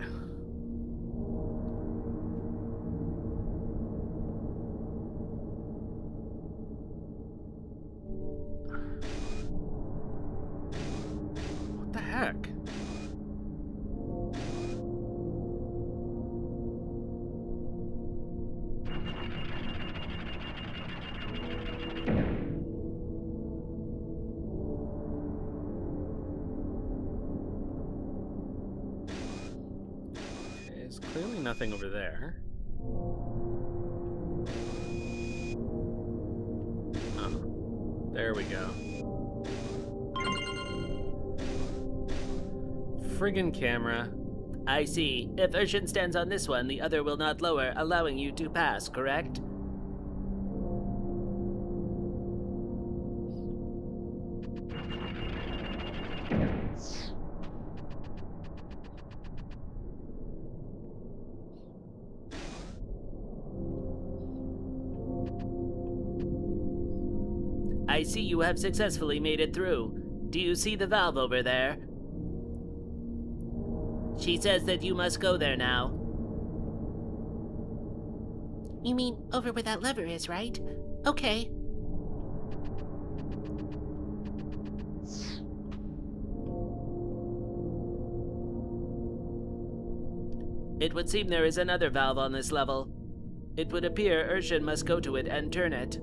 A: what the heck? There's clearly nothing over there. Oh, there we go. Friggin' camera.
E: I see. If Urshan stands on this one, the other will not lower, allowing you to pass, correct? I see you have successfully made it through. Do you see the valve over there? She says that you must go there now.
B: You mean over where that lever is, right? Okay.
E: It would seem there is another valve on this level. It would appear Urshan must go to it and turn it.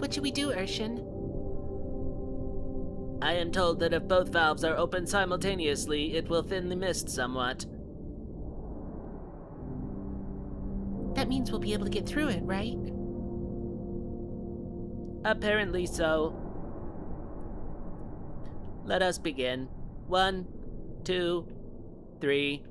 B: What should we do, Urshan?
E: I am told that if both valves are open simultaneously, it will thin the mist somewhat.
B: That means we'll be able to get through it, right?
E: Apparently so. Let us begin. 1, 2, 3.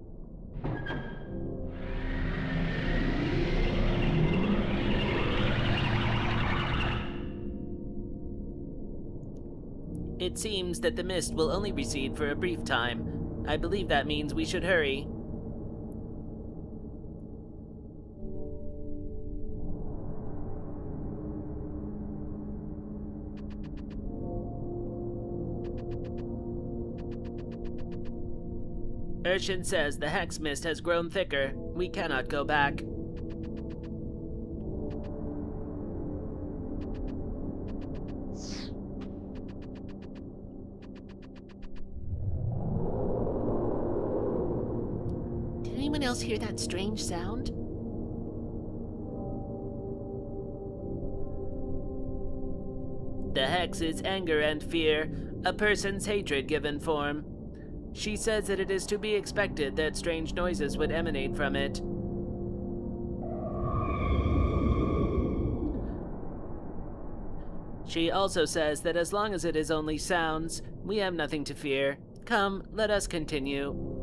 E: It seems that the mist will only recede for a brief time. I believe that means we should hurry. Urshan says the hex mist has grown thicker. We cannot go back.
B: Did anyone else hear that strange sound?
E: The hex is anger and fear, a person's hatred given form. She says that it is to be expected that strange noises would emanate from it. She also says that as long as it is only sounds, we have nothing to fear. Come, let us continue.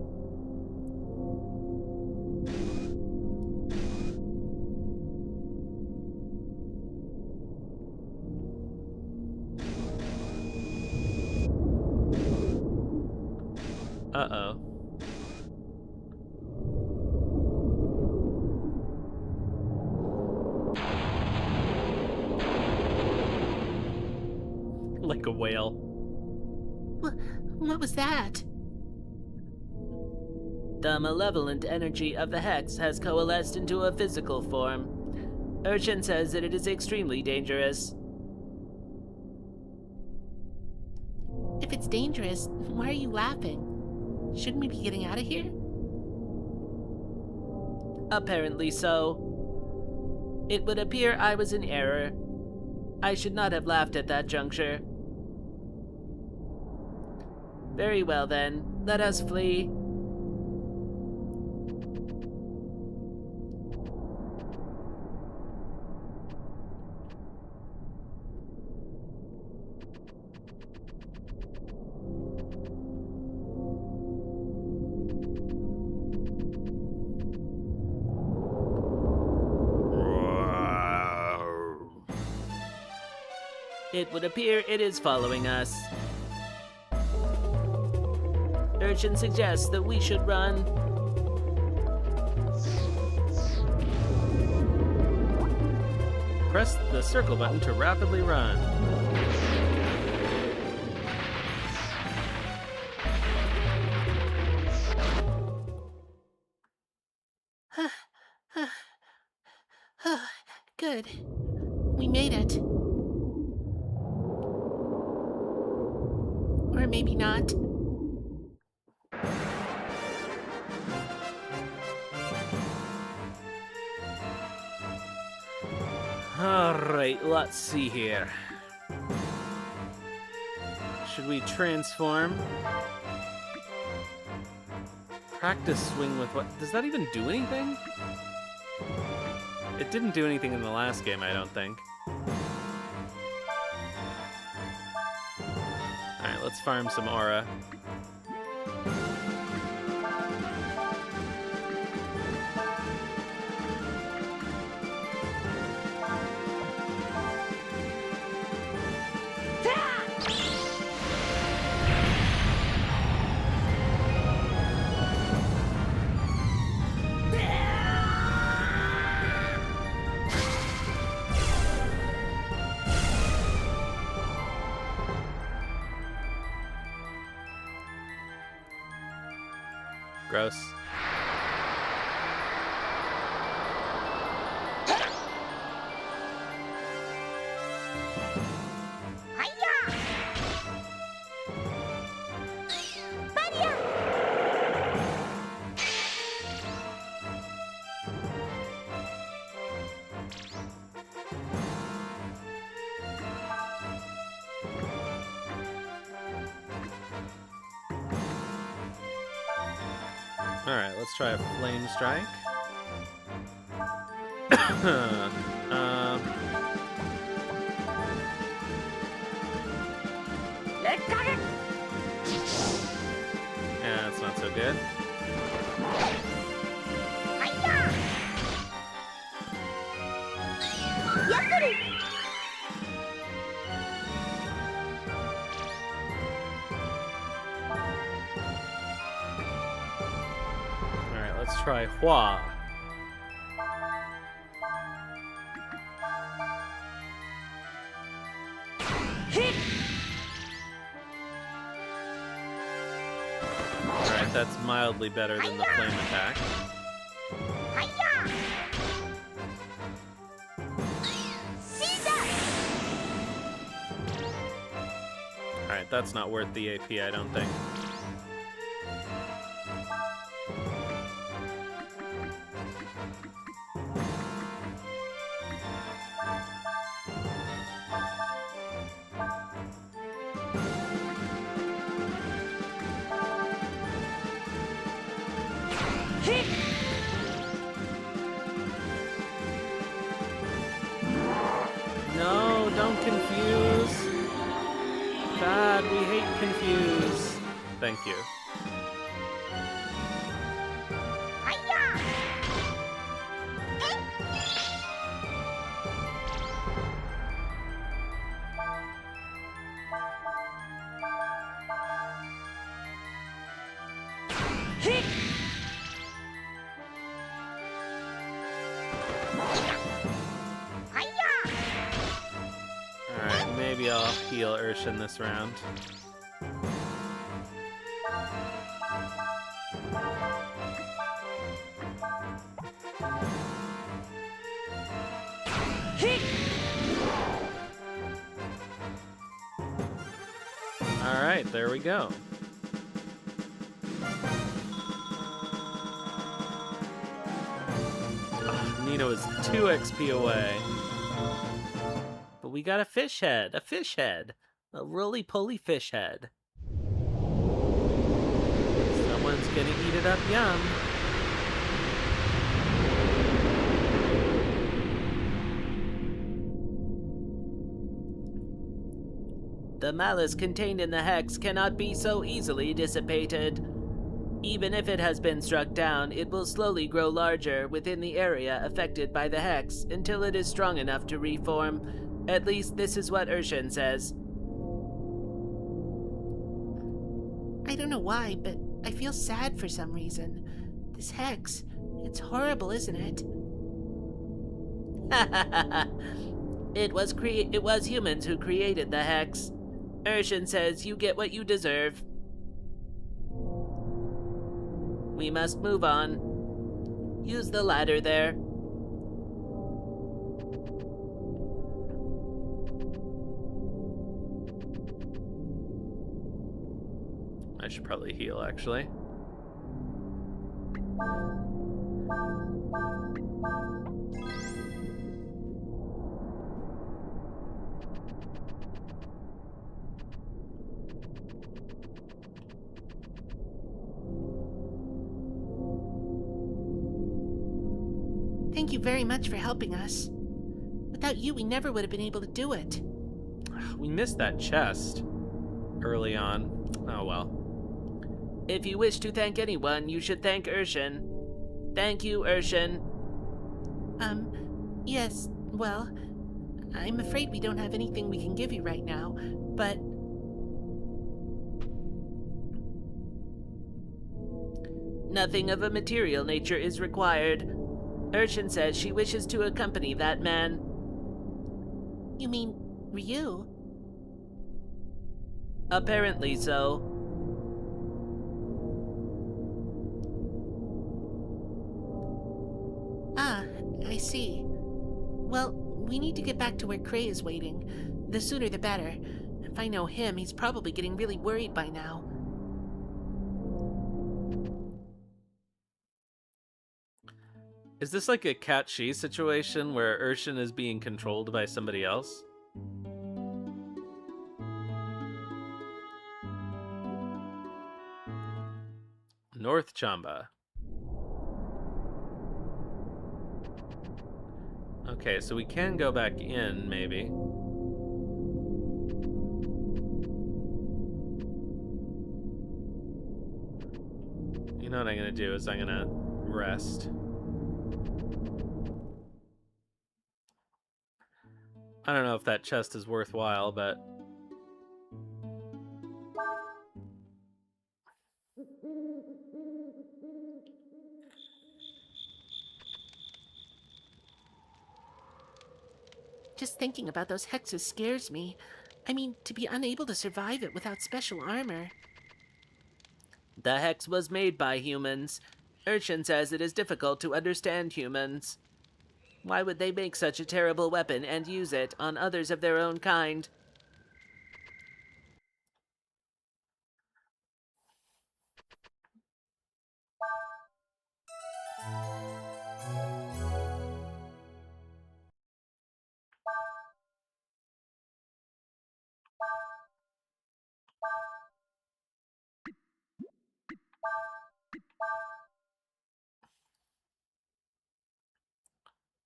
A: Uh-oh. Like a whale.
B: What was that?
E: The malevolent energy of the hex has coalesced into a physical form. Urshan says that it is extremely dangerous.
B: If it's dangerous, why are you laughing? Shouldn't we be getting out of here?
E: Apparently so. It would appear I was in error. I should not have laughed at that juncture. Very well then, let us flee. It would appear it is following us. Urshan suggests that we should run.
A: Press the circle button to rapidly run.
B: Good. We made it. Or maybe not.
A: Alright, let's see here. Should we transform? Practice swing with what? Does that even do anything? It didn't do anything in the last game, I don't think. Alright, let's farm some aura. Gross. Alright, let's try a flame strike. um, yeah, that's not so good. Alright, let's try Hua. Alright, that's mildly better than the flame attack. Alright, that's not worth the AP, I don't think. No, don't confuse. God, we hate confuse. Thank you. Alright, maybe I'll heal Urshan this round. Alright, there we go. Nina was 2 XP away. But we got a fish head. A roly-poly fish head. Someone's gonna eat it up yum.
E: The malice contained in the hex cannot be so easily dissipated. Even if it has been struck down, it will slowly grow larger within the area affected by the hex until it is strong enough to reform. At least this is what Urshan says.
B: I don't know why, but I feel sad for some reason. This hex, it's horrible, isn't it?
E: It was humans who created the hex. Urshan says you get what you deserve. We must move on. Use the ladder there.
A: I should probably heal, actually.
B: Thank you very much for helping us. Without you, we never would have been able to do it.
A: We missed that chest early on. Oh well.
E: If you wish to thank anyone, you should thank Urshan. Thank you, Urshan.
B: Yes, well, I'm afraid we don't have anything we can give you right now, but...
E: Nothing of a material nature is required. Urshan says she wishes to accompany that man.
B: You mean Ryu?
E: Apparently so.
B: Ah, I see. Well, we need to get back to where Cray is waiting. The sooner the better. If I know him, he's probably getting really worried by now.
A: Is this like a Cat Shi situation where Urshan is being controlled by somebody else? North Chamba. Okay, so we can go back in, maybe. You know what I'm gonna do is I'm gonna rest. I don't know if that chest is worthwhile, but...
B: Just thinking about those hexes scares me. I mean, to be unable to survive it without special armor.
E: The hex was made by humans. Urshan says it is difficult to understand humans. Why would they make such a terrible weapon and use it on others of their own kind?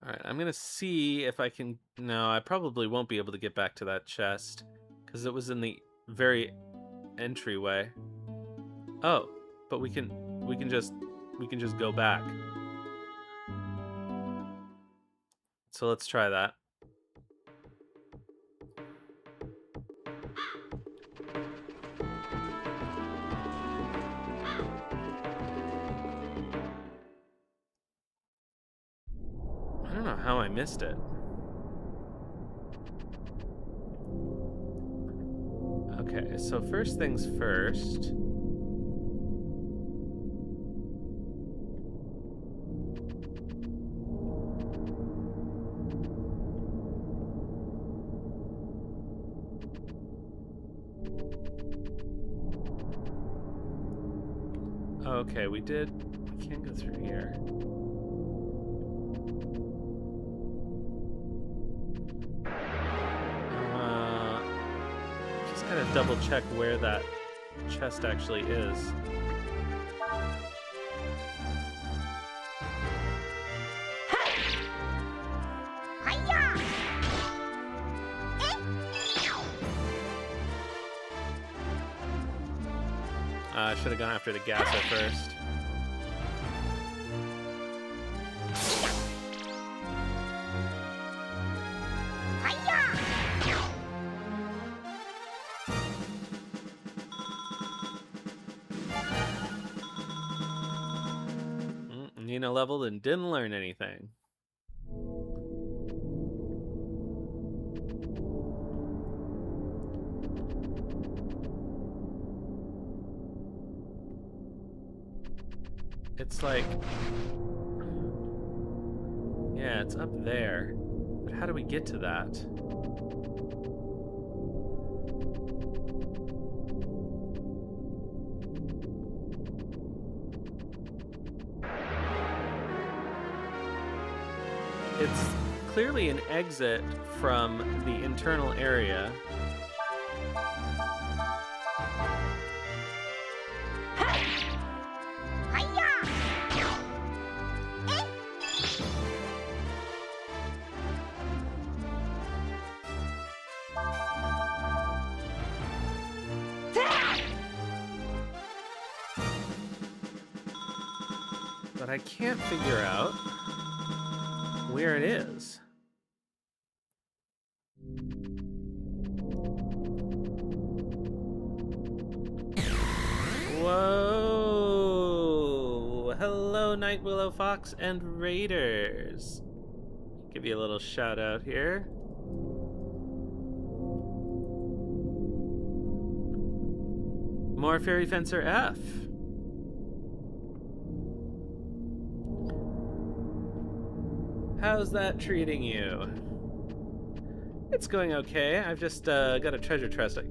A: Alright, I'm gonna see if I can... No, I probably won't be able to get back to that chest, because it was in the very entryway. Oh, but we can just go back. So let's try that. I don't know how I missed it. Okay, so first things first. Okay, we can't go through here. Just gotta double check where that chest actually is. I should have gone after the gas at first. Nina leveled and didn't learn anything. It's like... Yeah, it's up there. But how do we get to that? It's clearly an exit from the internal area. But I can't figure out where it is. Whoa! Hello, Night Willow Fox and Raiders. Give you a little shout out here. More Fairy Fencer F. How's that treating you? It's going okay. I've just got a treasure chest I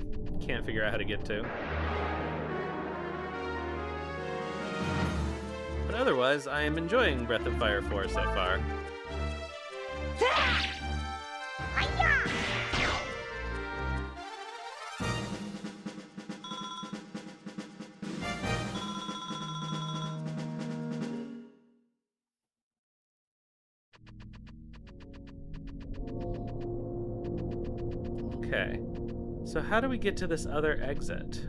A: can't figure out how to get to. But otherwise, I am enjoying Breath of Fire 4 so far. Okay. So how do we get to this other exit?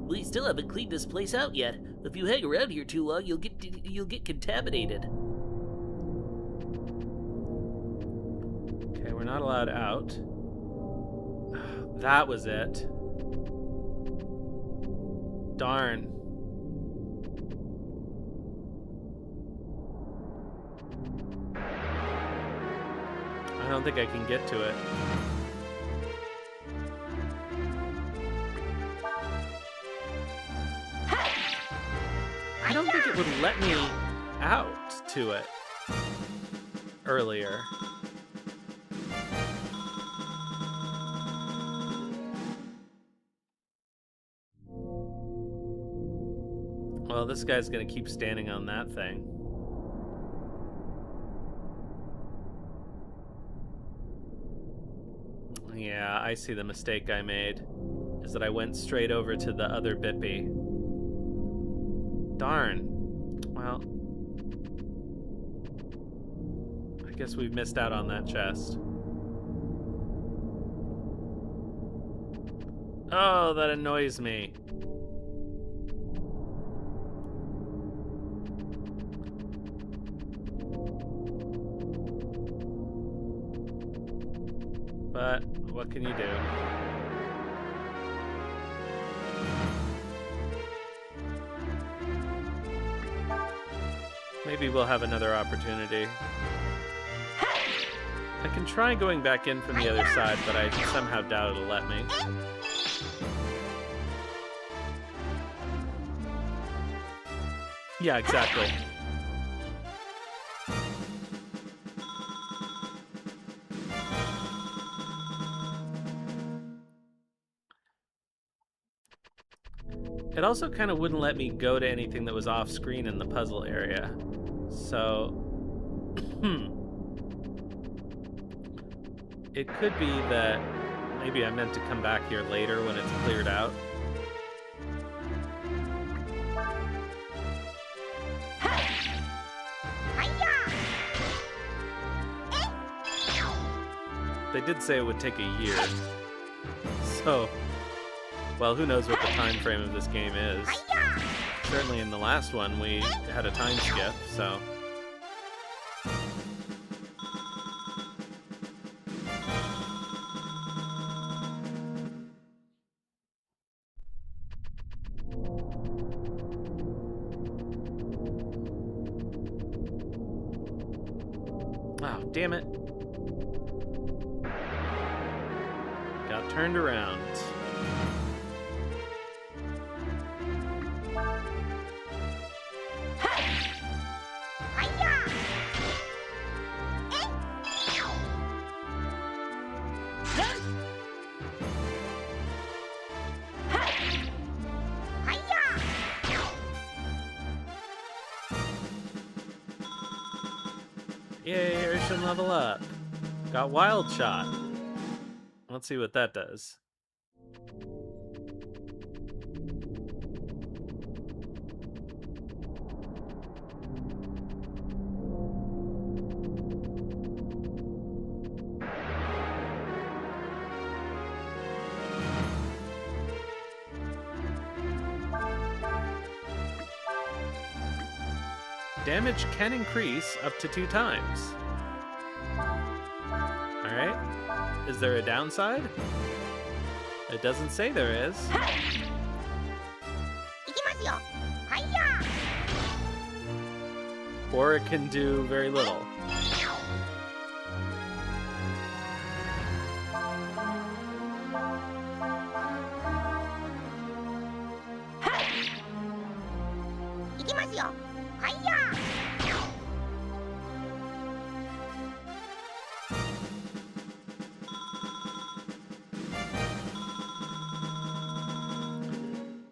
E: We still haven't cleaned this place out yet. If you hang around here too long, you'll get contaminated.
A: Okay, we're not allowed out. That was it. Darn. I don't think I can get to it. I don't think it would let me out to it earlier. Well, this guy's gonna keep standing on that thing. Yeah, I see the mistake I made. Is that I went straight over to the other Bippy. Darn. Well, I guess we've missed out on that chest. Oh, that annoys me. But what can you do? Maybe we'll have another opportunity. I can try going back in from the other side, but I somehow doubt it'll let me. Yeah, exactly. It also kind of wouldn't let me go to anything that was off screen in the puzzle area. So, it could be that maybe I meant to come back here later when it's cleared out. They did say it would take a year. So, well, who knows what the time frame of this game is. Certainly in the last one we had a time skip, so... Oh, damn it. Got turned around. Yay, Urshan level up. Got Wild Shot. Let's see what that does. Damage can increase up to 2 times. Alright. Is there a downside? It doesn't say there is. Or it can do very little.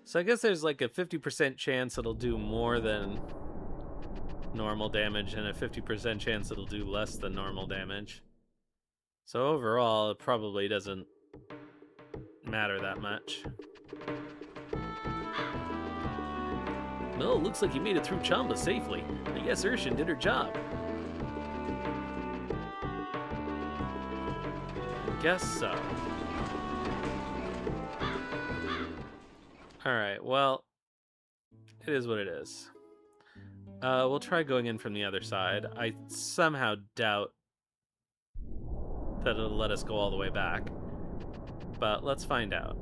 A: So I guess there's like a 50% chance it'll do more than normal damage and a 50% chance it'll do less than normal damage. So overall, it probably doesn't matter that much.
C: Well, looks like you made it through Chamba safely. I guess Urshan did her job.
A: Guess so. Alright, well, it is what it is. We'll try going in from the other side. I somehow doubt that it'll let us go all the way back. But let's find out.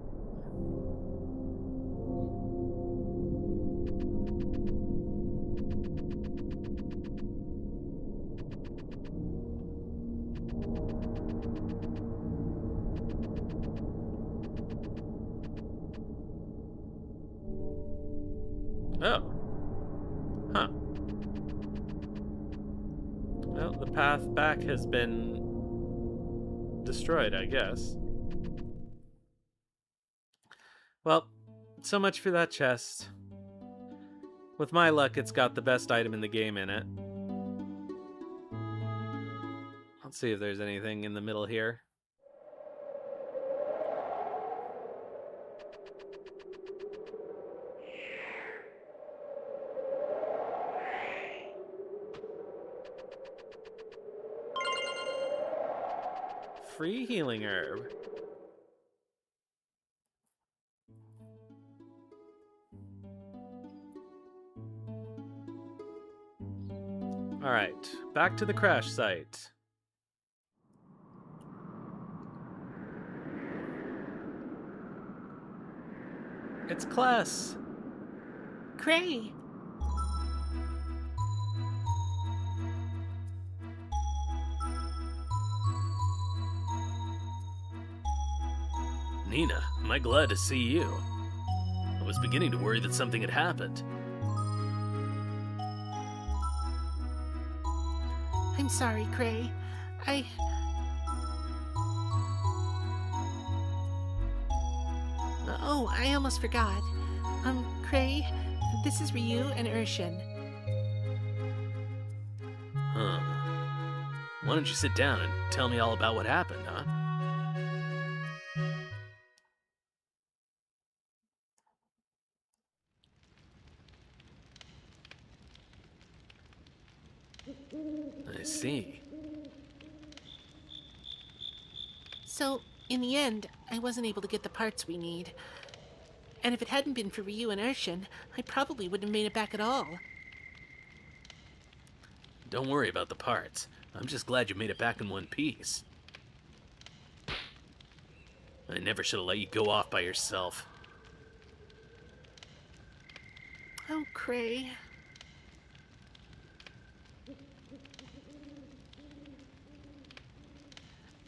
A: Oh. Huh. Well, the path back has been destroyed, I guess. Well, so much for that chest. With my luck, it's got the best item in the game in it. Let's see if there's anything in the middle here. Free healing herb. Alright, back to the crash site. It's Kless.
B: Cray!
C: Nina, am I glad to see you? I was beginning to worry that something had happened.
B: I'm sorry, Cray. Oh, I almost forgot. Cray, this is Ryu and Urshan.
C: Huh. Why don't you sit down and tell me all about what happened, huh? I see.
B: So, in the end, I wasn't able to get the parts we need. And if it hadn't been for Ryu and Urshan, I probably wouldn't have made it back at all.
C: Don't worry about the parts. I'm just glad you made it back in one piece. I never should have let you go off by yourself.
B: Oh, Cray.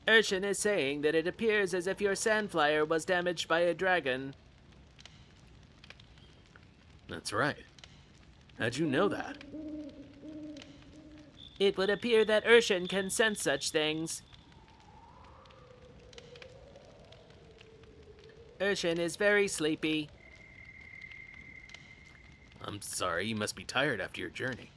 E: Urshan is saying that it appears as if your sandflyer was damaged by a dragon.
C: That's right. How'd you know that?
E: It would appear that Urshan can sense such things. Urshan is very sleepy.
C: I'm sorry, you must be tired after your journey.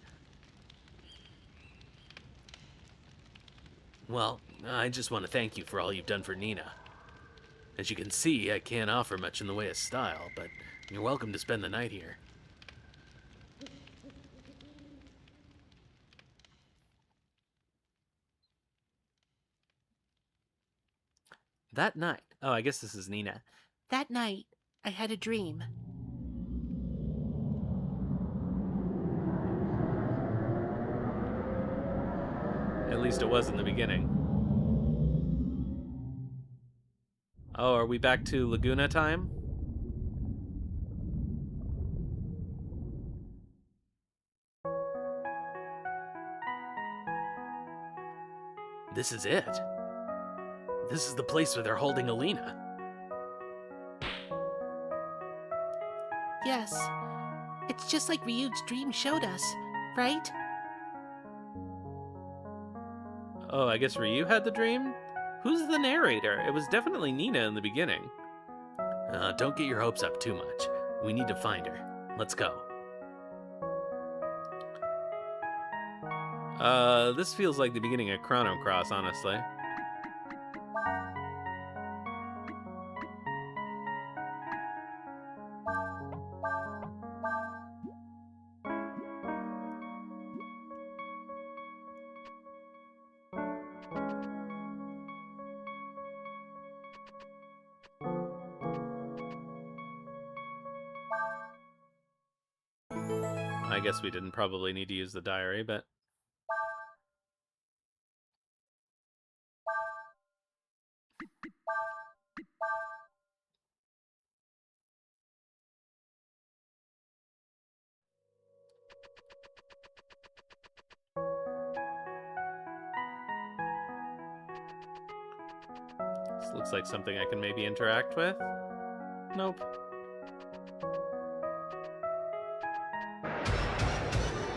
C: Well, I just want to thank you for all you've done for Nina. As you can see, I can't offer much in the way of style, but you're welcome to spend the night here.
A: That night. Oh, I guess this is Nina.
B: That night, I had a dream.
A: At least it was in the beginning. Oh, are we back to Laguna time?
C: This is it. This is the place where they're holding Alina.
B: Yes. It's just like Ryu's dream showed us, right?
A: Oh, I guess Ryu had the dream? Who's the narrator? It was definitely Nina in the beginning.
C: Don't get your hopes up too much. We need to find her. Let's go.
A: This feels like the beginning of Chrono Cross, honestly. I guess we didn't probably need to use the diary, but... This looks like something I can maybe interact with. Nope.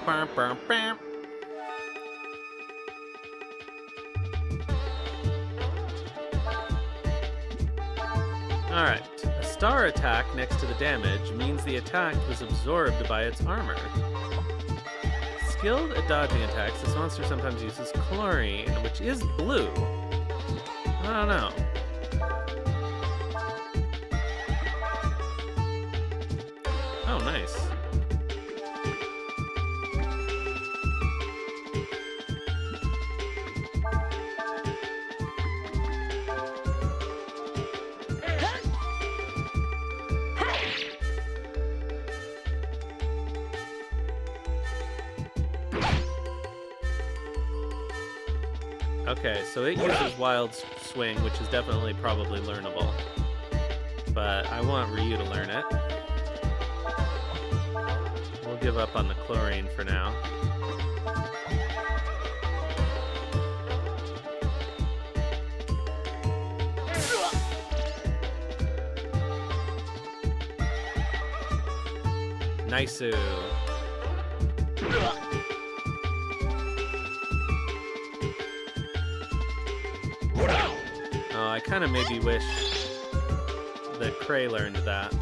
A: Bam, bam, bam. Alright. A star attack next to the damage means the attack was absorbed by its armor. Skilled at dodging attacks, this monster sometimes uses chlorine, which is blue. I don't know. Oh, nice. Okay, so it uses Wild Swing, which is definitely probably learnable. But I want Ryu to learn it. We'll give up on the chlorine for now. Nice-oo. Oh, I kind of maybe wish that Cray learned that.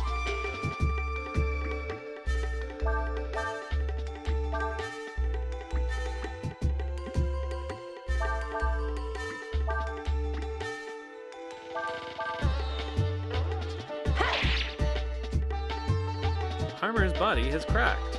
A: Harmer's body has cracked.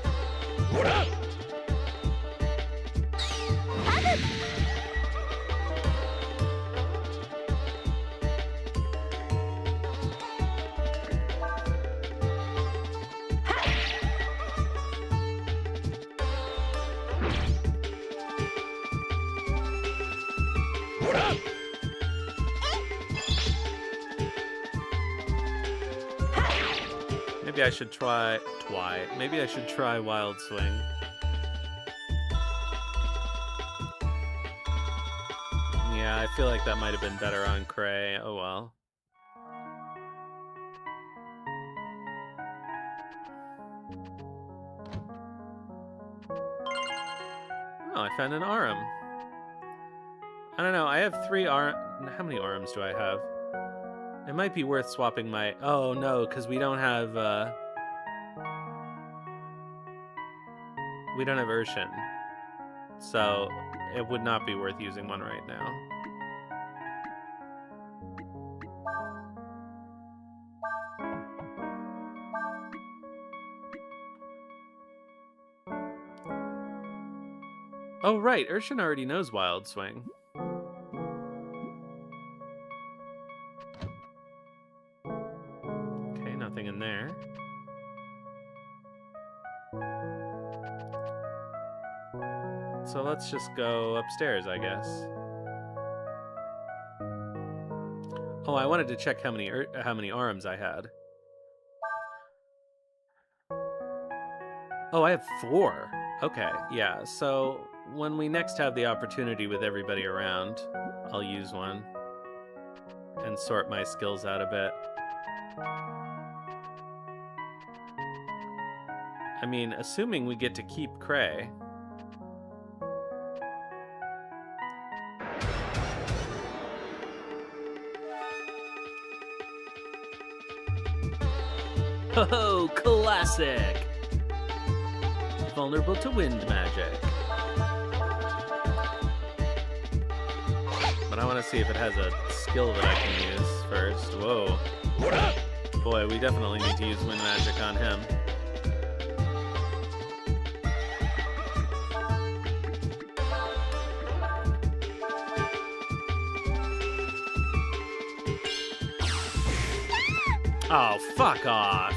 A: Maybe I should try... Maybe I should try Wild Swing. Yeah, I feel like that might have been better on Cray. Oh well. Oh, I found an Arum. I don't know, I have 3 Arum... How many Arums do I have? It might be worth swapping my... Oh, no, because we don't have, we don't have Urshan. So, it would not be worth using one right now. Oh, right, Urshan already knows Wild Swing. Nothing in there. So let's just go upstairs, I guess. Oh, I wanted to check how many Arums I had. Oh, I have 4. Okay, yeah. So when we next have the opportunity with everybody around, I'll use one and sort my skills out a bit. I mean, assuming we get to keep Cray.
E: Oh, classic!
A: Vulnerable to wind magic. But I want to see if it has a skill that I can use first. Whoa. Boy, we definitely need to use wind magic on him. Oh, fuck off.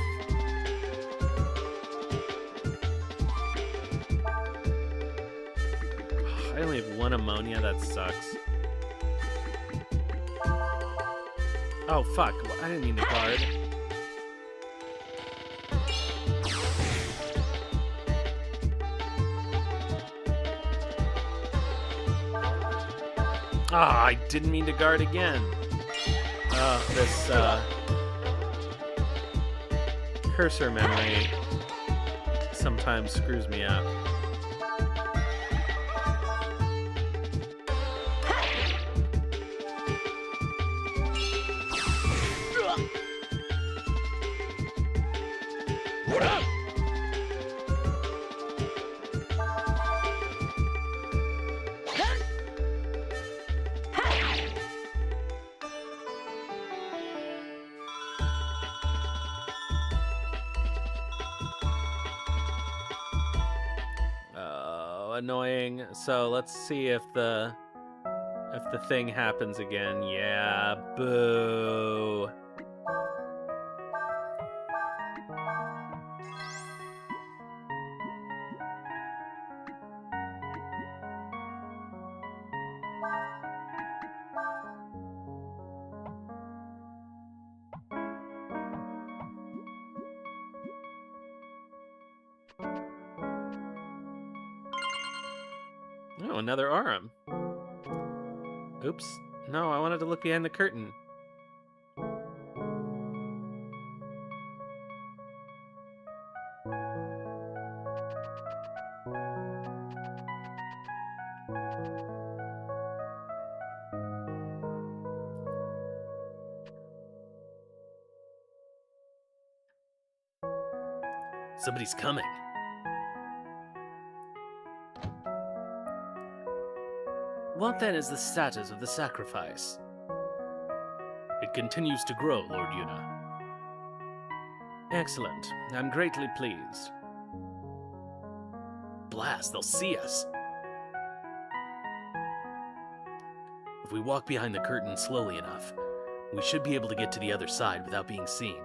A: I only have one ammonia, that sucks. Oh, fuck. I didn't mean to guard. Ah, I didn't mean to guard again. Oh, this, cursor memory sometimes screws me up. Annoying. So let's see if the thing happens again. Yeah, boo. Oh, another arm. Oops. No, I wanted to look behind the curtain.
C: Somebody's coming. What then is the status of the sacrifice? It continues to grow, Lord Yuna.
A: Excellent. I'm greatly pleased.
C: Blast, they'll see us. If we walk behind the curtain slowly enough, we should be able to get to the other side without being seen.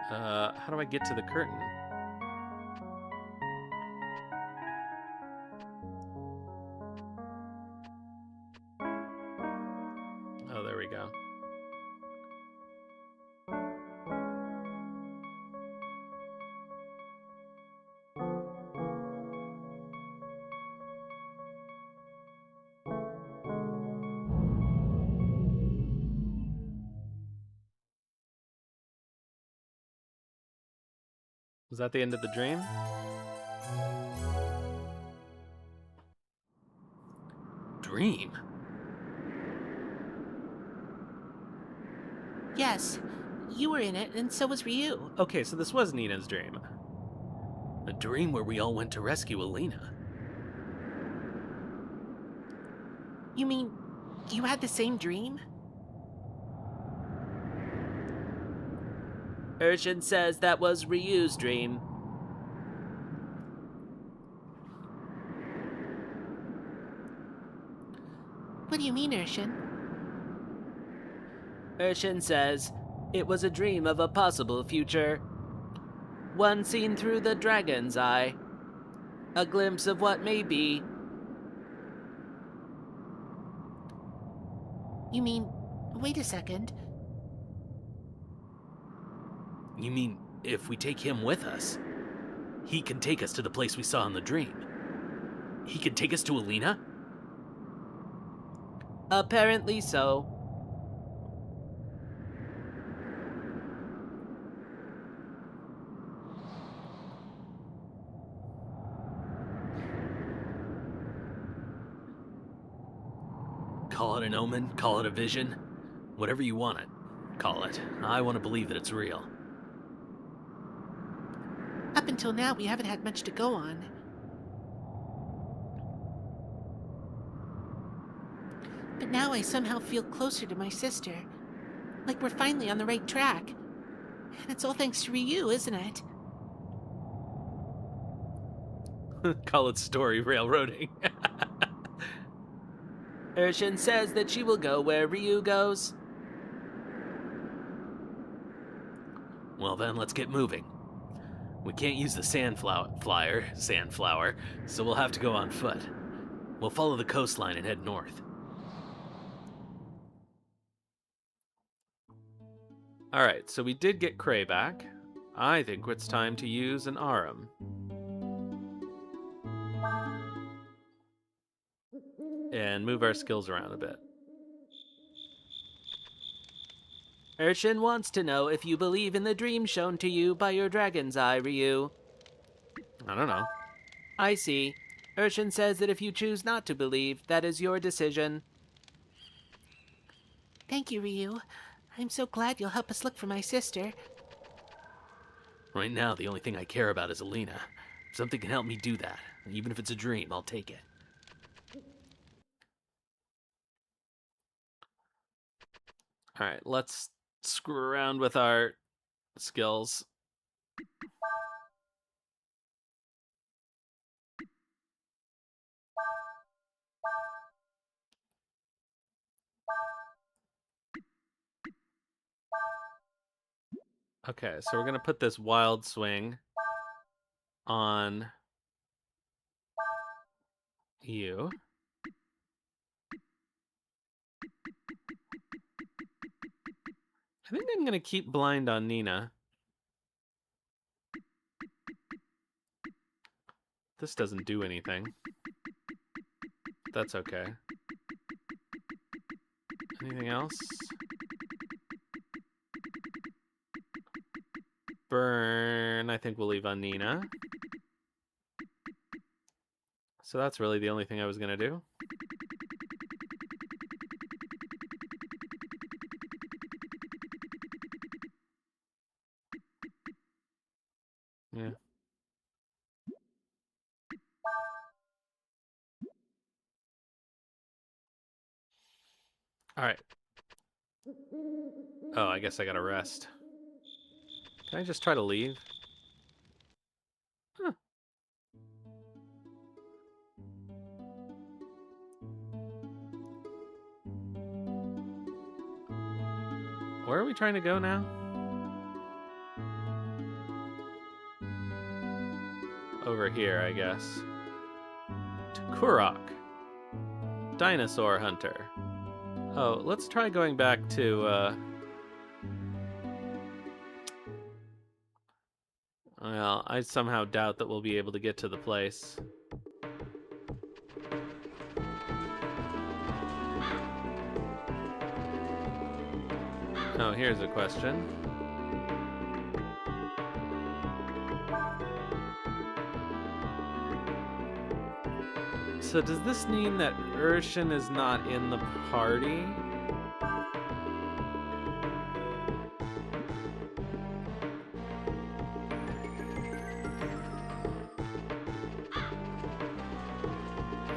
A: How do I get to the curtain? Oh, there we go. Was that the end of the dream?
C: Dream?
B: Yes, you were in it, and so was Ryu.
A: Okay, so this was Nina's dream.
C: A dream where we all went to rescue Elena.
B: You mean you had the same dream?
E: Urshan says that was Ryu's dream.
B: What do you mean, Urshan?
E: Urshan says it was a dream of a possible future. One seen through the dragon's eye. A glimpse of what may be.
B: You mean, wait a second.
C: You mean, if we take him with us, he can take us to the place we saw in the dream? He can take us to Elena?
E: Apparently so.
C: Call it an omen, call it a vision, whatever you want it, call it. I want to believe that it's real.
B: Up until now, we haven't had much to go on. But now I somehow feel closer to my sister. Like we're finally on the right track. And it's all thanks to Ryu, isn't it?
A: Call it story railroading.
E: Urshan says that she will go where Ryu goes.
C: Well then, let's get moving. We can't use the sandflower, so we'll have to go on foot. We'll follow the coastline and head north.
A: All right, so we did get Cray back. I think it's time to use an Arum. And move our skills around a bit.
E: Urshin wants to know if you believe in the dream shown to you by your dragon's eye, Ryu.
A: I don't know.
E: I see. Urshin says that if you choose not to believe, that is your decision.
B: Thank you, Ryu. I'm so glad you'll help us look for my sister.
C: Right now, the only thing I care about is Alina. If something can help me do that, even if it's a dream, I'll take it.
A: All right, let's screw around with our skills. Okay, so we're going to put this wild swing on you. I think I'm going to keep blind on Nina. This doesn't do anything. That's okay. Anything else? Burn, I think we'll leave on Nina. So that's really the only thing I was going to do. Yeah. All right. Oh, I guess I gotta rest. Can I just try to leave? Huh. Where are we trying to go now? Over here, I guess. To Kurok. Dinosaur Hunter. Oh, let's try going back to, well, I somehow doubt that we'll be able to get to the place. Oh, here's a question. So does this mean that Urshin is not in the party?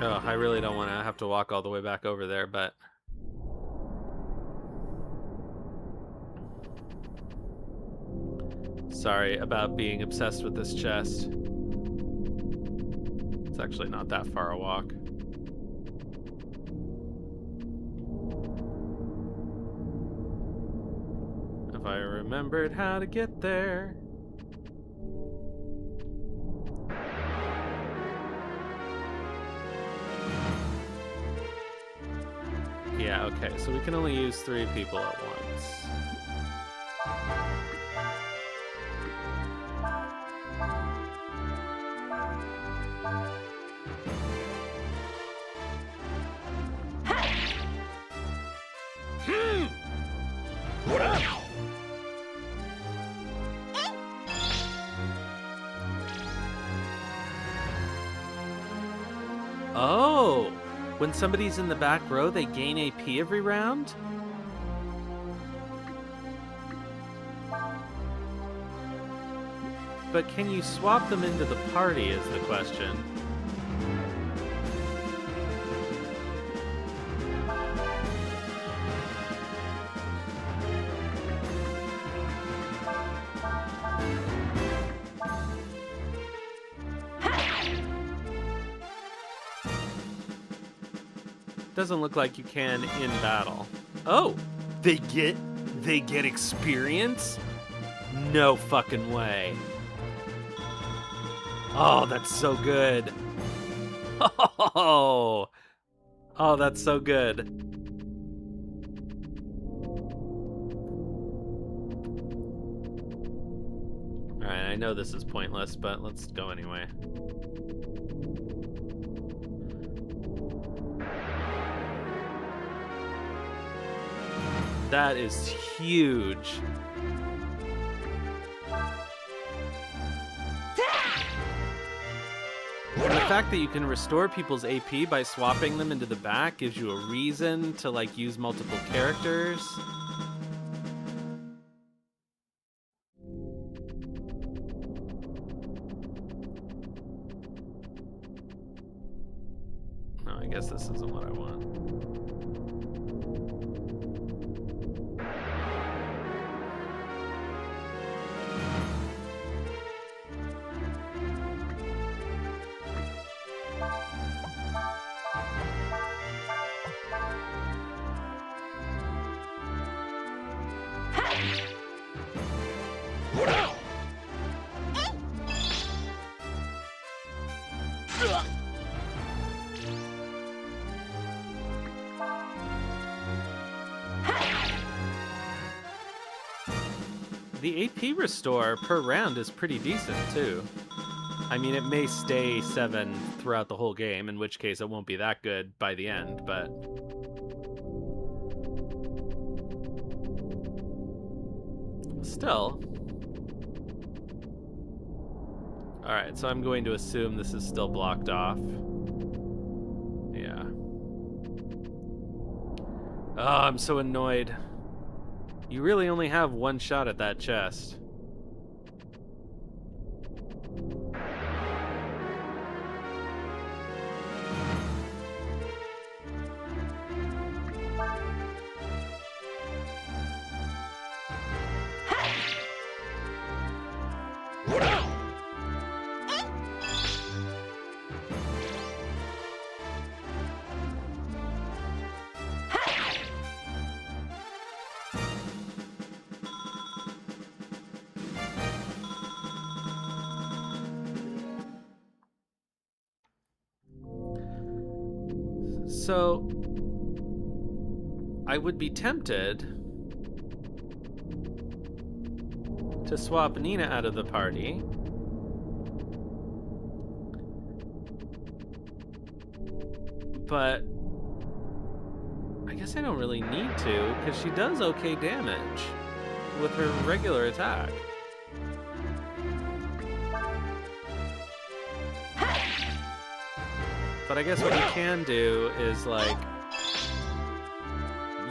A: Oh, I really don't want to have to walk all the way back over there, but... Sorry about being obsessed with this chest. It's actually not that far a walk. If I remembered how to get there. Yeah, okay, so we can only use 3 people at once. Oh! When somebody's in the back row, they gain AP every round? But can you swap them into the party is the question. Doesn't look like you can in battle. Oh, they get experience? No fucking way. Oh, that's so good. Oh, that's so good. Alright, I know this is pointless, but let's go anyway. That is huge. And the fact that you can restore people's AP by swapping them into the back gives you a reason to, like, use multiple characters. No, I guess this isn't what I want. The AP restore per round is pretty decent, too. I mean, it may stay 7 throughout the whole game, in which case it won't be that good by the end, but... still. Alright, so I'm going to assume this is still blocked off. Yeah. Oh, I'm so annoyed. You really only have one shot at that chest. So, I would be tempted to swap Nina out of the party. But I guess I don't really need to, because she does okay damage with her regular attack. But I guess what you can do is, like,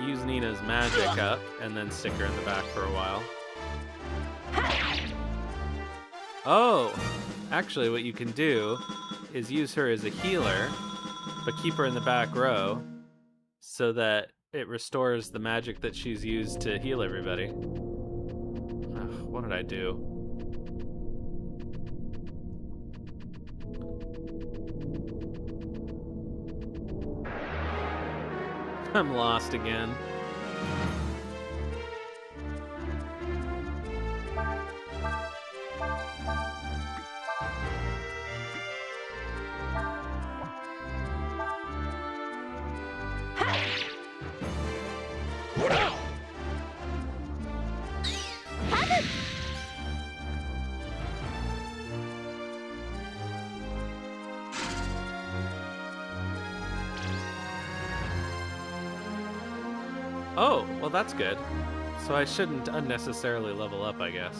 A: use Nina's magic up and then stick her in the back for a while. Oh! Actually, what you can do is use her as a healer, but keep her in the back row so that it restores the magic that she's used to heal everybody. Ugh, what did I do? I'm lost again. Oh, well that's good. So I shouldn't unnecessarily level up, I guess.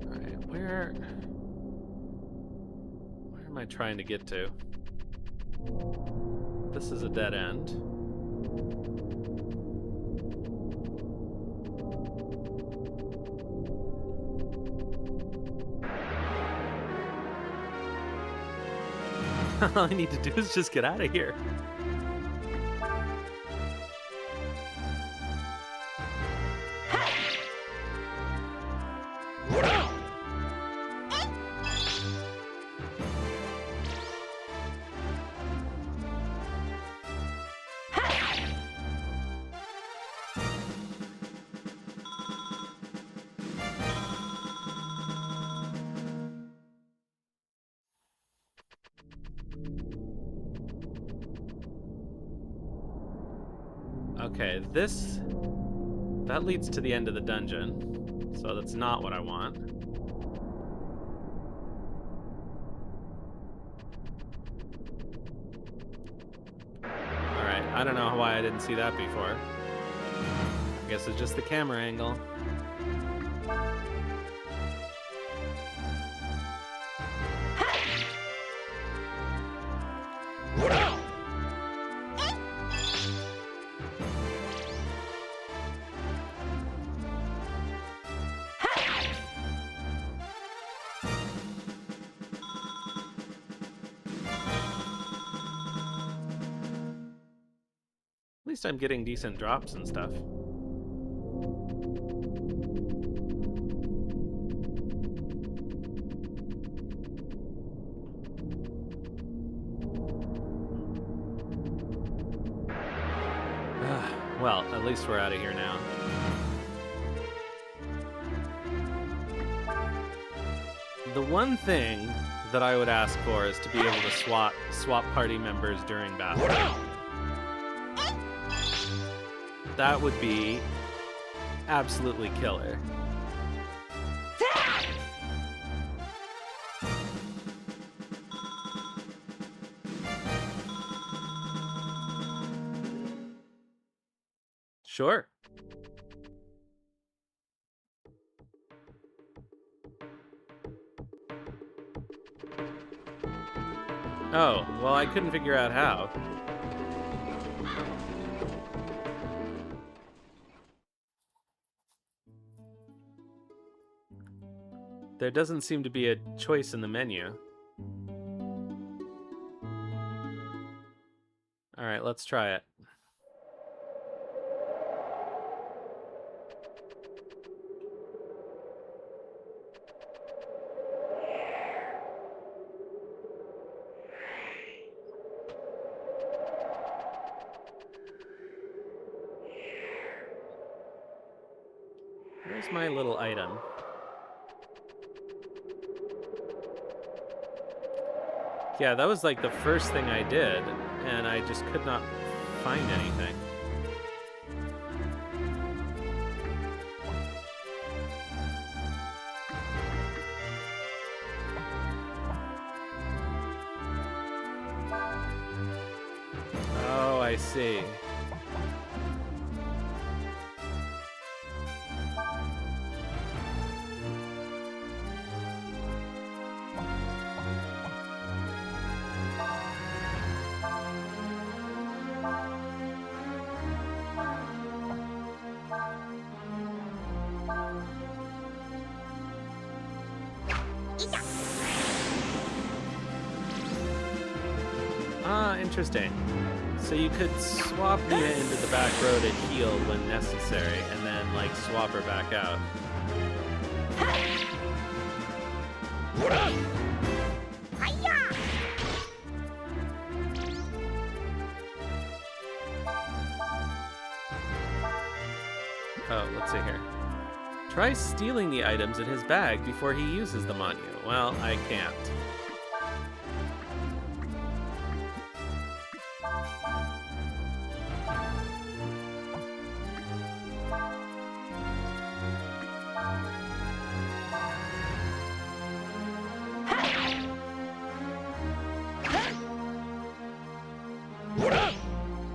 A: Alright, where am I trying to get to? This is a dead end. All I need to do is just get out of here. Okay, that leads to the end of the dungeon, so that's not what I want. Alright, I don't know why I didn't see that before. I guess it's just the camera angle. At least I'm getting decent drops and stuff. Well, at least we're out of here now. The one thing that I would ask for is to be able to swap party members during battle. That would be absolutely killer. Sure. Oh, well, I couldn't figure out how. There doesn't seem to be a choice in the menu. Alright, let's try it. Where's my little item? Yeah, that was like the first thing I did, and I just could not find anything. Oh, I see. Ah, interesting. So you could swap Mia into the back row to heal when necessary, and then, like, swap her back out. Oh, let's see here. Try stealing the items in his bag before he uses them on you. Well, I can't.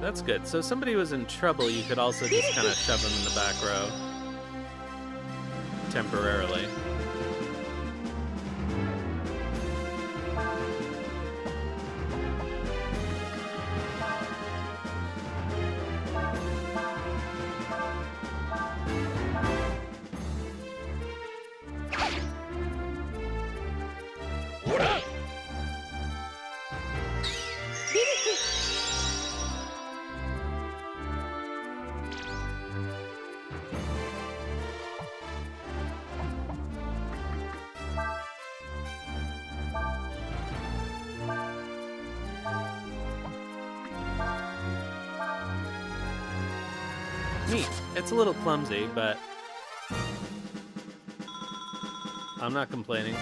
A: That's good. So somebody was in trouble, you could also just kind of shove them in the back row. Temporarily. Neat. It's a little clumsy, but I'm not complaining.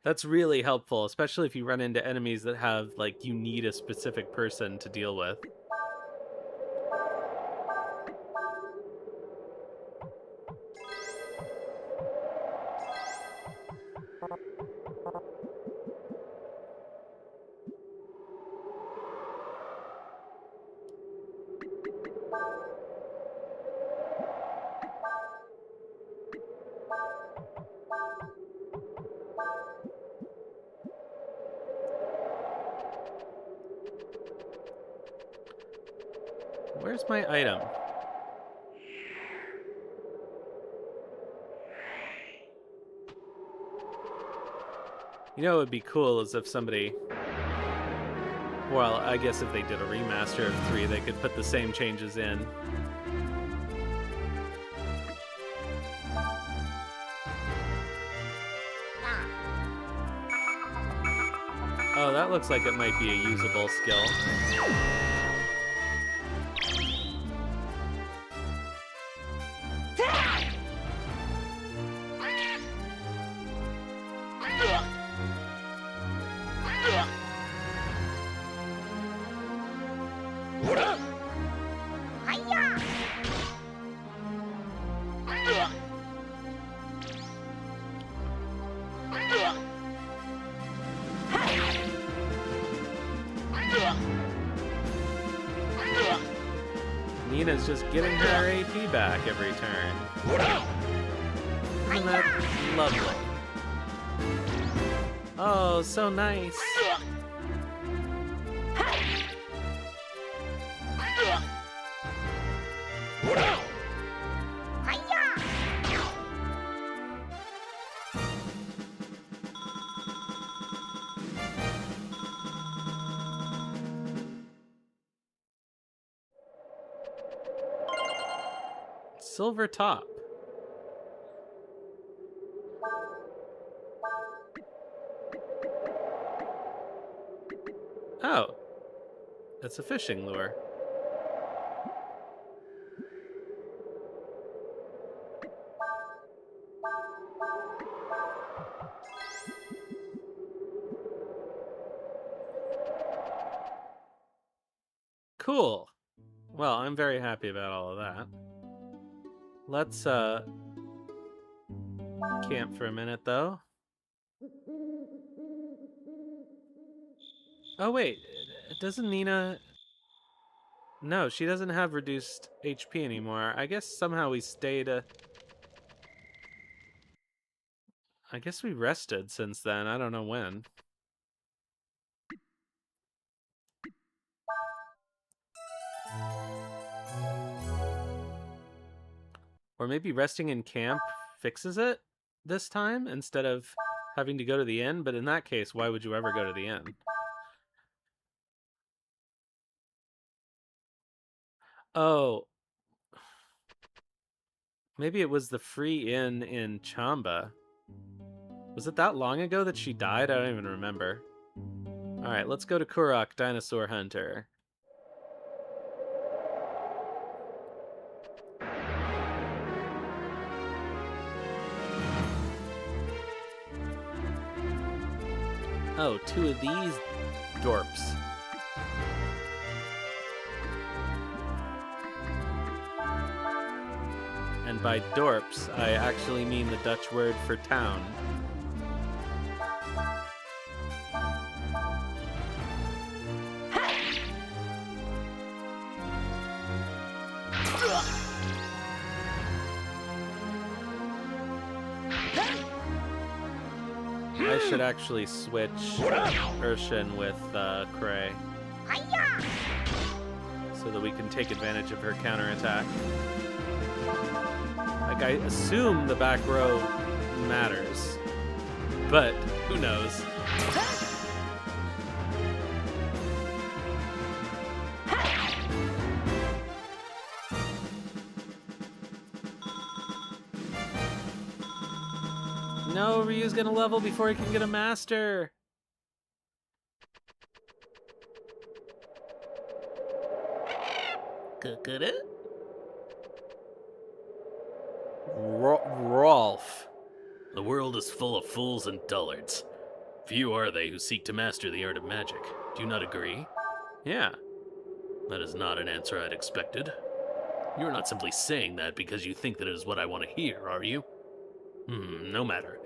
A: That's really helpful, especially if you run into enemies that have, like, you need a specific person to deal with. Where's my item? You know what would be cool is if somebody... Well, I guess if they did a remaster of 3, they could put the same changes in. Oh, that looks like it might be a usable skill. Nina's just getting her AP back every turn. Isn't that lovely? Oh, so nice. Silver top. Oh, it's a fishing lure. Cool. Well, I'm very happy about all of that. Let's camp for a minute though. Oh wait, doesn't Nina... No, she doesn't have reduced HP anymore. I guess somehow we stayed I guess we rested since then. I don't know when. Or maybe resting in camp fixes it this time instead of having to go to the inn, but in that case, why would you ever go to the inn? Oh, maybe it was the free inn in Chamba. Was it that long ago that she died? I don't even remember. Alright, let's go to Kurok, Dinosaur Hunter. Oh, 2 of these dorps. And by dorps, I actually mean the Dutch word for town. I should actually switch Urshin with Cray. So that we can take advantage of her counterattack. Like, I assume the back row matters. But, who knows? No, Ryu's gonna level before he can get a master. Rolf.
C: The world is full of fools and dullards. Few are they who seek to master the art of magic. Do you not agree?
A: Yeah.
C: That is not an answer I'd expected. You're not simply saying that because you think that it is what I want to hear, are you? No matter.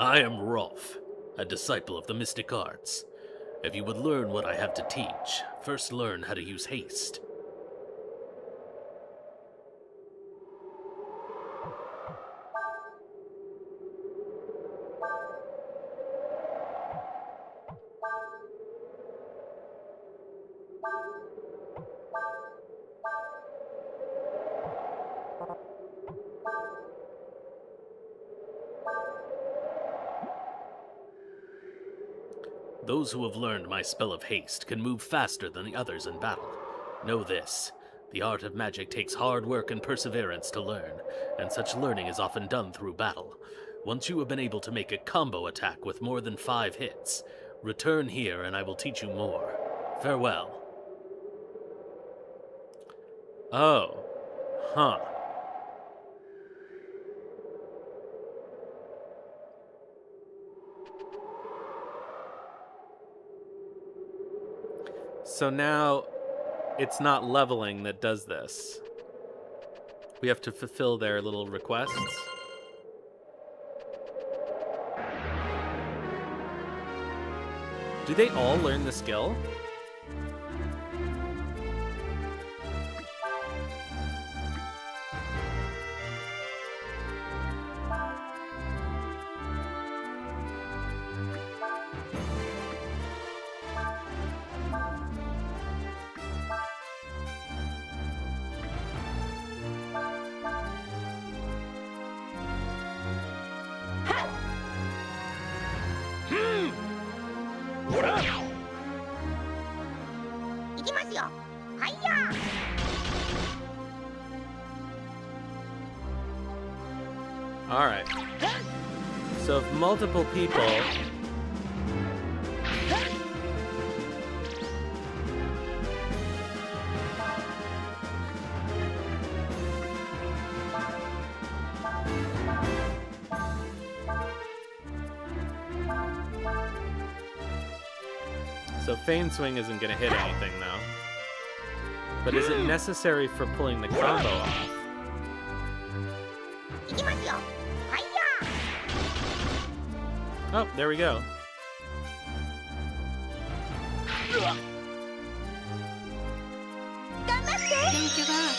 C: I am Rolf, a disciple of the mystic arts. If you would learn what I have to teach, first learn how to use haste. Those who have learned my spell of haste can move faster than the others in battle. Know this. The art of magic takes hard work and perseverance to learn, and such learning is often done through battle. Once you have been able to make a combo attack with more than 5 hits, return here and I will teach you more. Farewell.
A: Oh. Huh. So now it's not leveling that does this. We have to fulfill their little requests. Do they all learn the skill? Alright. So if multiple people... So Feign Swing isn't going to hit anything, though. But is it necessary for pulling the combo off? Oh, there we go.
B: Don't give up.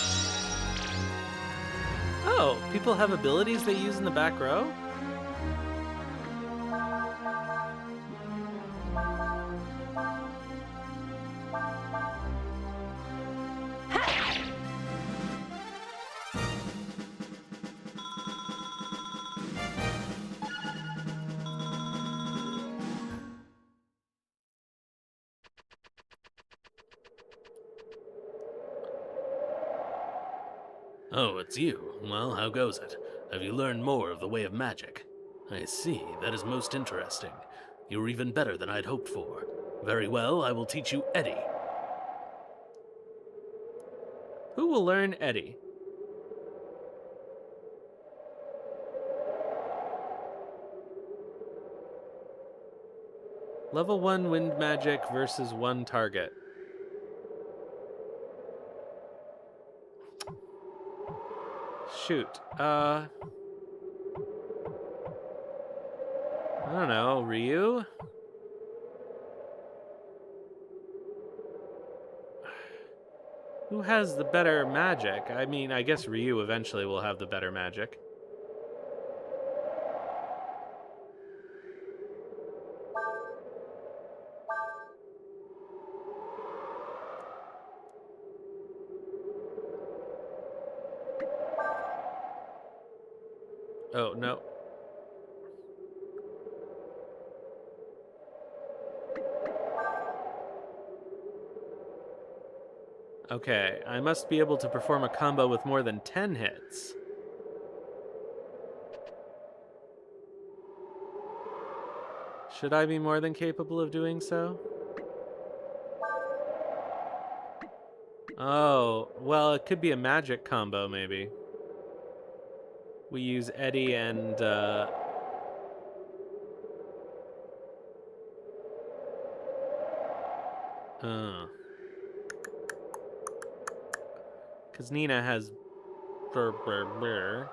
A: Oh, people have abilities they use in the back row?
C: Oh, it's you. Well, how goes it? Have you learned more of the way of magic? I see. That is most interesting. You're even better than I'd hoped for. Very well, I will teach you Eddie.
A: Who will learn Eddie? Level 1 wind magic versus 1 target. Shoot. I don't know. Ryu? Who has the better magic? I mean, I guess Ryu eventually will have the better magic. Oh, no. Okay, I must be able to perform a combo with more than 10 hits. Should I be more than capable of doing so? Oh, well, it could be a magic combo, maybe. We use Eddie and Because Nina has... Alright,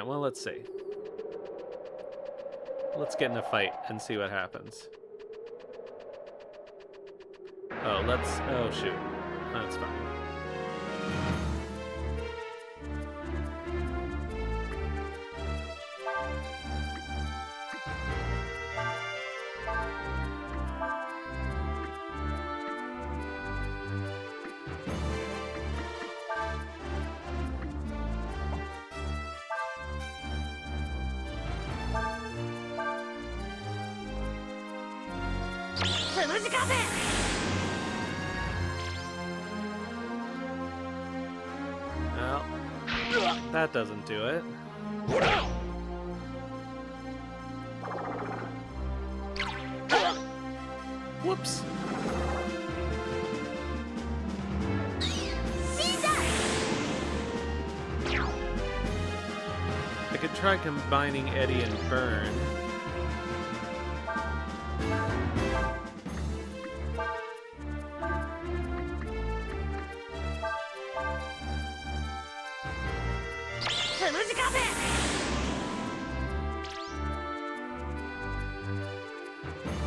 A: well, let's see. Let's get in a fight and see what happens. Oh, let's... Oh, shoot. That's fine. Well, that doesn't do it. Whoops. I could try combining Eddie and Burn.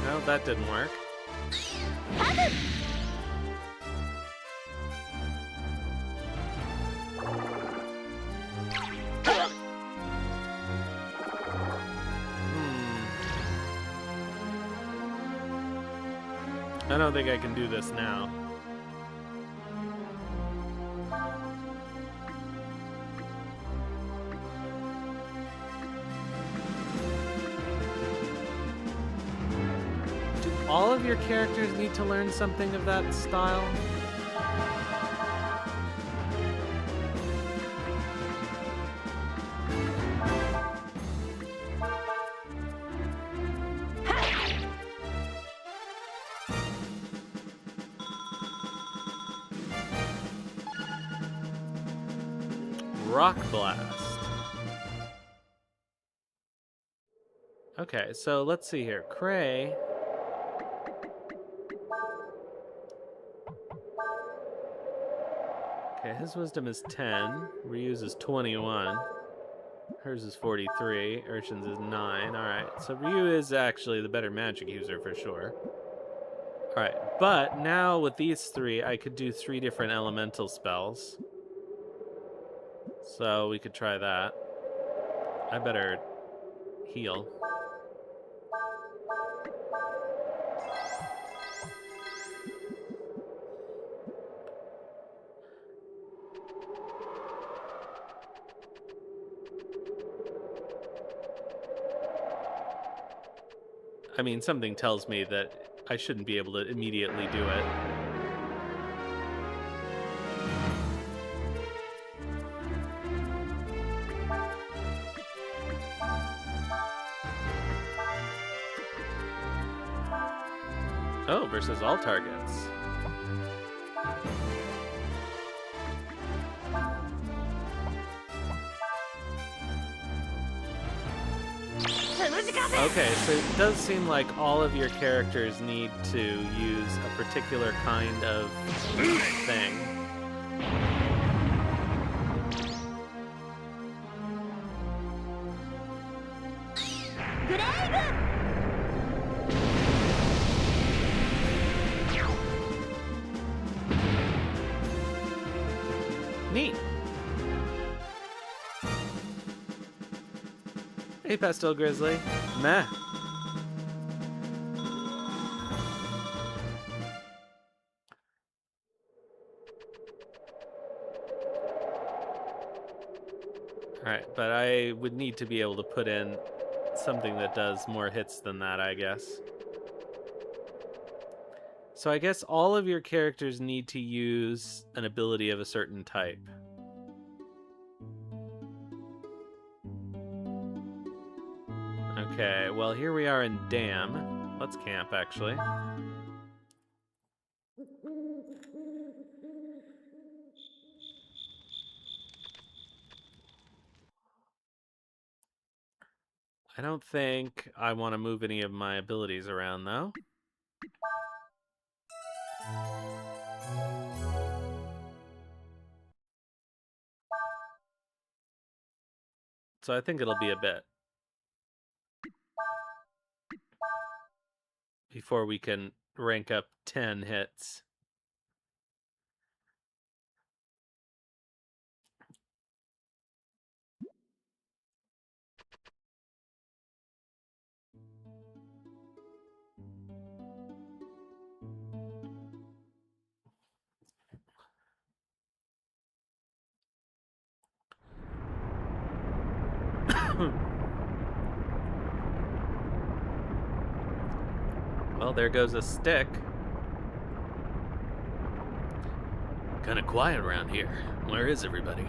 A: No, that didn't work. I don't think I can do this now. Do all of your characters need to learn something of that style? Rock Blast. Okay, so let's see here. Cray. Okay, his wisdom is 10. Ryu's is 21. Hers is 43. Urshin's is 9. Alright, so Ryu is actually the better magic user for sure. Alright, but now with these three, I could do 3 different elemental spells. So we could try that. I better heal. I mean, something tells me that I shouldn't be able to immediately do it. Oh, versus all targets. Okay, so it does seem like all of your characters need to use a particular kind of thing. Neat. Hey, Pastel Grizzly. Meh. Alright, but I would need to be able to put in something that does more hits than that, I guess. So I guess all of your characters need to use an ability of a certain type. Okay, well, here we are in Dam. Let's camp, actually. I don't think I want to move any of my abilities around, though. So I think it'll be a bit before we can rank up 10 hits. Well, there goes a stick.
C: Kinda quiet around here. Where is everybody?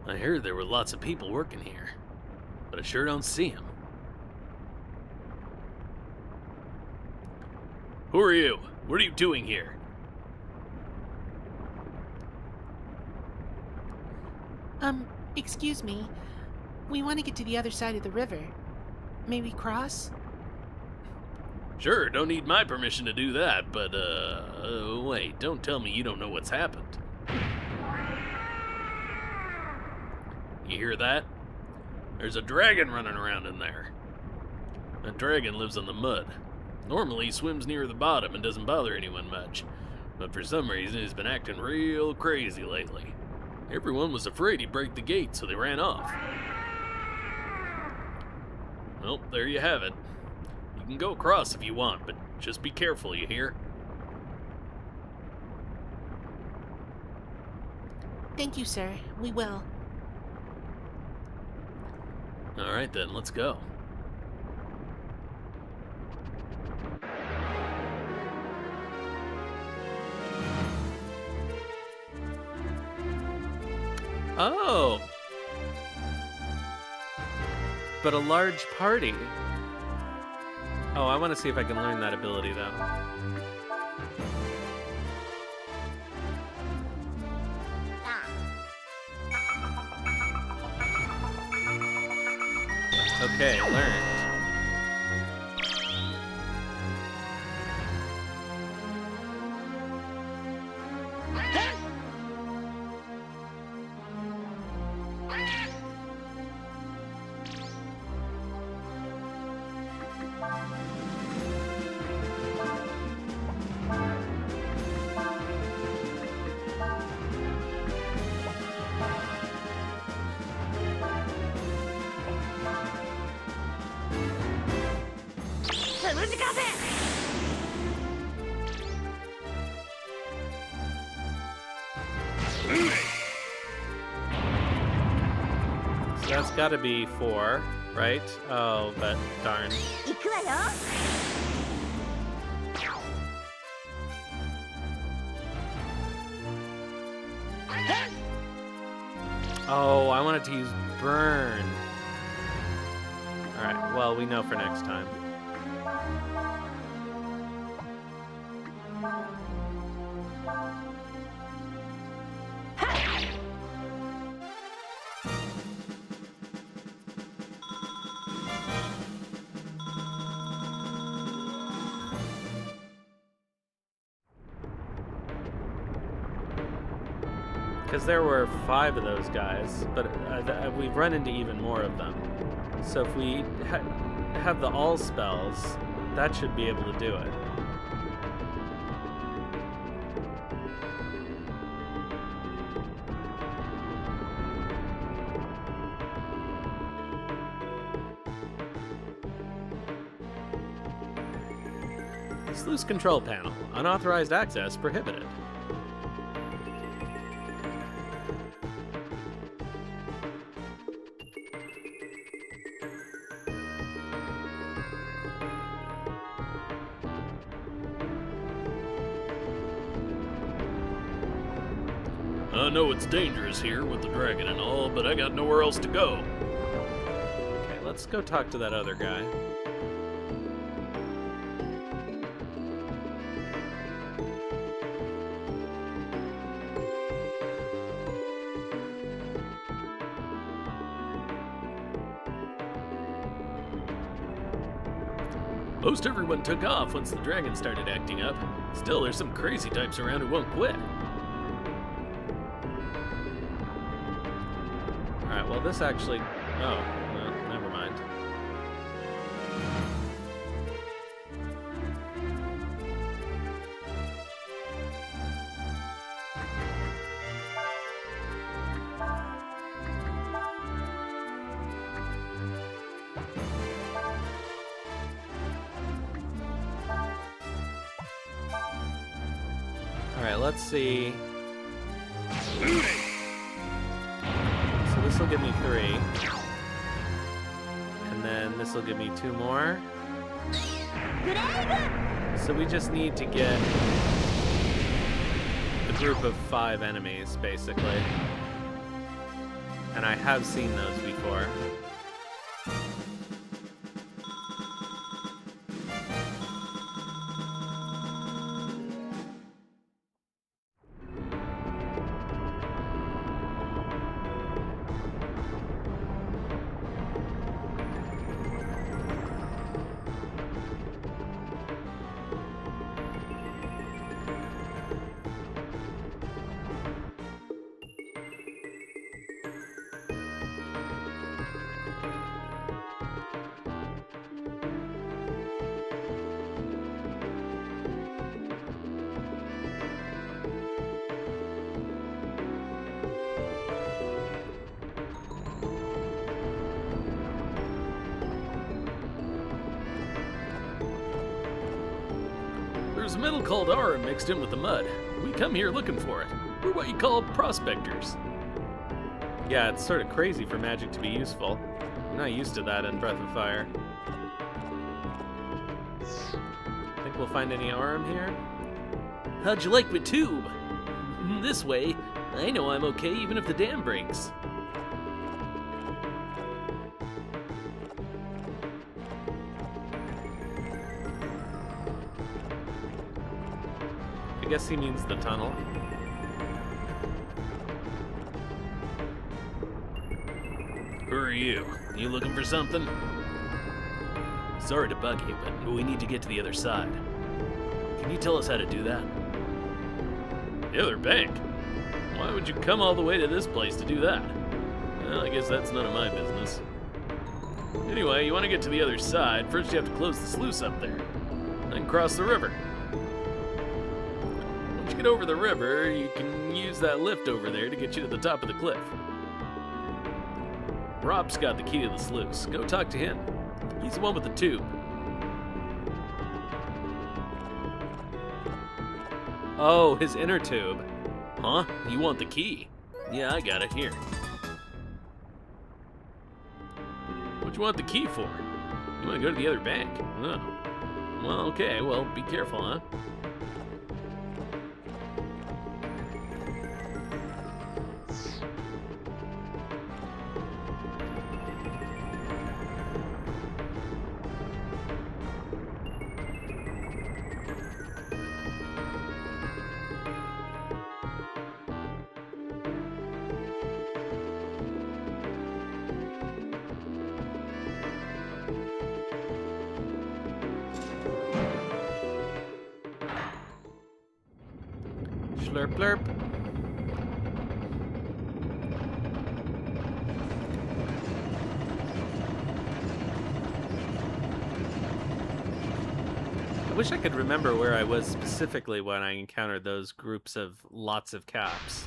C: I heard there were lots of people working here, but I sure don't see them. Who are you? What are you doing here?
B: Excuse me. We want to get to the other side of the river. May we cross?
C: Sure, don't need my permission to do that, but, wait, don't tell me you don't know what's happened. You hear that? There's a dragon running around in there. That dragon lives in the mud. Normally he swims near the bottom and doesn't bother anyone much, but for some reason he's been acting real crazy lately. Everyone was afraid he'd break the gate, so they ran off. Well, there you have it. You can go across if you want, but just be careful, you hear?
B: Thank you, sir. We will.
C: Alright then, let's go.
A: Oh! But a large party. Oh, I want to see if I can learn that ability, though. Okay, learned. So that's gotta be 4, right? Oh, but darn. Oh, I wanted to use burn. Alright, well, we know for next time. Because there were 5 of those guys, but we've run into even more of them. So if we have the all spells, that should be able to do it. Sluice control panel. Unauthorized access prohibited.
C: I know it's dangerous here with the dragon and all, but I got nowhere else to go.
A: Okay, let's go talk to that other guy.
C: Most everyone took off once the dragon started acting up. Still, there's some crazy types around who won't quit.
A: Well, this actually... Oh, well, never mind. Alright, let's see. So this will give me 3. And then this will give me 2 more. So we just need to get the group of 5 enemies, basically. And I have seen those before.
C: There's metal called iron mixed in with the mud. We come here looking for it. We're what you call prospectors.
A: Yeah, it's sort of crazy for magic to be useful. I'm not used to that in Breath of Fire. Think we'll find any Aurum here?
E: How'd you like my tube? This way, I know I'm okay even if the dam breaks.
A: I guess he means the tunnel.
C: Who are you? You looking for something? Sorry to bug you, but we need to get to the other side. Can you tell us how to do that? The other bank? Why would you come all the way to this place to do that? Well, I guess that's none of my business. Anyway, you want to get to the other side, first you have to close the sluice up there. Then cross the river. Once you get over the river, you can use that lift over there to get you to the top of the cliff. Rob's got the key to the sluice. Go talk to him. He's the one with the tube.
A: Oh, his inner tube.
C: Huh? You want the key? Yeah, I got it here. What you want the key for? You want to go to the other bank? Oh. Well, okay. Well, be careful, huh?
A: Slurp blurp. I wish I could remember where I was specifically when I encountered those groups of lots of caps.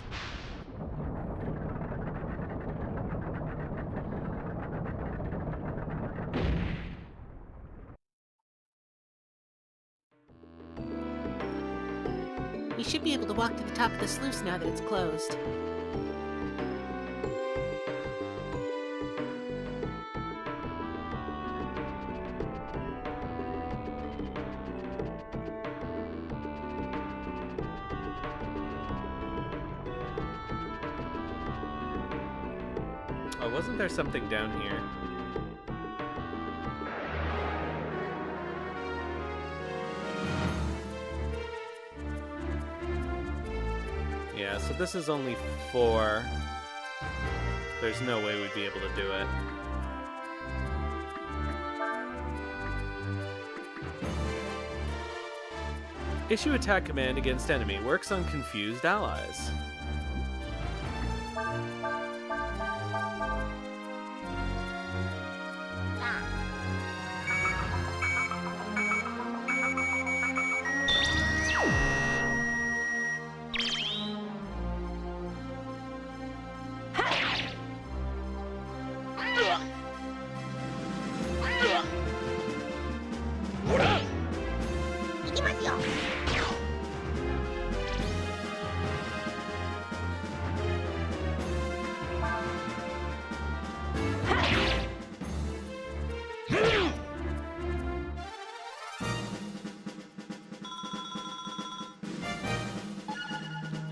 B: We should be able to walk to the top of the sluice now that it's closed.
A: Oh, wasn't there something down here? Yeah, so this is only 4. There's no way we'd be able to do it. Issue attack command against enemy. Works on confused allies.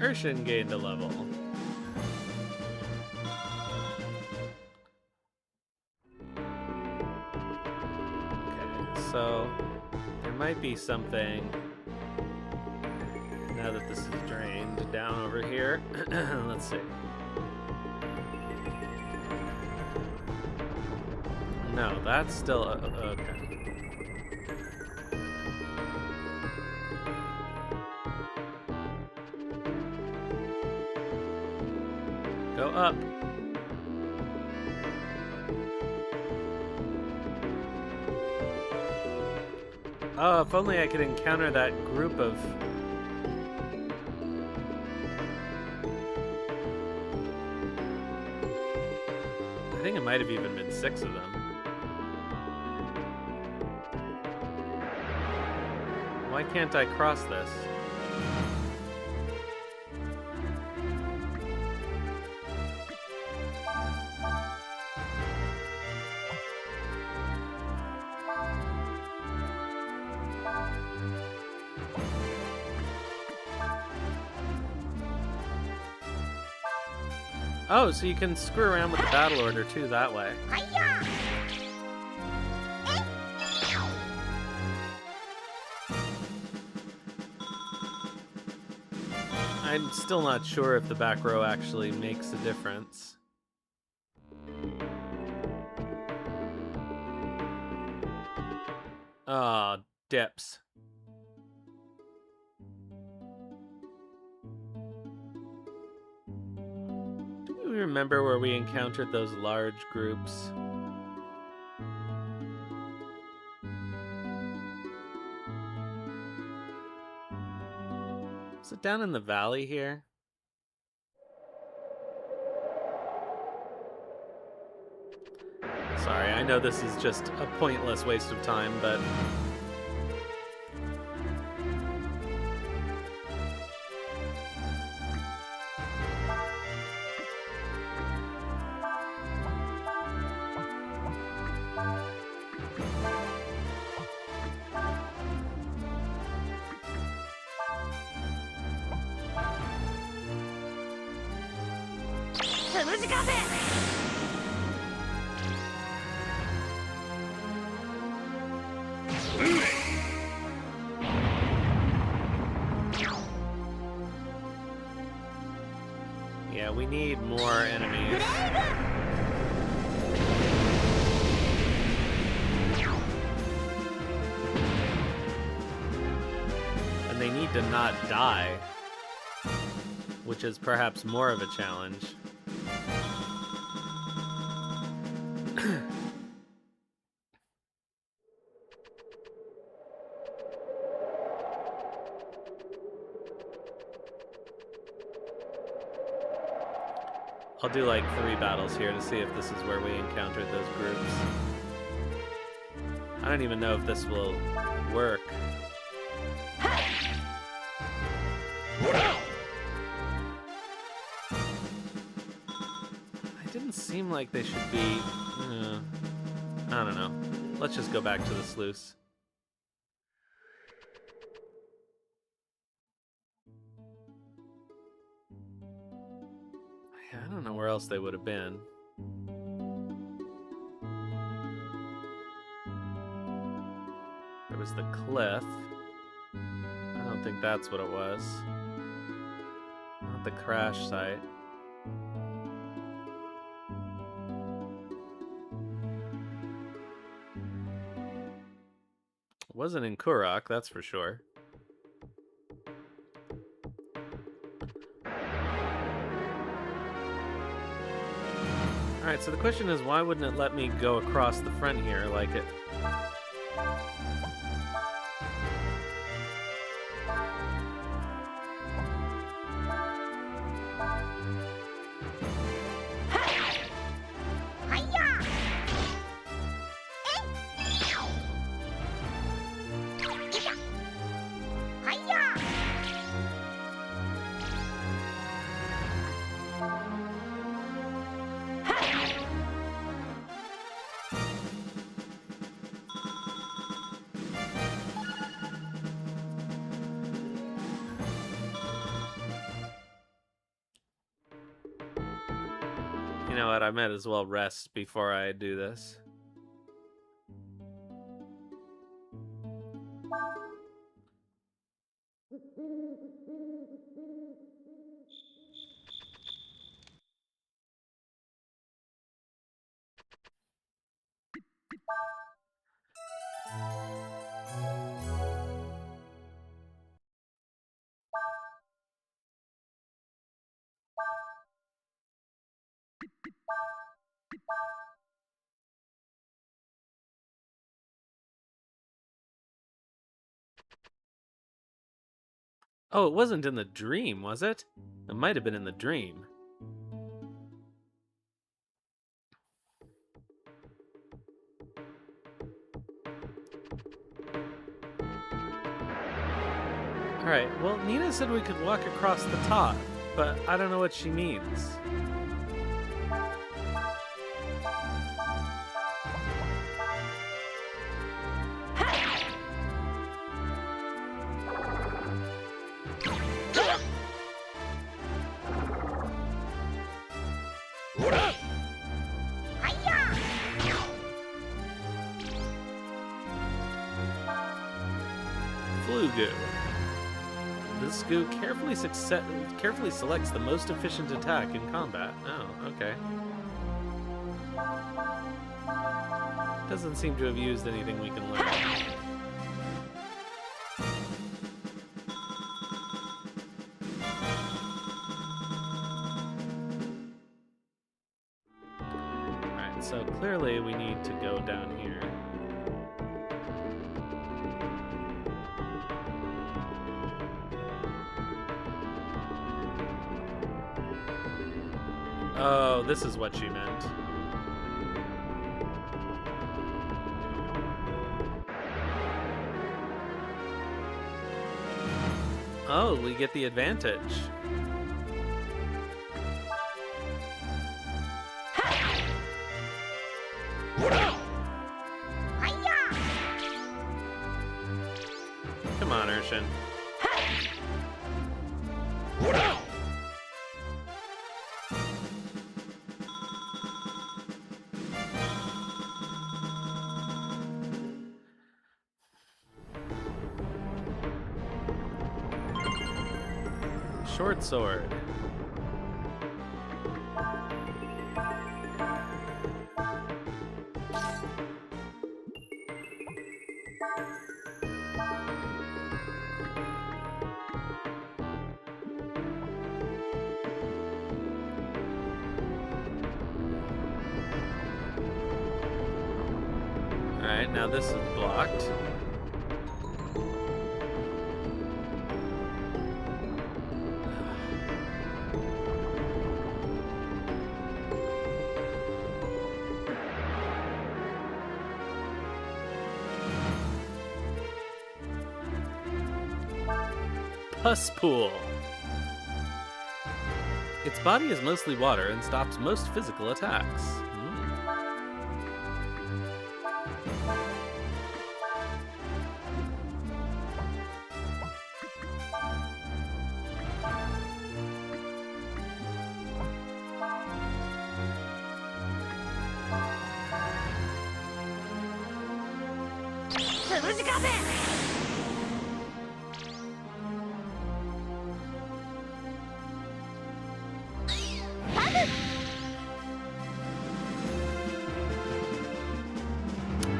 A: Urshan gained a level. Okay, so there might be something, now that this is drained, down over here. Let's see. No, that's still okay. Go up. Oh, if only I could encounter that group of... I think it might have even been 6 of them. Why can't I cross this? Oh, so you can screw around with the battle order too that way. I'm still not sure if the back row actually makes a difference. Ah, dips. Do you remember where we encountered those large groups? Is it down in the valley here? Sorry, I know this is just a pointless waste of time, but... Yeah, we need more enemies. And they need to not die, which is perhaps more of a challenge. I'll do like 3 battles here to see if this is where we encountered those groups. I don't even know if this will work. It didn't seem like they should be... I don't know. Let's just go back to the sluice. I don't know where else they would have been. There was the cliff. I don't think that's what it was. Not the crash site. It wasn't in Kurok, that's for sure. Alright, so the question is, why wouldn't it let me go across the front here like it... You know what? I might as well rest before I do this. Oh, it wasn't in the dream, was it? It might have been in the dream. Alright, well, Nina said we could walk across the top, but I don't know what she means. Flugu. This goo carefully selects the most efficient attack in combat. Oh, okay. Doesn't seem to have used anything we can learn. Alright, so clearly we need to go down here. Oh, this is what she meant. Oh, we get the advantage. Come on, Urshan. Short sword. Alright, now this is blocked. Pus pool. Its body is mostly water and stops most physical attacks.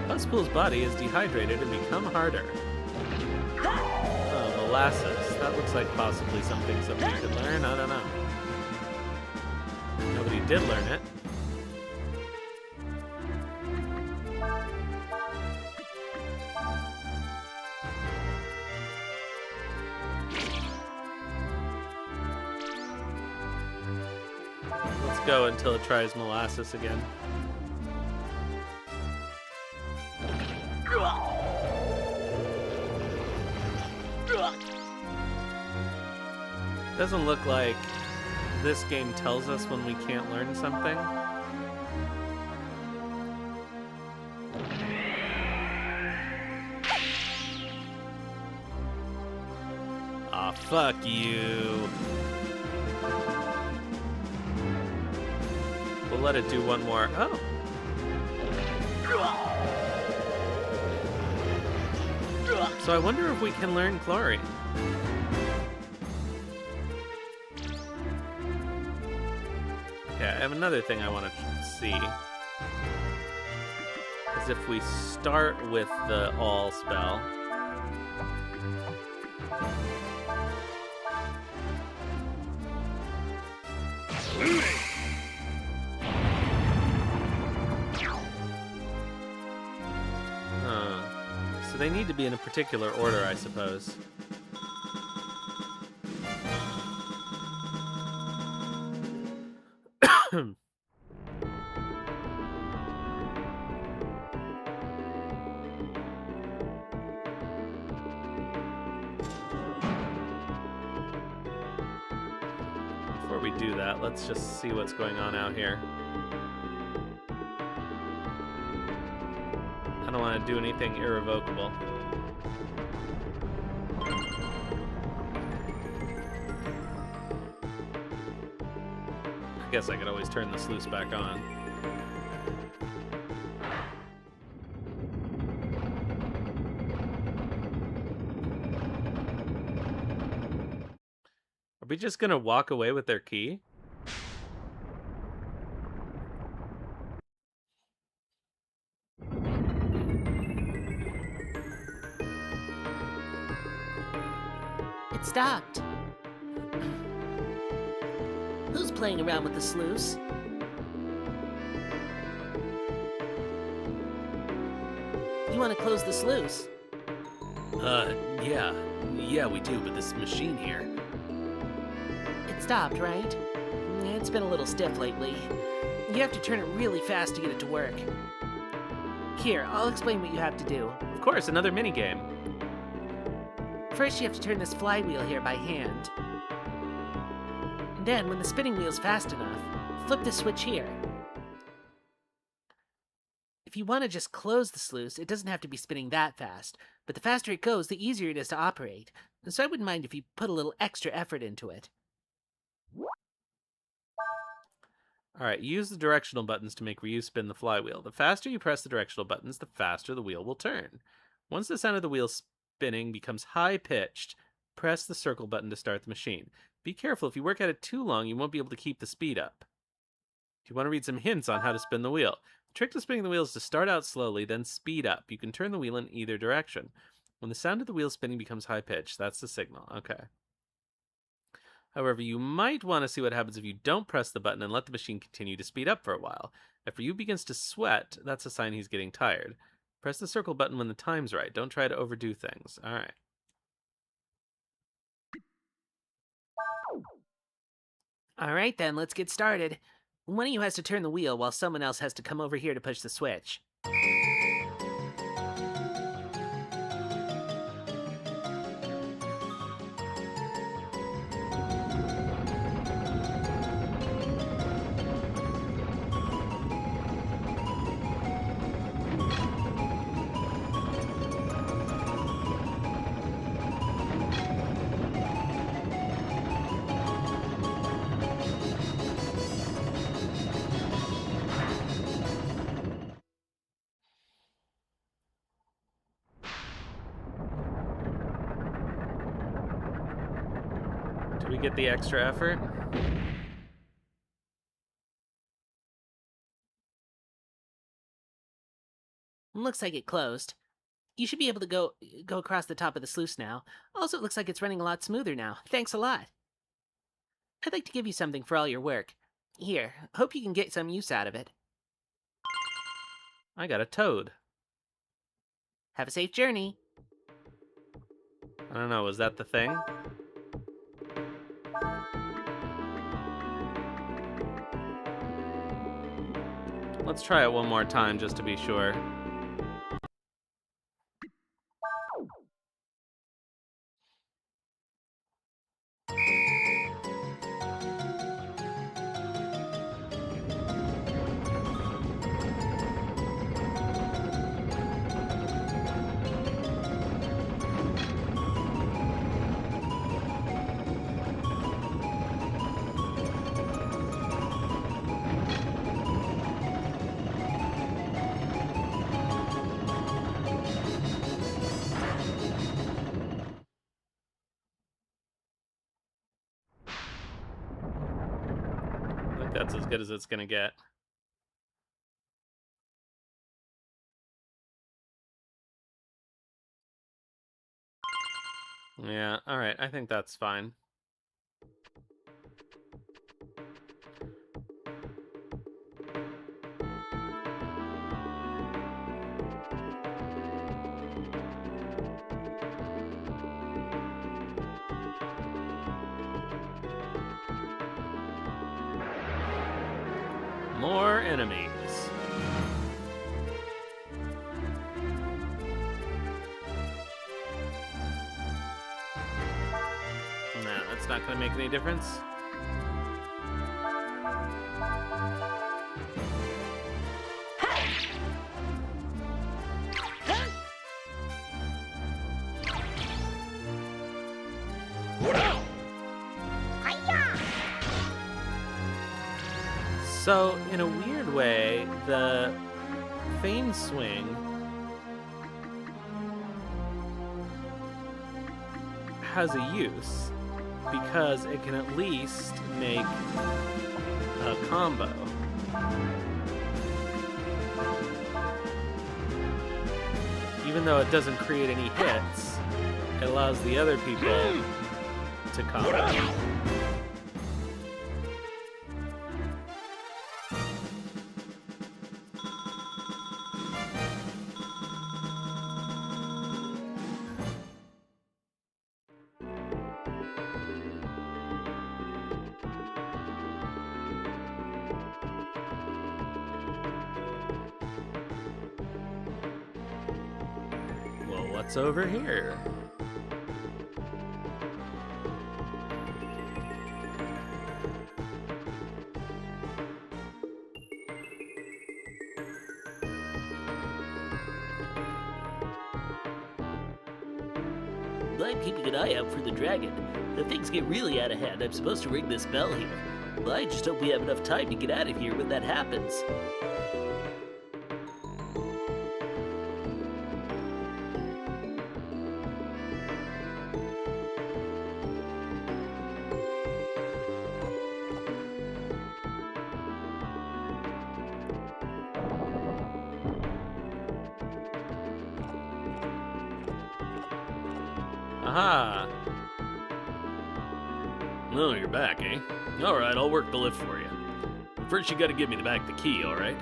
A: Puspool's body is dehydrated and become harder. Oh, molasses. That looks like possibly something somebody could learn. I don't know. Nobody did learn it. Let's go until it tries molasses again. Doesn't look like this game tells us when we can't learn something. Aw, fuck you. We'll let it do one more. Oh. So I wonder if we can learn chlorine. Okay, I have another thing I want to see. Is if we start with the all spell. So they need to be in a particular order, I suppose. Before we do that, let's just see what's going on out here. I don't want to do anything irrevocable. I guess I could always turn the sluice back on. Are we just gonna walk away with their key?
B: It stopped.
E: Who's playing around with the sluice? You want to close the sluice?
C: Yeah, we do, but this machine here.
B: It stopped, right?
E: It's been a little stiff lately.
B: You have to turn it really fast to get it to work. Here, I'll explain what you have to do.
A: Of course, another minigame.
B: First, you have to turn this flywheel here by hand. Then, when the spinning wheel's fast enough, flip the switch here. If you want to just close the sluice, it doesn't have to be spinning that fast, but the faster it goes, the easier it is to operate. So I wouldn't mind if you put a little extra effort into it.
A: Alright, use the directional buttons to make Ryu spin the flywheel. The faster you press the directional buttons, the faster the wheel will turn. Once the sound of the wheel spinning becomes high-pitched, press the circle button to start the machine. Be careful, if you work at it too long, you won't be able to keep the speed up. Do you want to read some hints on how to spin the wheel? The trick to spinning the wheel is to start out slowly, then speed up. You can turn the wheel in either direction. When the sound of the wheel spinning becomes high-pitched, that's the signal. Okay. However, you might want to see what happens if you don't press the button and let the machine continue to speed up for a while. If Ryu begins to sweat, that's a sign he's getting tired. Press the circle button when the time's right. Don't try to overdo things. Alright.
B: Alright then, let's get started. One of you has to turn the wheel while someone else has to come over here to push the switch.
A: Do we get the extra effort?
B: Looks like it closed. You should be able to go across the top of the sluice now. Also, it looks like it's running a lot smoother now. Thanks a lot. I'd like to give you something for all your work. Here, hope you can get some use out of it.
A: I got a toad.
B: Have a safe journey.
A: I don't know, was that the thing? Let's try it one more time just to be sure. think that's as good as it's gonna get. Yeah, alright, I think that's fine. More enemies. Nah, that's not gonna make any difference. So, in a weird way, the Fane Swing has a use because it can at least make a combo. Even though it doesn't create any hits, it allows the other people to combo. Well, what's over here?
E: I'm keeping an eye out for the dragon. If things get really out of hand, I'm supposed to ring this bell here. I just hope we have enough time to get out of here when that happens.
A: Aha!
C: Oh, you're back, eh? Alright, I'll work the lift for you. But first you gotta give me back the key, alright?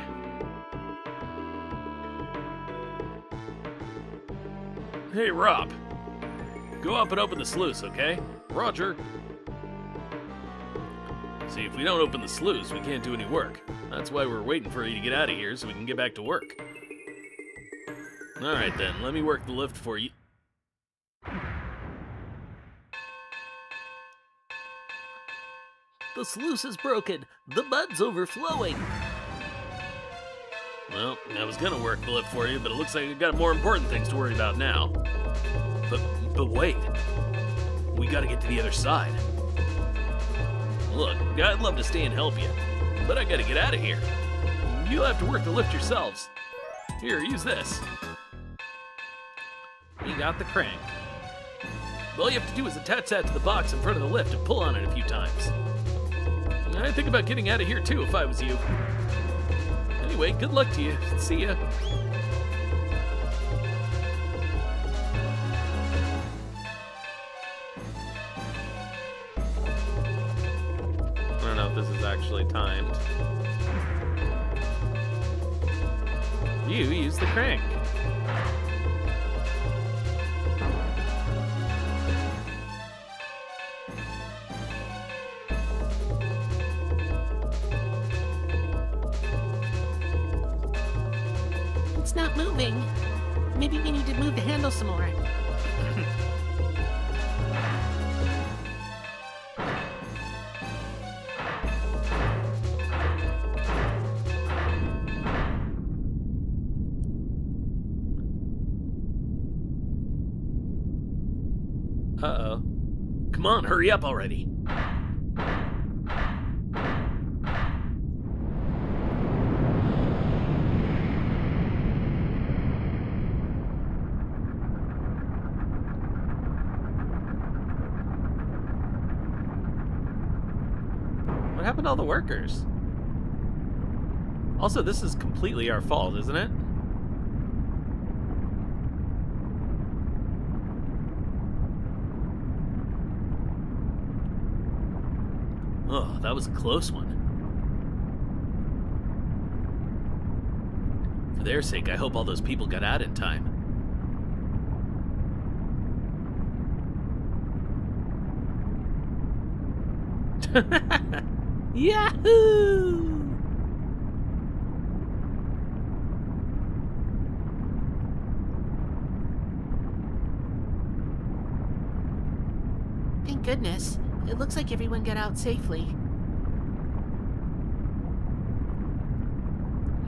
C: Hey, Rob! Go up and open the sluice, okay? Roger! See, if we don't open the sluice, we can't do any work. That's why we're waiting for you to get out of here so we can get back to work. Alright then, let me work the lift for you.
E: The sluice is broken. The mud's overflowing.
C: Well, I was gonna work the lift for you, but it looks like I got more important things to worry about now. But wait. We gotta get to the other side. Look, I'd love to stay and help you, but I gotta get out of here. You'll have to work the lift yourselves. Here, use this.
A: You got the crank.
C: All you have to do is attach that to the box in front of the lift and pull on it a few times. I'd think about getting out of here too if I was you. Anyway, good luck to you. See ya.
A: I don't know if this is actually timed. You use the crank.
B: It's not moving. Maybe we need to move the handle some more.
A: Uh-oh.
C: Come on, hurry up already.
A: What happened to all the workers? Also, this is completely our fault, isn't it?
E: Oh, that was a close one. For their sake, I hope all those people got out in time. Yahoo!
B: Thank goodness. It looks like everyone got out safely.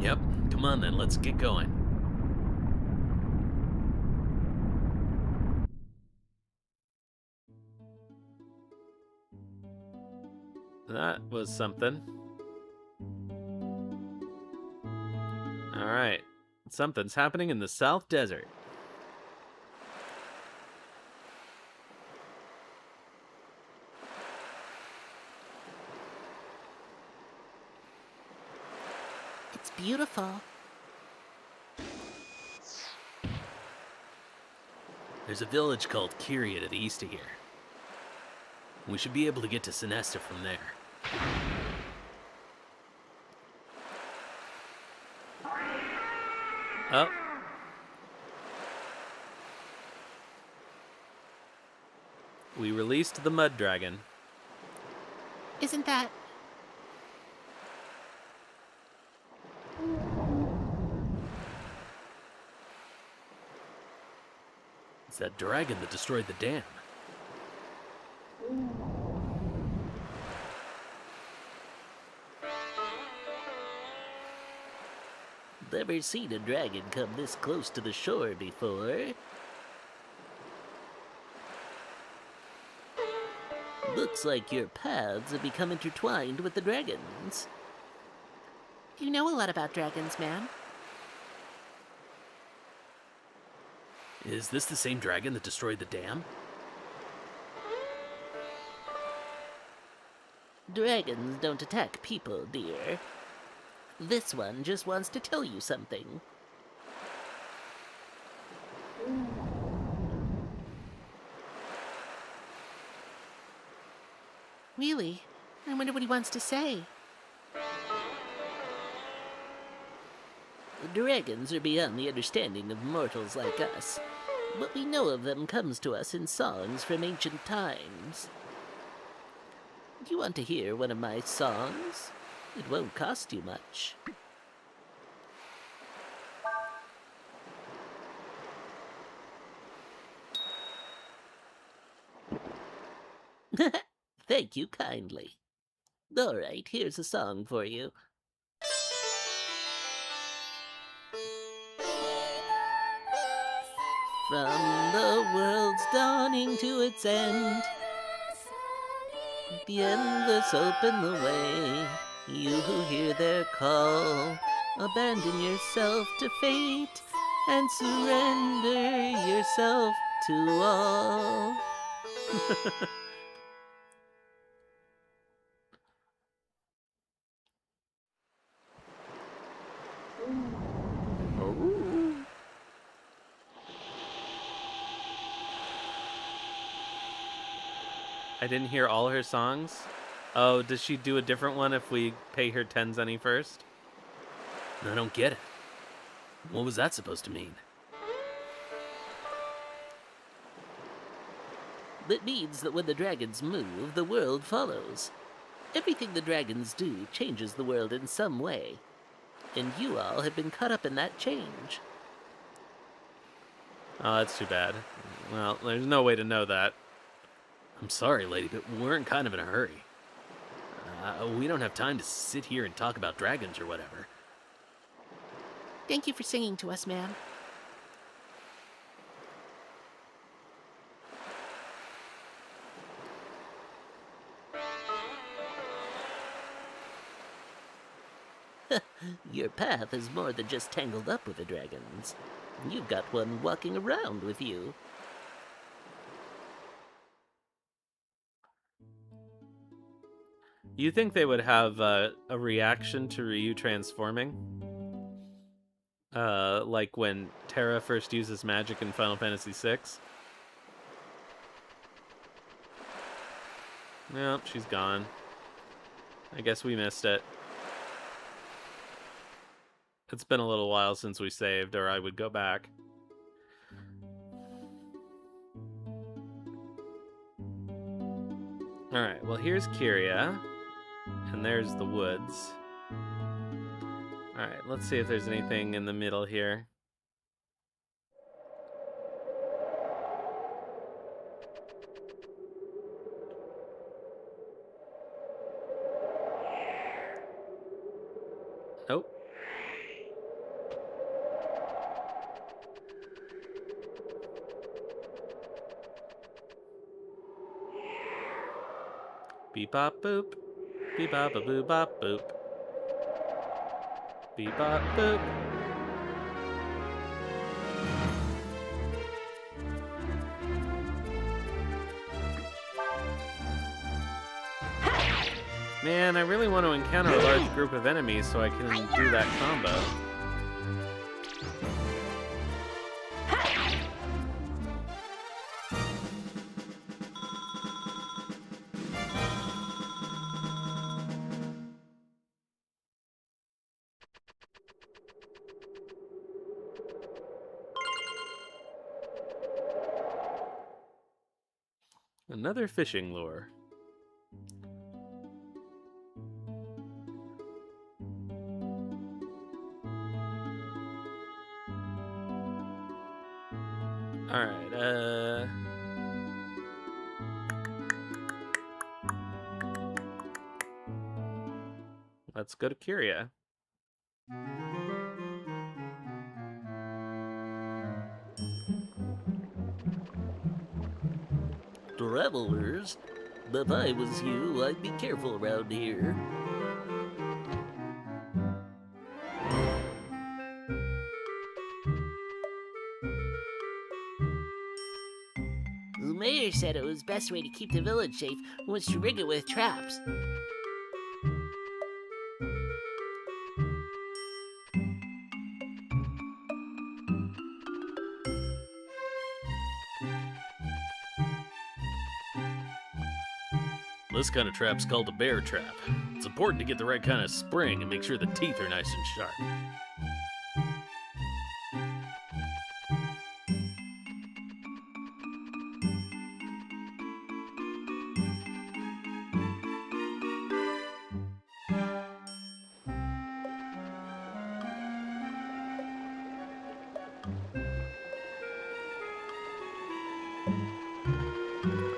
E: Yep, come on then, let's get going.
A: That was something. Alright. Something's happening in the South Desert.
B: It's beautiful.
E: There's a village called Kyria to the east of here. We should be able to get to Sinesta from there.
A: Oh. We released the mud dragon.
B: Isn't that...
E: It's that dragon that destroyed the dam. Never seen a dragon come this close to the shore before. Looks like your paths have become intertwined with the dragons.
B: You know a lot about dragons, man.
E: Is this the same dragon that destroyed the dam? Dragons don't attack people, dear. This one just wants to tell you something.
B: Really? I wonder what he wants to say.
E: Dragons are beyond the understanding of mortals like us. What we know of them comes to us in songs from ancient times. Do you want to hear one of my songs? It won't cost you much. Thank you kindly. All right, here's a song for you. From the world's dawning to its end, the endless open the way. You who hear their call, abandon yourself to fate and surrender yourself to all.
A: I didn't hear all her songs. Oh, does she do a different one if we pay her 10 zenny first?
E: I don't get it. What was that supposed to mean? That means that when the dragons move, the world follows. Everything the dragons do changes the world in some way. And you all have been caught up in that change.
A: Oh, that's too bad. Well, there's no way to know that.
E: I'm sorry, lady, but we're in kind of in a hurry. We don't have time to sit here and talk about dragons or whatever.
B: Thank you for singing to us, man.
E: Your path is more than just tangled up with the dragons. You've got one walking around with you.
A: You think they would have a reaction to Ryu transforming? Like when Terra first uses magic in Final Fantasy VI? Nope, she's gone. I guess we missed it. It's been a little while since we saved, or I would go back. Alright, well here's Kyria. And there's the woods. Alright, let's see if there's anything in the middle here. Nope. Beep bop boop. Beep bop a boop bop boop. Beep bop boop. Man, I really want to encounter a large group of enemies so I can do that combo. Another fishing lure. Alright, let's go to Kyria.
E: Travelers, if I was you, I'd be careful around here.
B: The mayor said it was best way to keep the village safe was to rig it with traps.
C: This kind of trap's called a bear trap. It's important to get the right kind of spring and make sure the teeth are nice and sharp.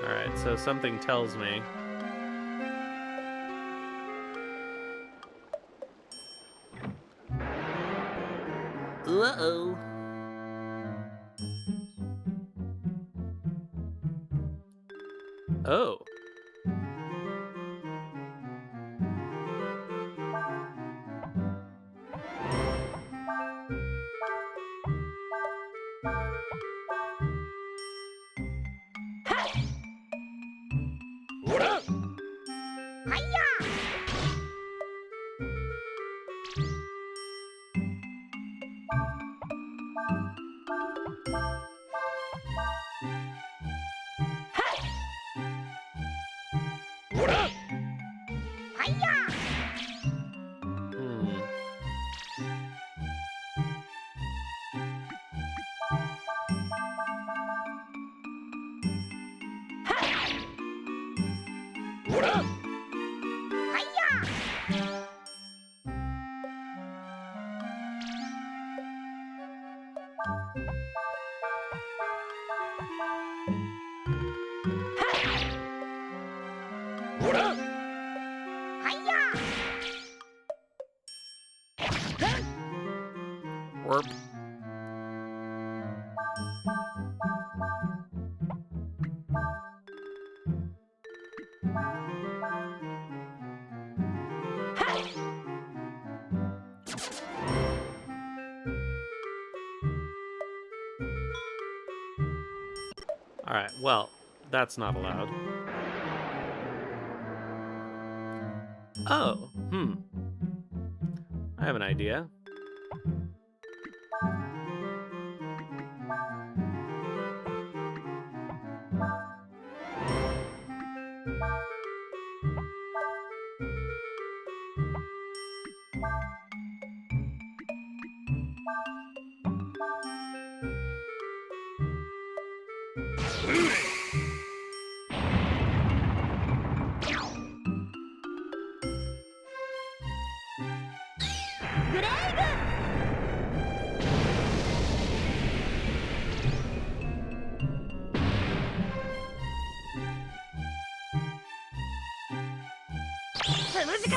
A: Alright, so something tells me.
E: Uh-oh.
A: Oh. Hmm. Warp. Alright, well, that's not allowed. Oh, I have an idea.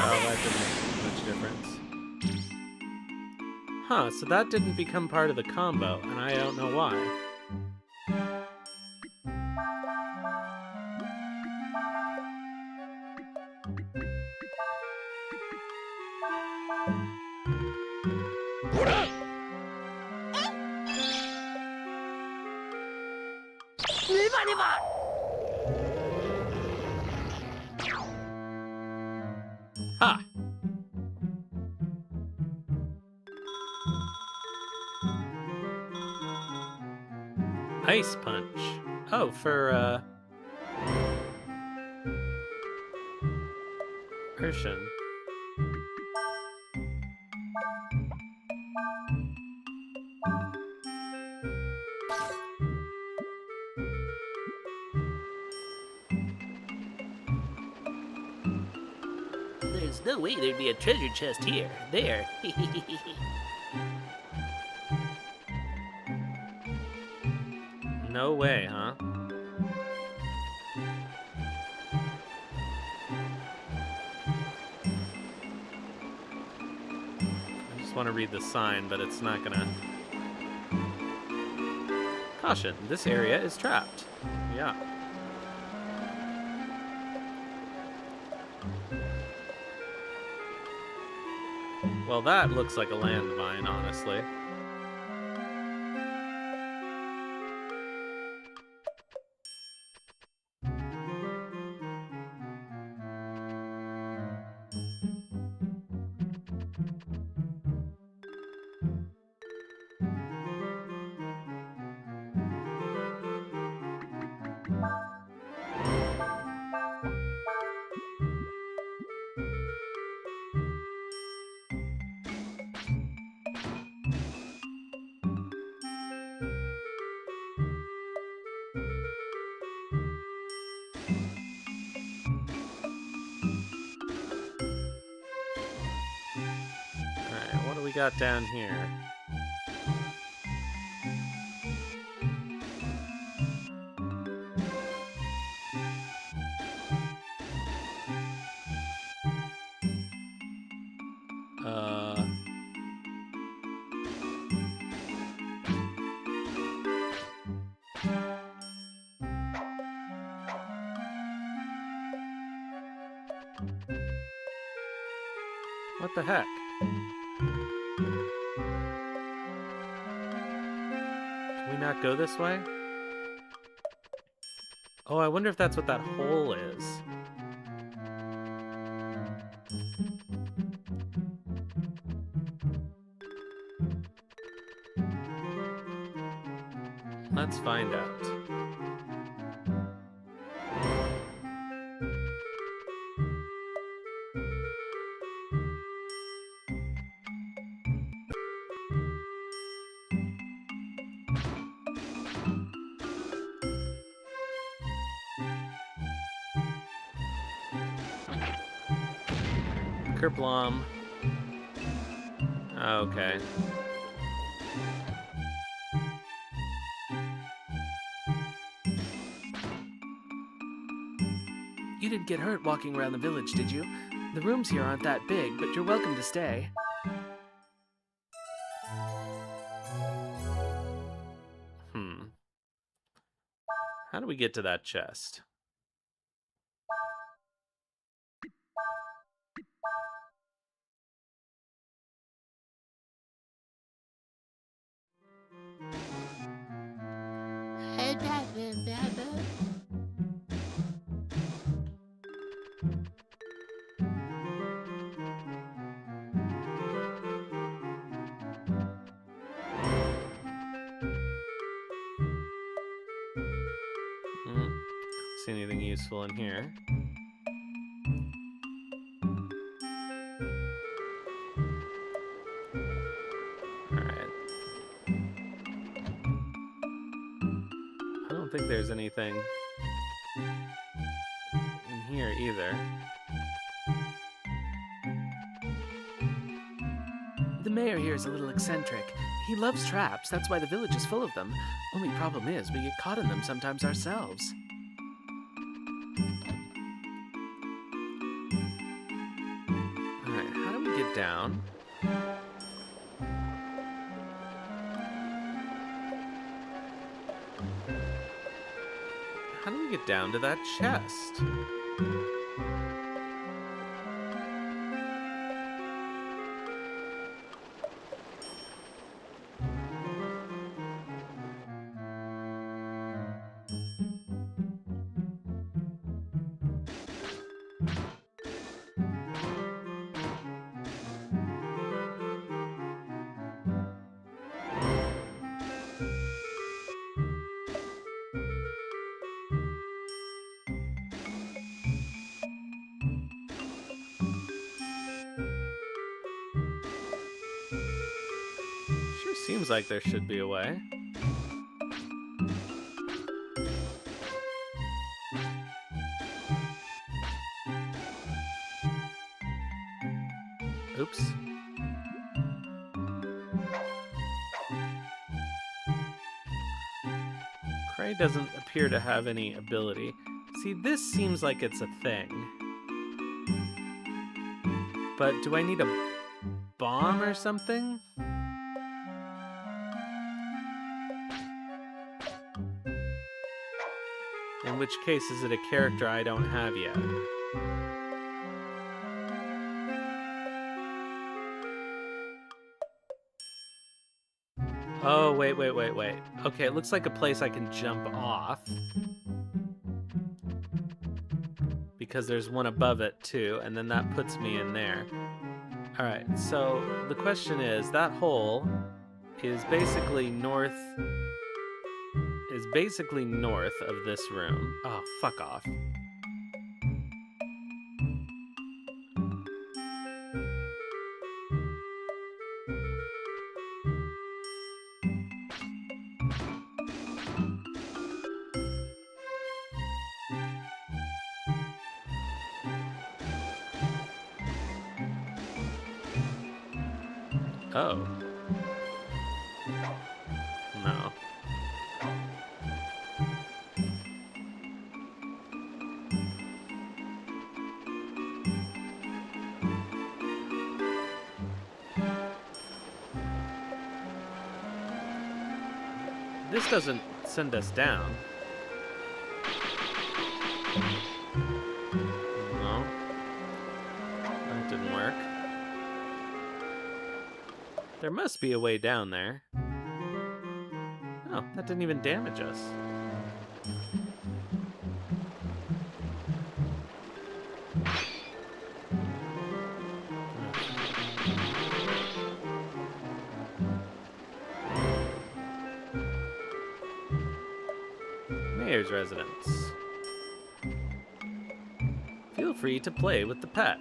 A: Oh, that didn't make much difference. Huh, so that didn't become part of the combo, and I don't know why. Ha! Ice Punch. Oh, for, Urshan.
E: There's no way there'd be a treasure chest here. There.
A: No way, huh? I just want to read the sign, but it's not gonna... Caution, this area is trapped. Yeah. Well, that looks like a landmine, honestly. Alright, what do we got down here? What the heck? Can we not go this way? Oh, I wonder if that's what that hole is. Let's find out. Kerblom. Okay.
B: You didn't get hurt walking around the village, did you? The rooms here aren't that big, but you're welcome to stay.
A: How do we get to that chest? useful in here. Alright. I don't think there's anything in here either.
B: The mayor here is a little eccentric. He loves traps, that's why the village is full of them. Only problem is, we get caught in them sometimes ourselves.
A: Alright, how do we get down? How do we get down to that chest? Sure seems like there should be a way. Oops. Cray doesn't appear to have any ability. See, this seems like it's a thing. But do I need a bomb or something? In which case, is it a character I don't have yet? Oh, wait. Okay, it looks like a place I can jump off. Because there's one above it, too, and then that puts me in there. Alright, so the question is, that hole is basically north of this room. Oh, fuck off. Oh. No. This doesn't send us down. No. That didn't work. There must be a way down there. Oh, that didn't even damage us. Mayor's residence. Feel free to play with the pet.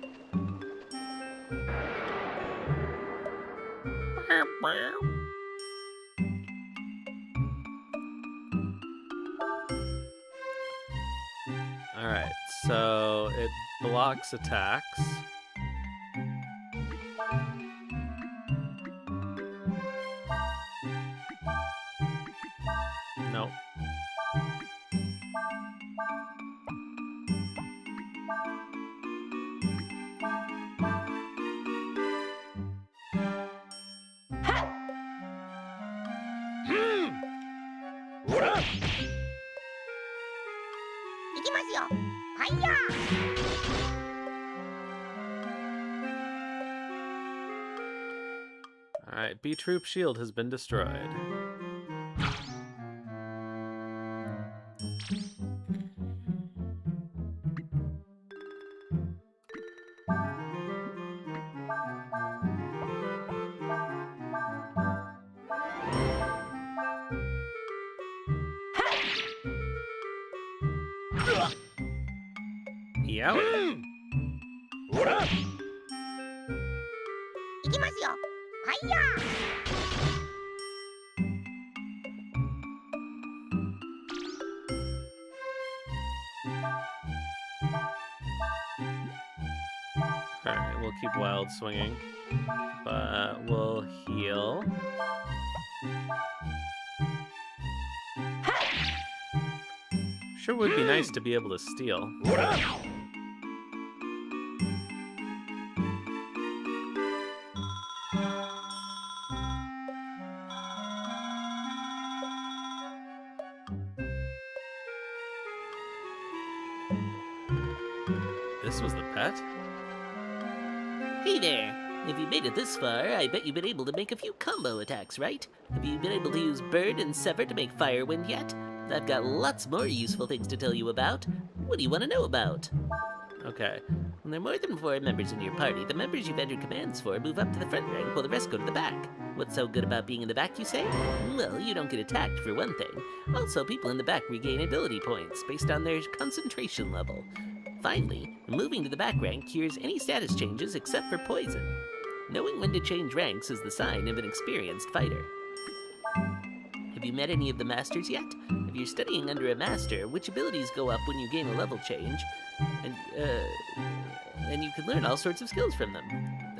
A: Alright, so it blocks attacks. Nope. Alright, B Troop shield has been destroyed. Yowie.
D: ほら。
F: 行きますよ。はいや。
A: Alright, we'll keep wild swinging. But we'll heal. Sure would be nice to be able to steal.
D: ほら。
A: This was the pet?
E: Hey there! If you made it this far, I bet you've been able to make a few combo attacks, right? Have you been able to use Burn and Sever to make Firewind yet? I've got lots more useful things to tell you about. What do you want to know about?
A: Okay.
E: When there are more than 4 members in your party, the members you've entered commands for move up to the front rank while the rest go to the back. What's so good about being in the back, you say? Well, you don't get attacked, for one thing. Also, people in the back regain ability points based on their concentration level. Finally, moving to the back rank cures any status changes except for poison. Knowing when to change ranks is the sign of an experienced fighter. Have you met any of the masters yet? If you're studying under a master, which abilities go up when you gain a level change? And you can learn all sorts of skills from them.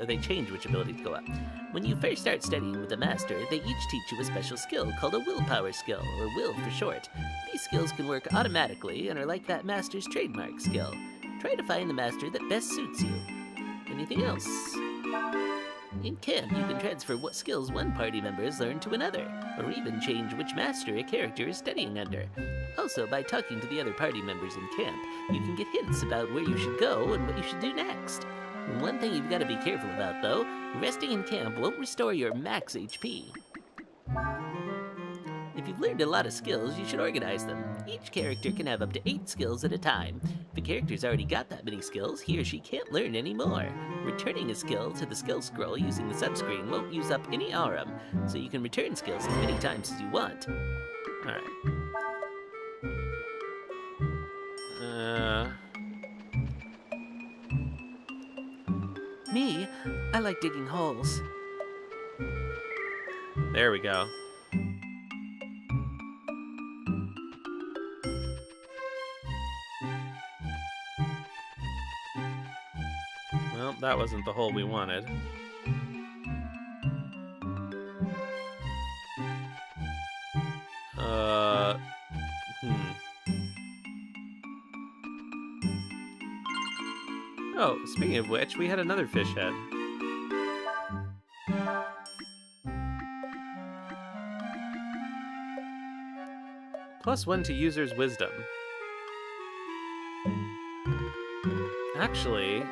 E: They change which abilities go up. When you first start studying with a master, they each teach you a special skill called a willpower skill, or will for short. These skills can work automatically and are like that master's trademark skill. Try to find the master that best suits you. Anything else? In camp, you can transfer what skills one party member has learned to another, or even change which master a character is studying under. Also, by talking to the other party members in camp, you can get hints about where you should go and what you should do next. One thing you've got to be careful about, though, resting in camp won't restore your max HP. If you've learned a lot of skills, you should organize them. Each character can have up to 8 skills at a time. If a character's already got that many skills, he or she can't learn any more. Returning a skill to the skill scroll using the subscreen won't use up any aurum, so you can return skills as many times as you want.
A: Alright.
B: Me, I like digging holes.
A: There we go. Well, that wasn't the hole we wanted. Oh, speaking of which, we had another fish head. +1 to user's wisdom. Actually,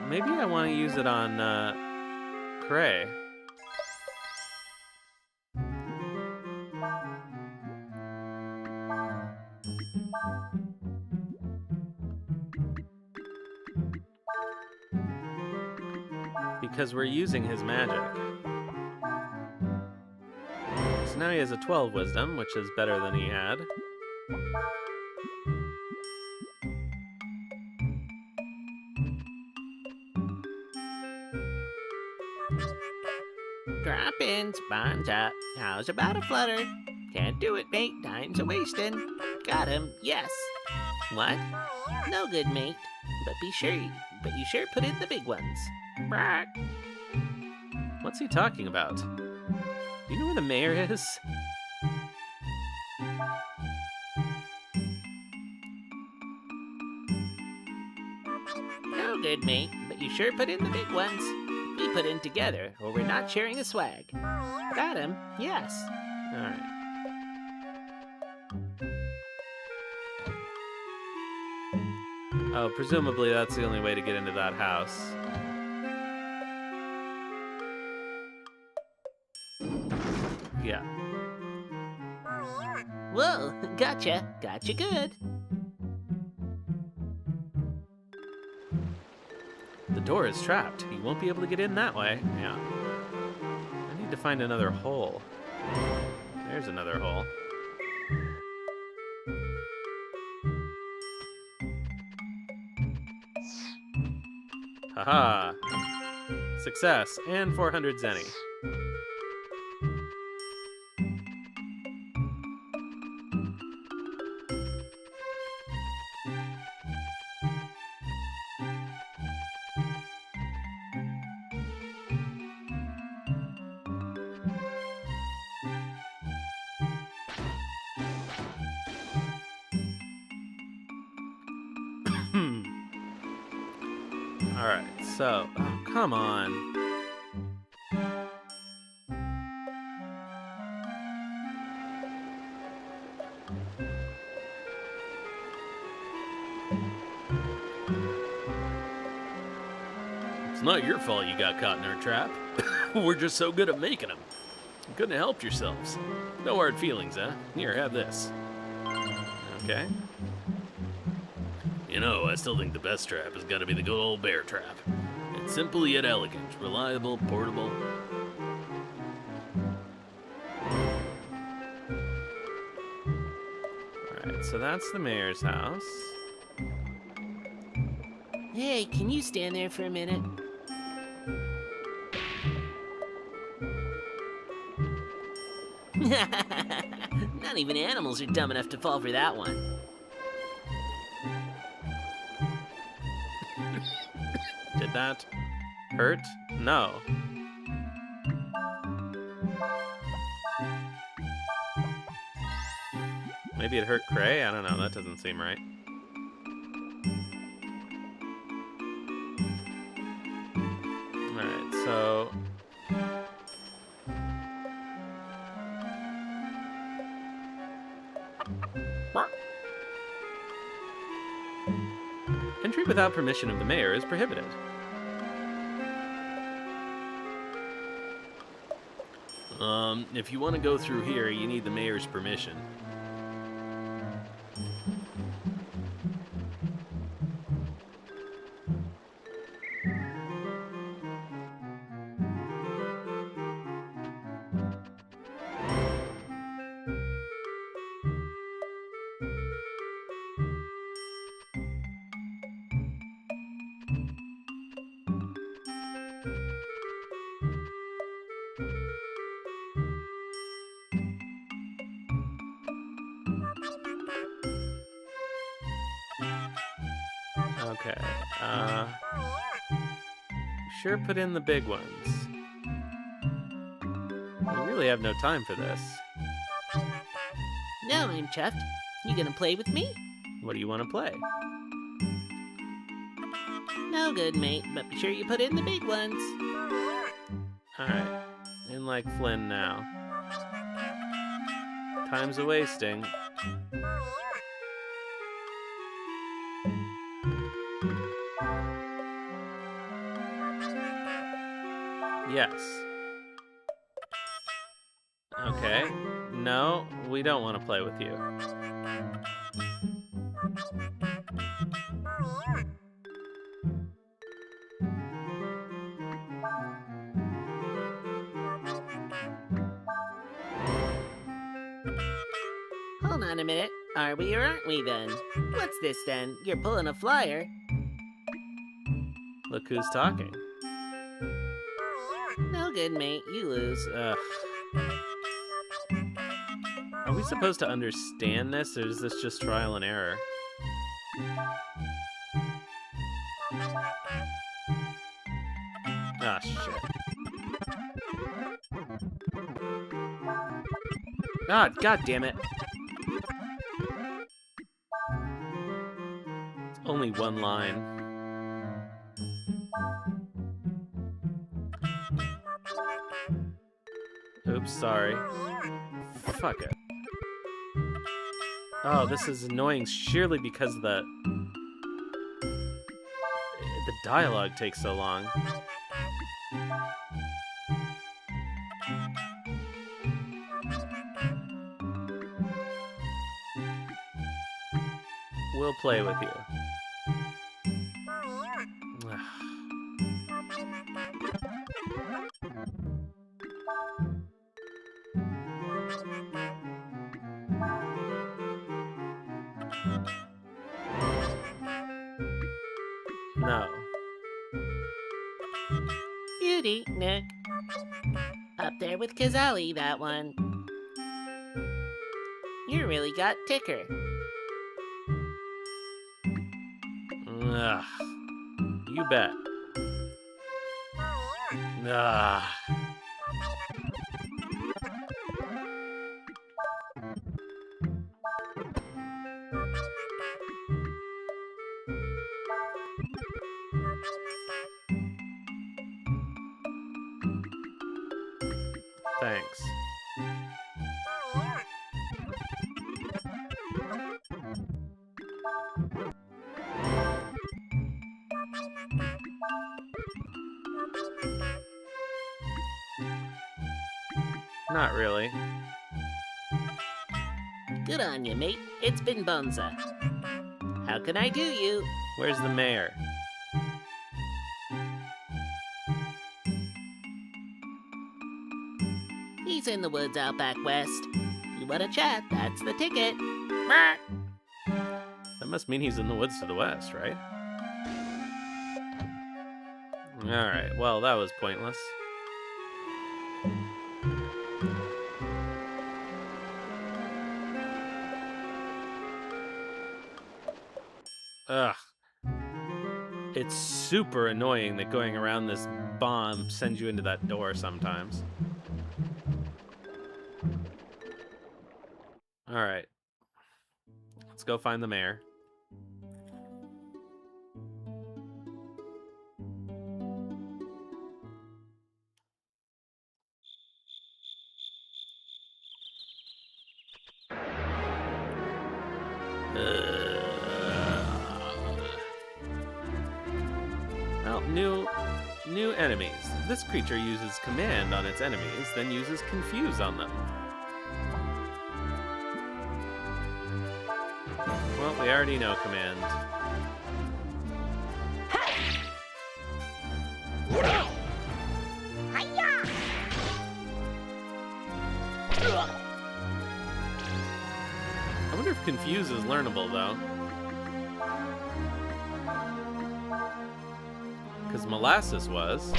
A: maybe I want to use it on, Cray. Because we're using his magic. So now he has a 12 wisdom, which is better than he had.
E: Drop in, sponge up. How's about a flutter? Can't do it, mate. Time's a wasting. Got him. Yes. What? No good, mate. But you sure put in the big ones. Brat.
A: What's he talking about? Do you know where the mayor is?
E: No good, mate. But you sure put in the big ones. We put in together, or we're not sharing a swag. Got him. Yes.
A: Alright. Oh, presumably that's the only way to get into that house. Yeah.
E: Whoa, gotcha. Gotcha good.
A: The door is trapped. He won't be able to get in that way. Yeah. I need to find another hole. There's another hole. Haha. Success and 400 zenny. Alright, so... Oh, come on.
C: It's not your fault you got caught in our trap. We're just so good at making them. You couldn't have helped yourselves. No hard feelings, huh? Here, have this.
A: Okay.
C: You know, I still think the best trap has got to be the good old bear trap. It's simple yet elegant, reliable, portable.
A: Alright, so that's the mayor's house.
B: Hey, can you stand there for a minute?
E: Not even animals are dumb enough to fall for that one.
A: Did that hurt? No. Maybe it hurt Cray? I don't know, that doesn't seem right. Alright, so... Entry without permission of the mayor is prohibited.
C: If you want to go through here, you need the mayor's permission.
A: Okay, sure put in the big ones. We really have no time for this.
B: No, I'm chuffed. You gonna play with me?
A: What do you want to play?
B: No good, mate, but be sure you put in the big ones.
A: Alright, in like Flynn now. Time's a-wasting. Yes. Okay. No, we don't want to play with you.
B: Hold on a minute. Are we or aren't we then? What's this then? You're pulling a flyer.
A: Look who's talking.
B: No good, mate. You lose.
A: Ugh. Are we supposed to understand this, or is this just trial and error? Ah, shit. Ah, god damn it. It's only one line. Oops, sorry. Fuck it. Oh, this is annoying sheerly because the dialogue takes so long. We'll play with you. No.
B: beauty, Nook. Up there with Kazali, that one. You really got ticker.
A: Ugh. You bet. Ah. Thanks. Not really.
E: Good on you, mate. It's been Bonza. How can I do you?
A: Where's the mayor?
E: He's in the woods out back west. You wanna chat? That's the ticket.
A: That must mean he's in the woods to the west, right? Alright, well, that was pointless. Ugh. It's super annoying that going around this bomb sends you into that door sometimes. Alright. Let's go find the mayor. Well, new enemies. This creature uses command on its enemies, then uses confuse on them. Well, we already know command.
F: Hiya!
A: I wonder if confuse is learnable, though. Because molasses was.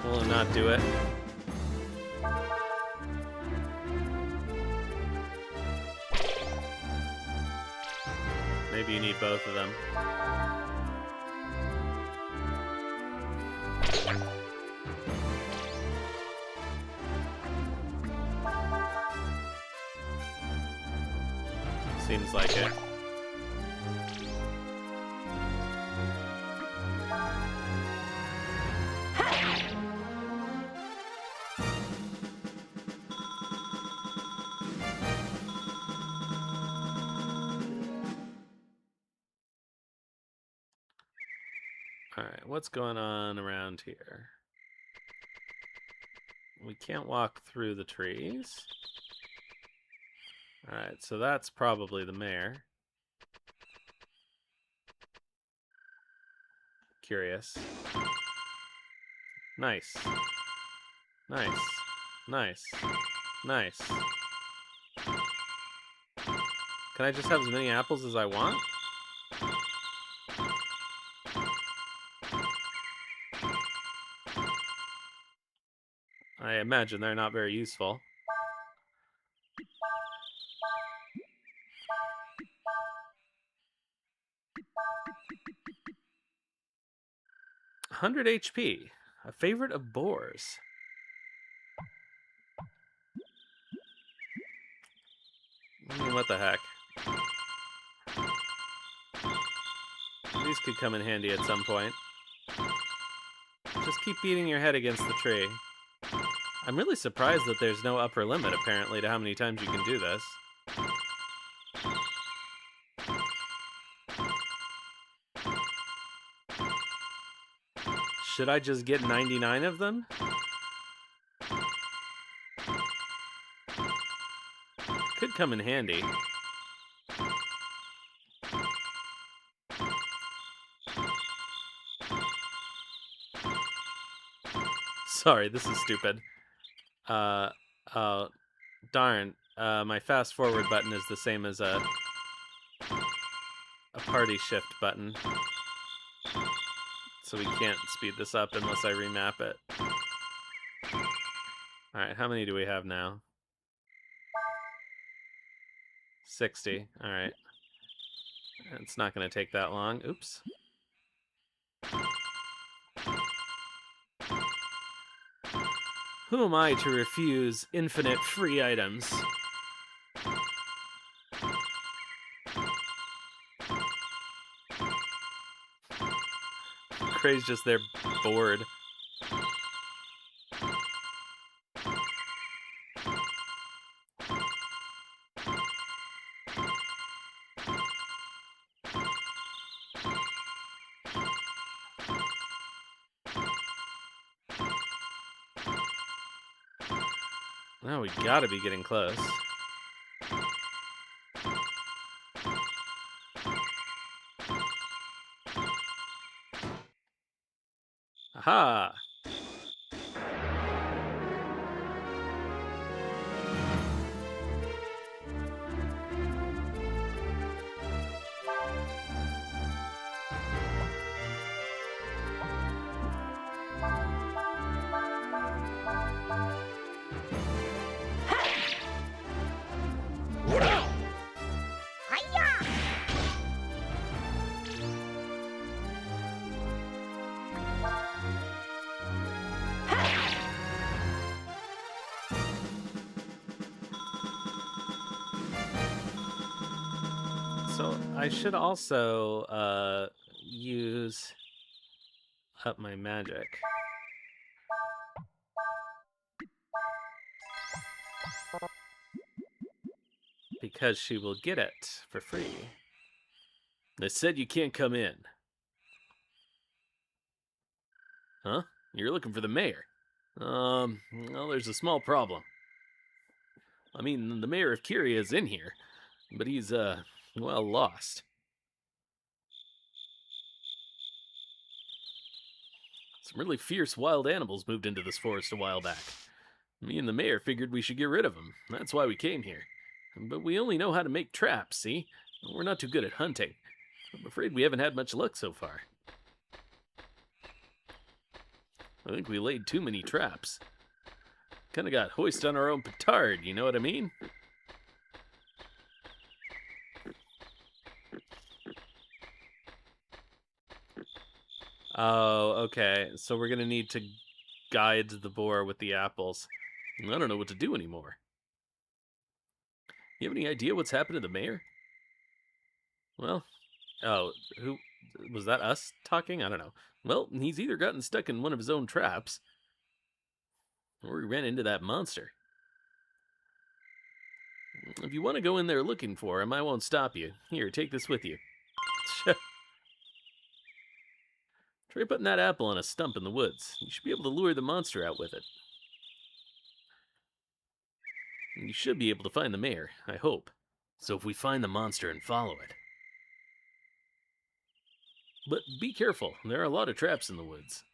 A: Will it not do it? Maybe you need both of them. Seems like it. Alright, what's going on around here? We can't walk through the trees. Alright, so that's probably the mayor. Curious. Nice. Nice. Nice. Nice. Can I just have as many apples as I want? I imagine they're not very useful. $100 HP. A favorite of boars. I mean, what the heck? These could come in handy at some point. Just keep beating your head against the tree. I'm really surprised that there's no upper limit, apparently, to how many times you can do this. Should I just get 99 of them? Could come in handy. Sorry, this is stupid. Oh, darn. My fast forward button is the same as a party shift button. So we can't speed this up unless I remap it. Alright, how many do we have now? 60. Alright. It's not going to take that long. Oops. Who am I to refuse infinite free items? Cray's just there bored. Oh, we gotta be getting close. Aha!
F: Hiya!
A: So I should also use up my magic. Because she will get it for free. They said you can't come in. Huh? You're looking for the mayor. Well, there's a small problem. I mean, the mayor of Kyria is in here, but he's, well, lost. Some really fierce wild animals moved into this forest a while back. Me and the mayor figured we should get rid of them. That's why we came here. But we only know how to make traps, see? We're not too good at hunting. I'm afraid we haven't had much luck so far. I think we laid too many traps. Kinda got hoist on our own petard, you know what I mean? Oh, okay. So we're gonna need to guide the boar with the apples. I don't know what to do anymore. You have any idea what's happened to the mayor? Well, oh, who was that? Us talking? I don't know. Well, he's either gotten stuck in one of his own traps, or he ran into that monster. If you want to go in there looking for him, I won't stop you. Here, take this with you. Try putting that apple on a stump in the woods. You should be able to lure the monster out with it. You should be able to find the mayor, I hope. So if we find the monster and follow it. But be careful, there are a lot of traps in the woods.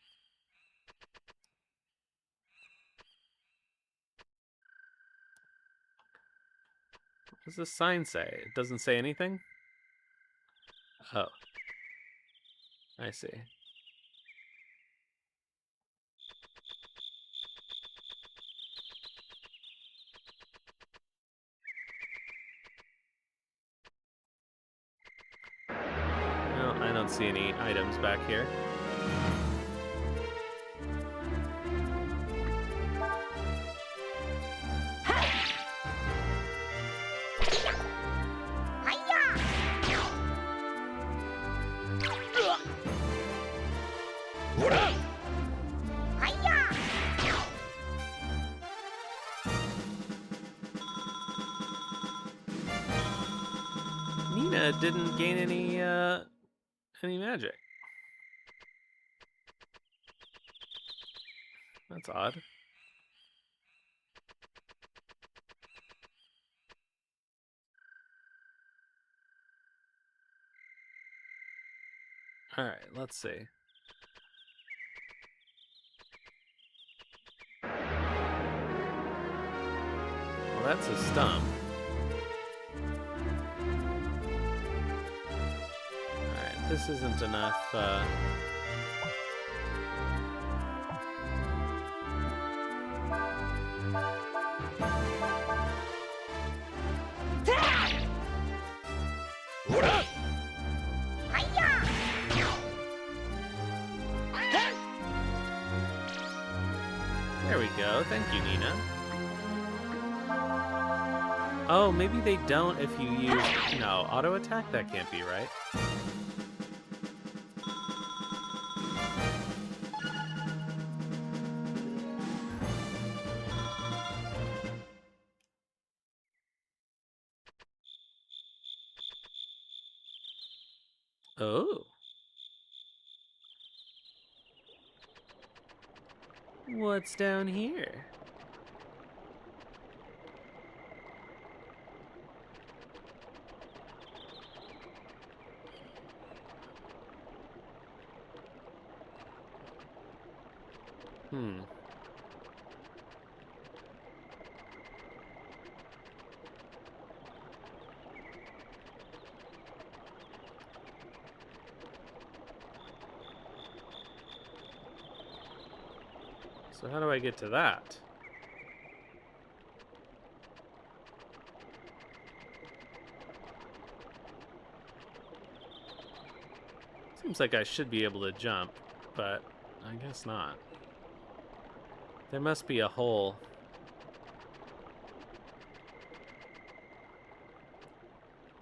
A: What does this sign say? It doesn't say anything? Oh. I see. No, I don't see any items back here.
F: Hiya! Hiya!
A: Nina didn't gain any magic. That's odd. Alright, let's see. that's a stump. Alright, this isn't enough,
F: Hiya!
A: There we go. Thank you, Nina. Oh, maybe they don't if you use... No, auto attack? That can't be right. Oh. What's down here? So how do I get to that? Seems like I should be able to jump, but I guess not. There must be a hole.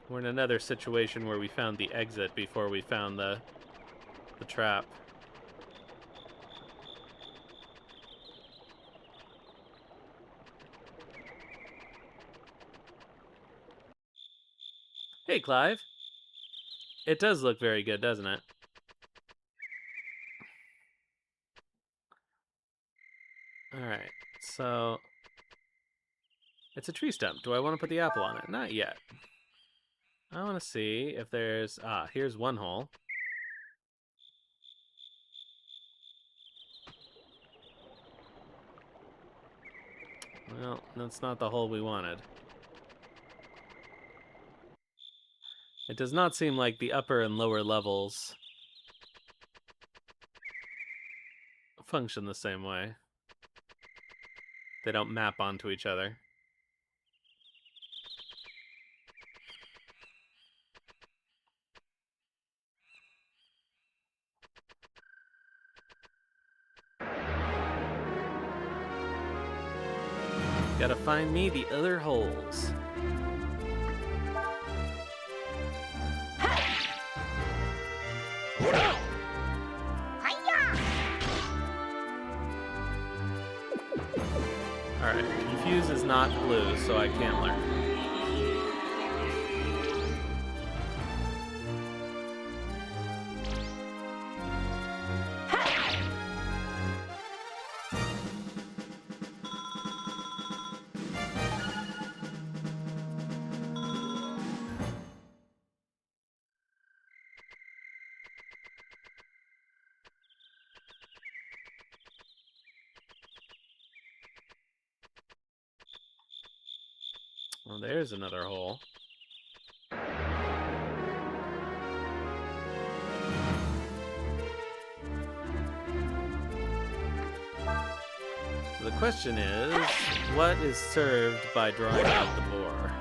A: We're in another situation where we found the exit before we found the trap. Hey, Clive. It does look very good, doesn't it? Alright, so... It's a tree stump. Do I want to put the apple on it? Not yet. I want to see if there's... Ah, here's one hole. Well, that's not the hole we wanted. It does not seem like the upper and lower levels function the same way. They don't map onto each other. Gotta find me the other holes.
F: Hiya!
A: Alright, confuse is not blue, so I can't learn. Well, there's another hole. So the question is, what is served by drawing out the boar?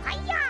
F: Hiya!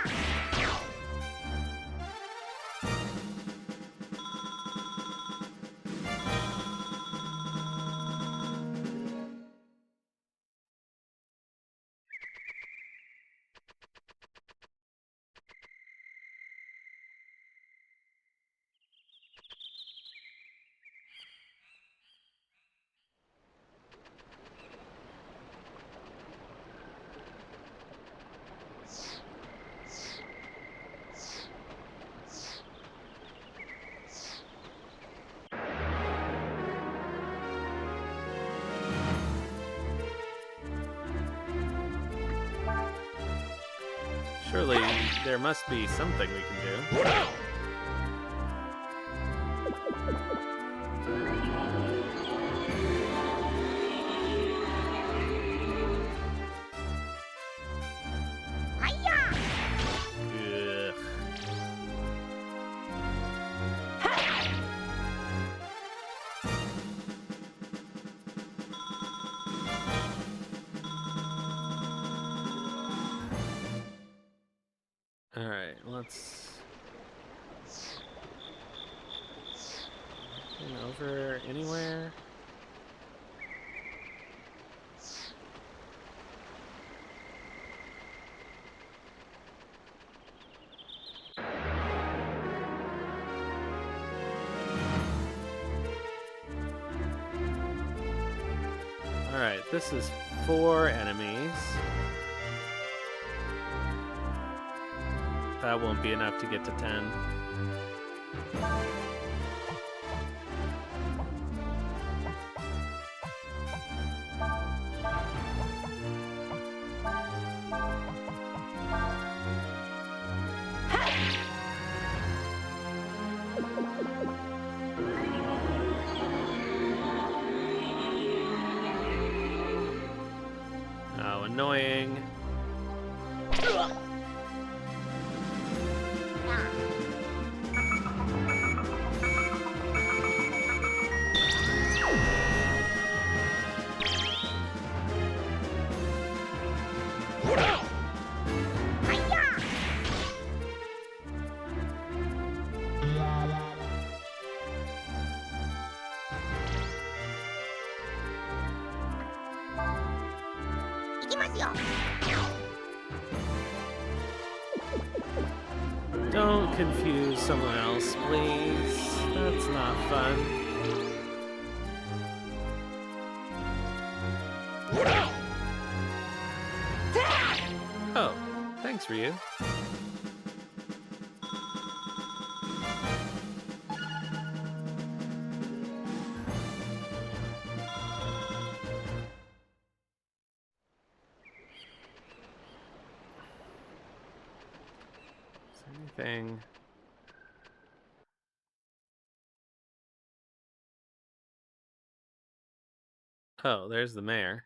A: Surely there must be something we can do. Alright, let's... over anywhere? Alright, this is 4 enemies. That won't be enough to get to 10. Oh, annoying. Don't confuse someone else, please. That's not fun. Oh, thanks, Ryu. Anything? Oh, there's the mayor.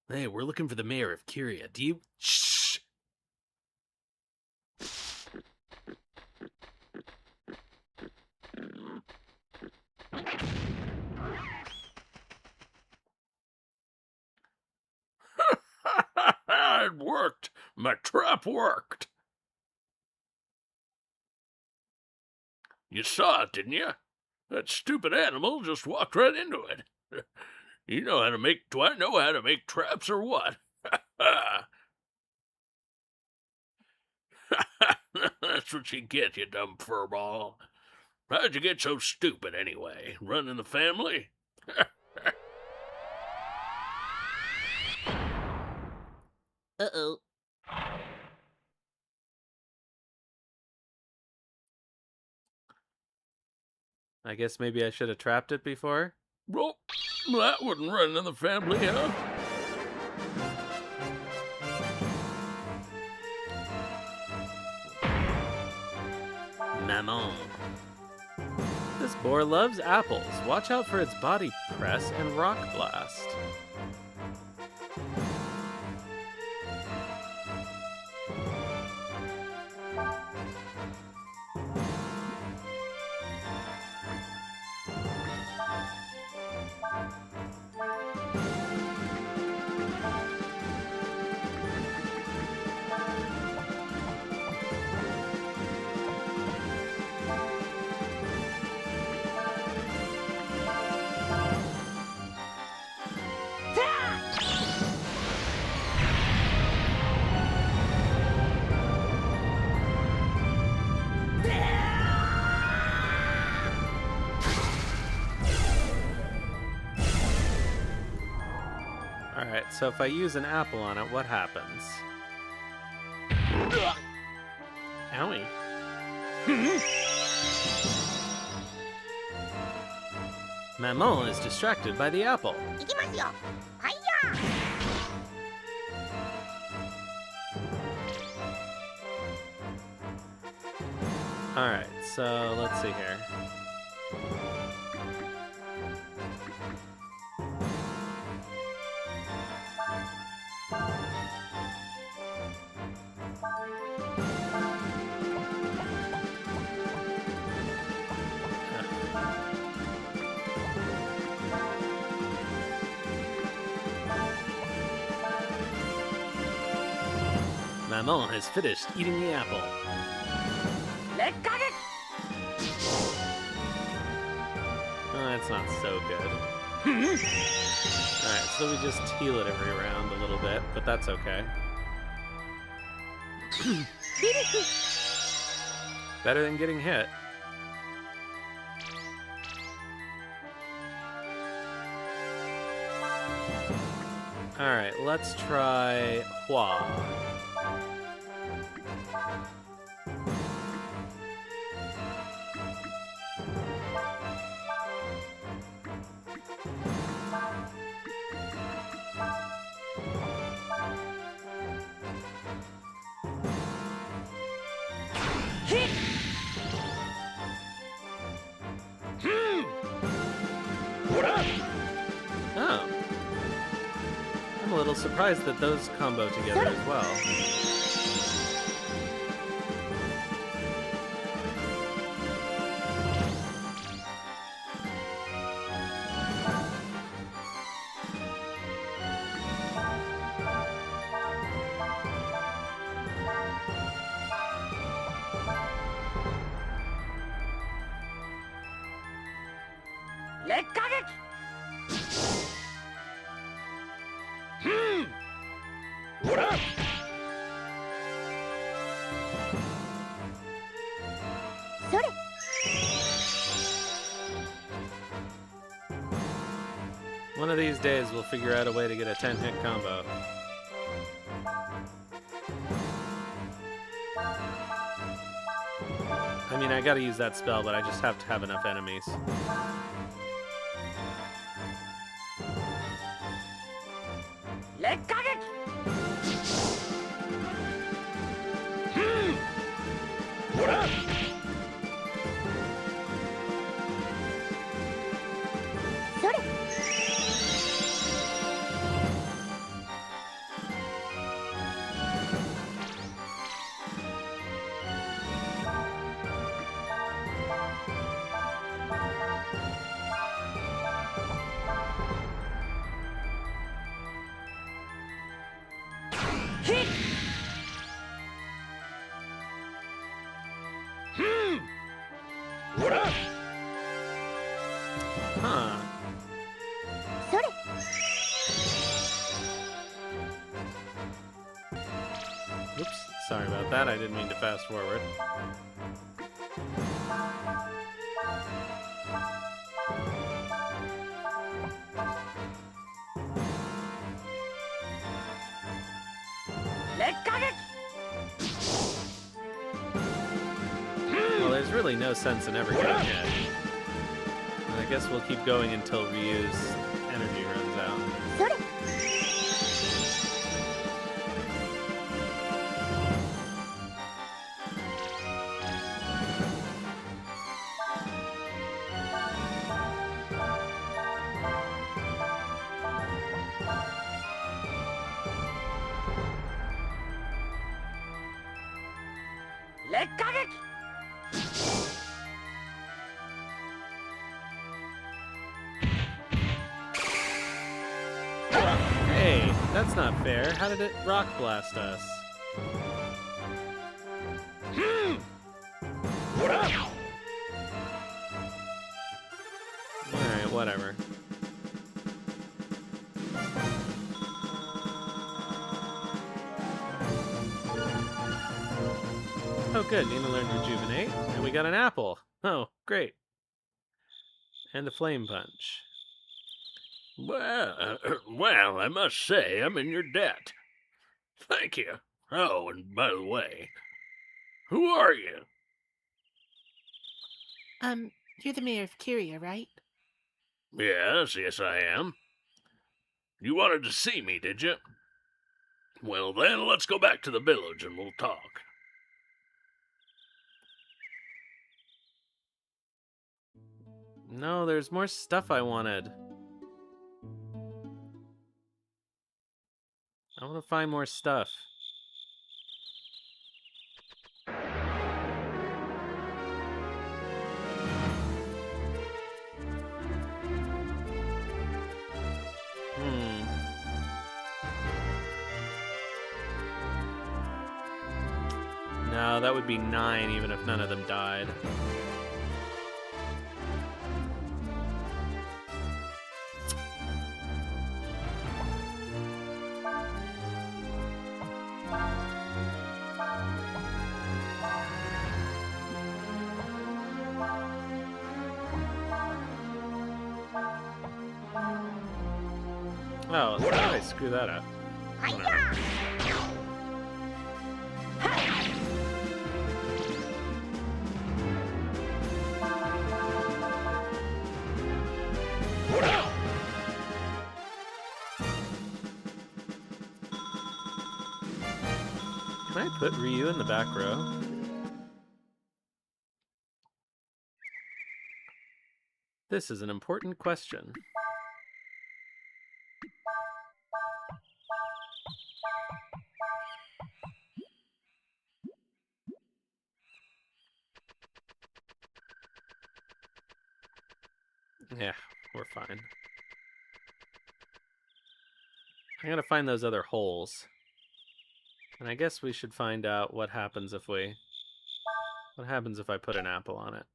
C: Hey, we're looking for the Mayor of Kyria. Do you... Shh!
D: It worked. My trap worked. You saw it, didn't you? That stupid animal just walked right into it. You know how to make... Do I know how to make traps or what? That's what you get, you dumb furball. How'd you get so stupid anyway? Running the family?
E: Uh-oh.
A: I guess maybe I should have trapped it before.
D: Well, that wouldn't run in the family, huh?
E: Maman.
A: This boar loves apples. Watch out for its body press and rock blast. Alright, so if I use an apple on it, what happens? Owie. Maman is distracted by the apple. Alright, so let's see here. Maman has finished eating the apple.
F: Let's got it.
A: Oh, that's not so good. Alright, so we just heal it every round a little bit, but that's okay. Better than getting hit. Alright, let's try Hua. Oh. I'm a little surprised that those combo together as well.
F: Let's got it.
A: One of these days we'll figure out a way to get a 10-hit combo. I mean, I gotta use that spell, but I just have to have enough enemies.
F: Let's got it.
A: Huh. Oops, sorry about that. I didn't mean to fast forward.
F: Let's got it.
A: Well, there's really no sense in ever getting hit. And I guess we'll keep going until Ryu's energy runs out.
F: Let's got it.
A: Hey, that's not fair. How did it rock blast us? Alright, whatever. Oh good, Nina learned Rejuvenate, and we got an apple. Oh, great. And a Flame Punch.
D: Well, I must say I'm in your debt. Thank you. Oh, and by the way, who are you?
B: You're the Mayor of Kyria, right?
D: Yes, I am. You wanted to see me, did you? Well then, let's go back to the village and we'll talk.
A: No, there's more stuff I wanted. I want to find more stuff. No, that would be 9 even if none of them died. Oh, how did I screw that up? Whatever. Can I put Ryu in the back row? This is an important question. Yeah, we're fine. I gotta find those other holes. And I guess we should find out what happens if we... What happens if I put an apple on it?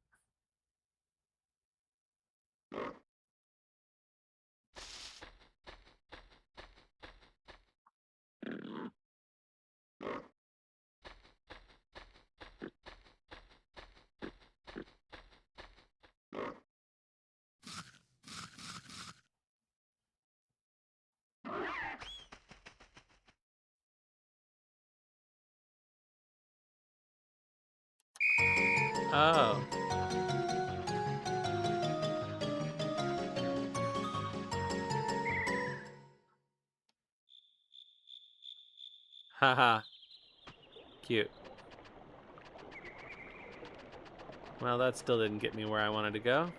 A: Oh. Haha. Cute. Well, that still didn't get me where I wanted to go.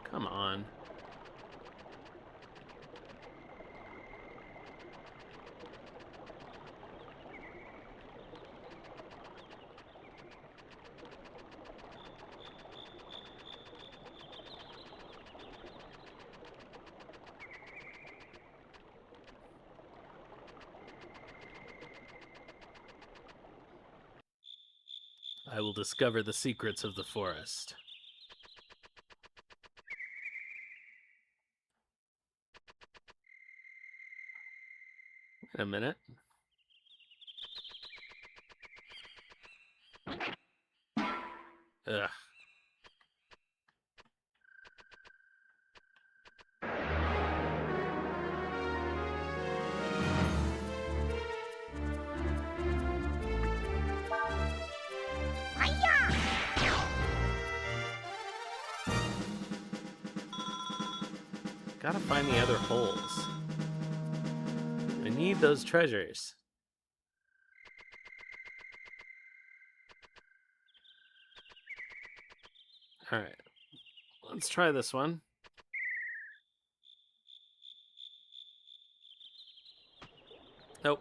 A: Come on. I will discover the secrets of the forest. Wait a minute. Ugh. Gotta find the other holes. I need those treasures. Alright. Let's try this one. Nope.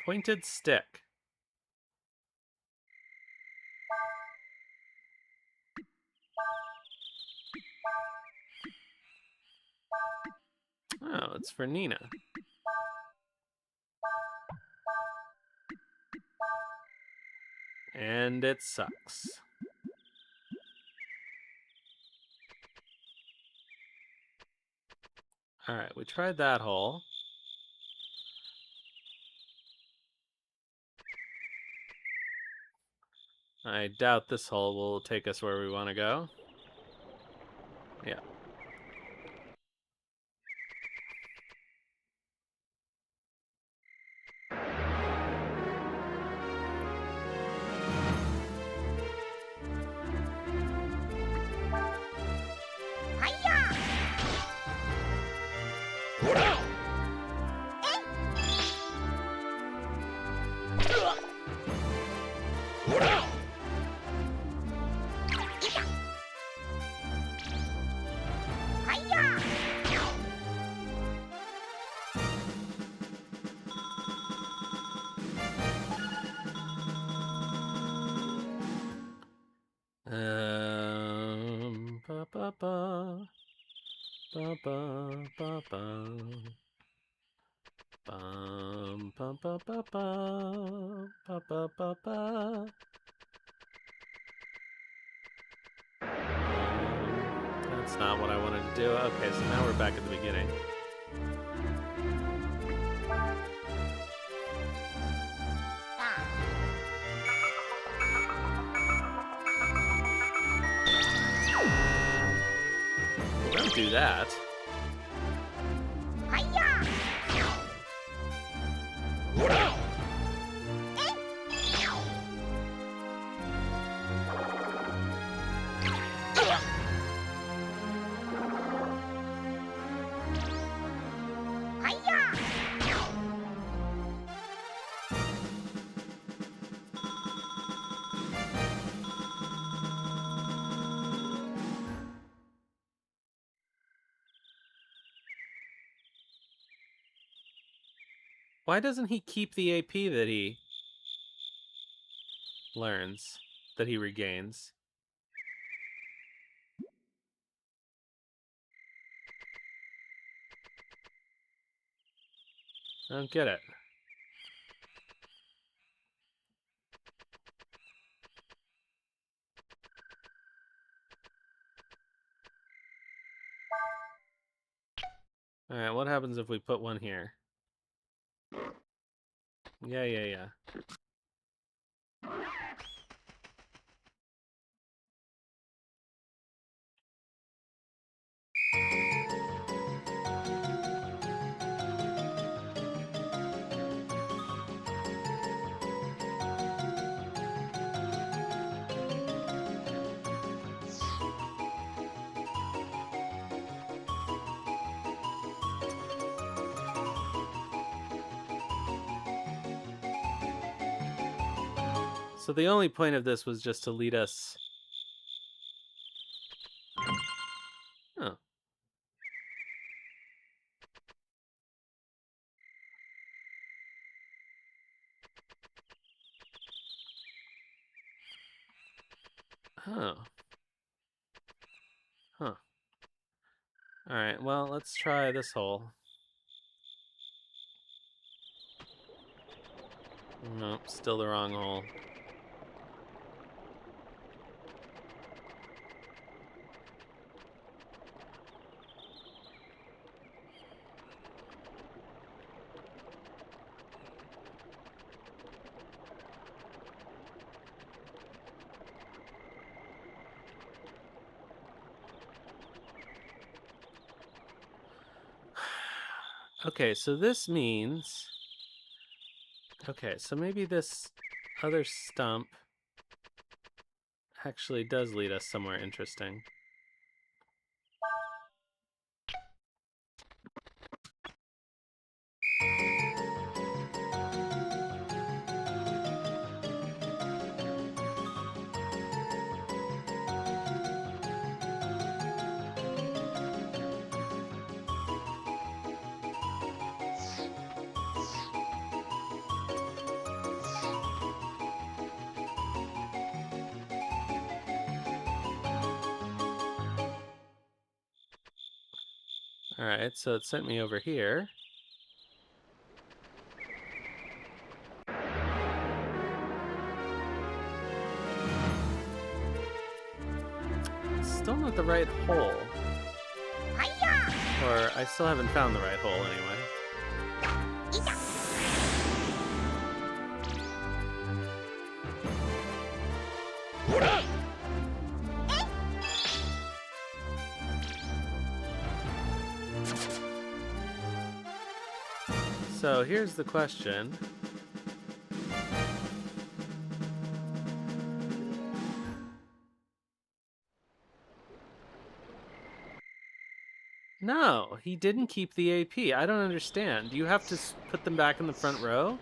A: Pointed stick. Oh, it's for Nina. And it sucks. Alright, we tried that hole. I doubt this hole will take us where we want to go. Yeah. ba ba ba. Bum ba ba ba ba ba ba ba ba. That's not what I wanted to do. Okay, so now we're back at the beginning. Don't do that. Why doesn't he keep the AP that he learns, that he regains? I don't get it. Alright, what happens if we put one here? Yeah. So the only point of this was just to lead us... Oh. Oh. Huh. Alright, well, let's try this hole. Nope, still the wrong hole. Okay, so this means... Okay, so maybe this other stump actually does lead us somewhere interesting. Alright, so it sent me over here. Still not the right hole. Or I still haven't found the right hole anyway. So here's the question. No, he didn't keep the AP. I don't understand. Do you have to put them back in the front row?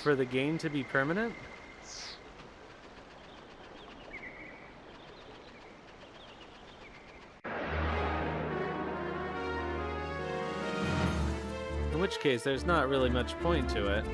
A: For the gain to be permanent? In which case, there's not really much point to it.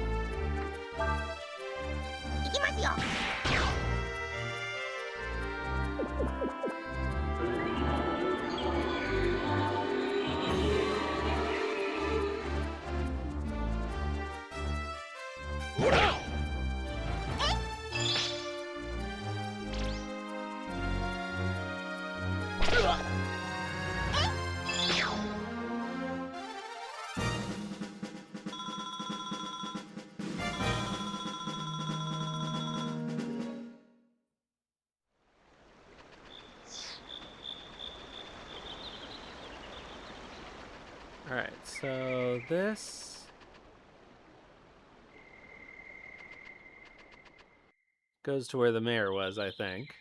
A: Alright, so this goes to where the mayor was, I think.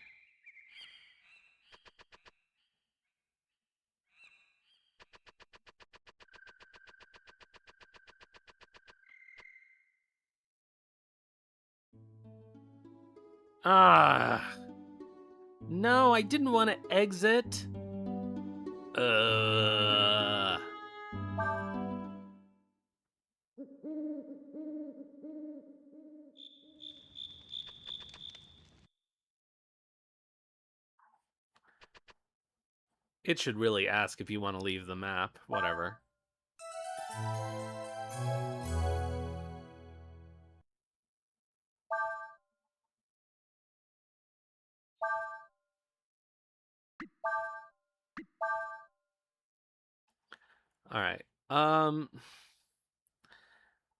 A: Ah! No, I didn't want to exit. It should really ask if you want to leave the map. Whatever. All right.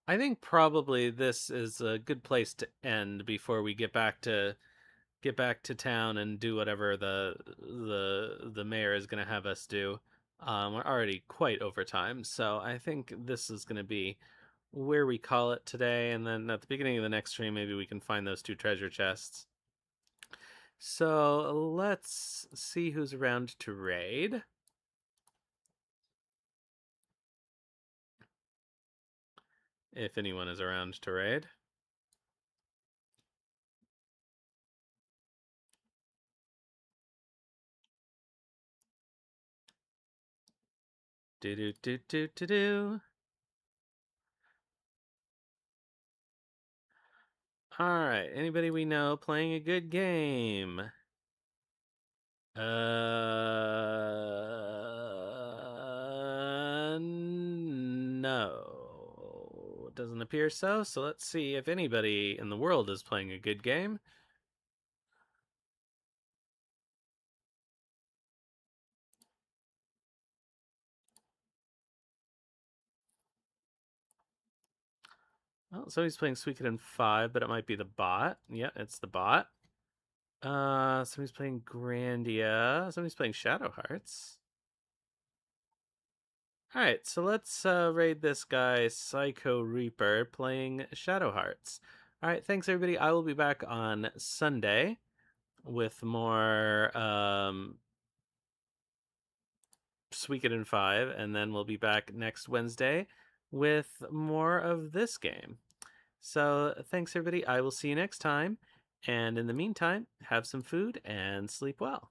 A: I think probably this is a good place to end before we get back to town and do whatever the mayor is going to have us do. We're already quite over time, so I think this is going to be where we call it today, and then at the beginning of the next stream, maybe we can find those 2 treasure chests. So let's see who's around to raid. If anyone is around to raid. Do do do do do do. All right, anybody we know playing a good game? No. Doesn't appear so. So let's see if anybody in the world is playing a good game. Well, somebody's playing Suikoden 5, but it might be the bot. Yeah, it's the bot. Somebody's playing Grandia. Somebody's playing Shadow Hearts. Alright, so let's raid this guy, Psycho Reaper, playing Shadow Hearts. Alright, thanks everybody. I will be back on Sunday with more Suikoden 5, and then we'll be back next Wednesday with more of this game. So thanks everybody. I will see you next time. And in the meantime, have some food and sleep well.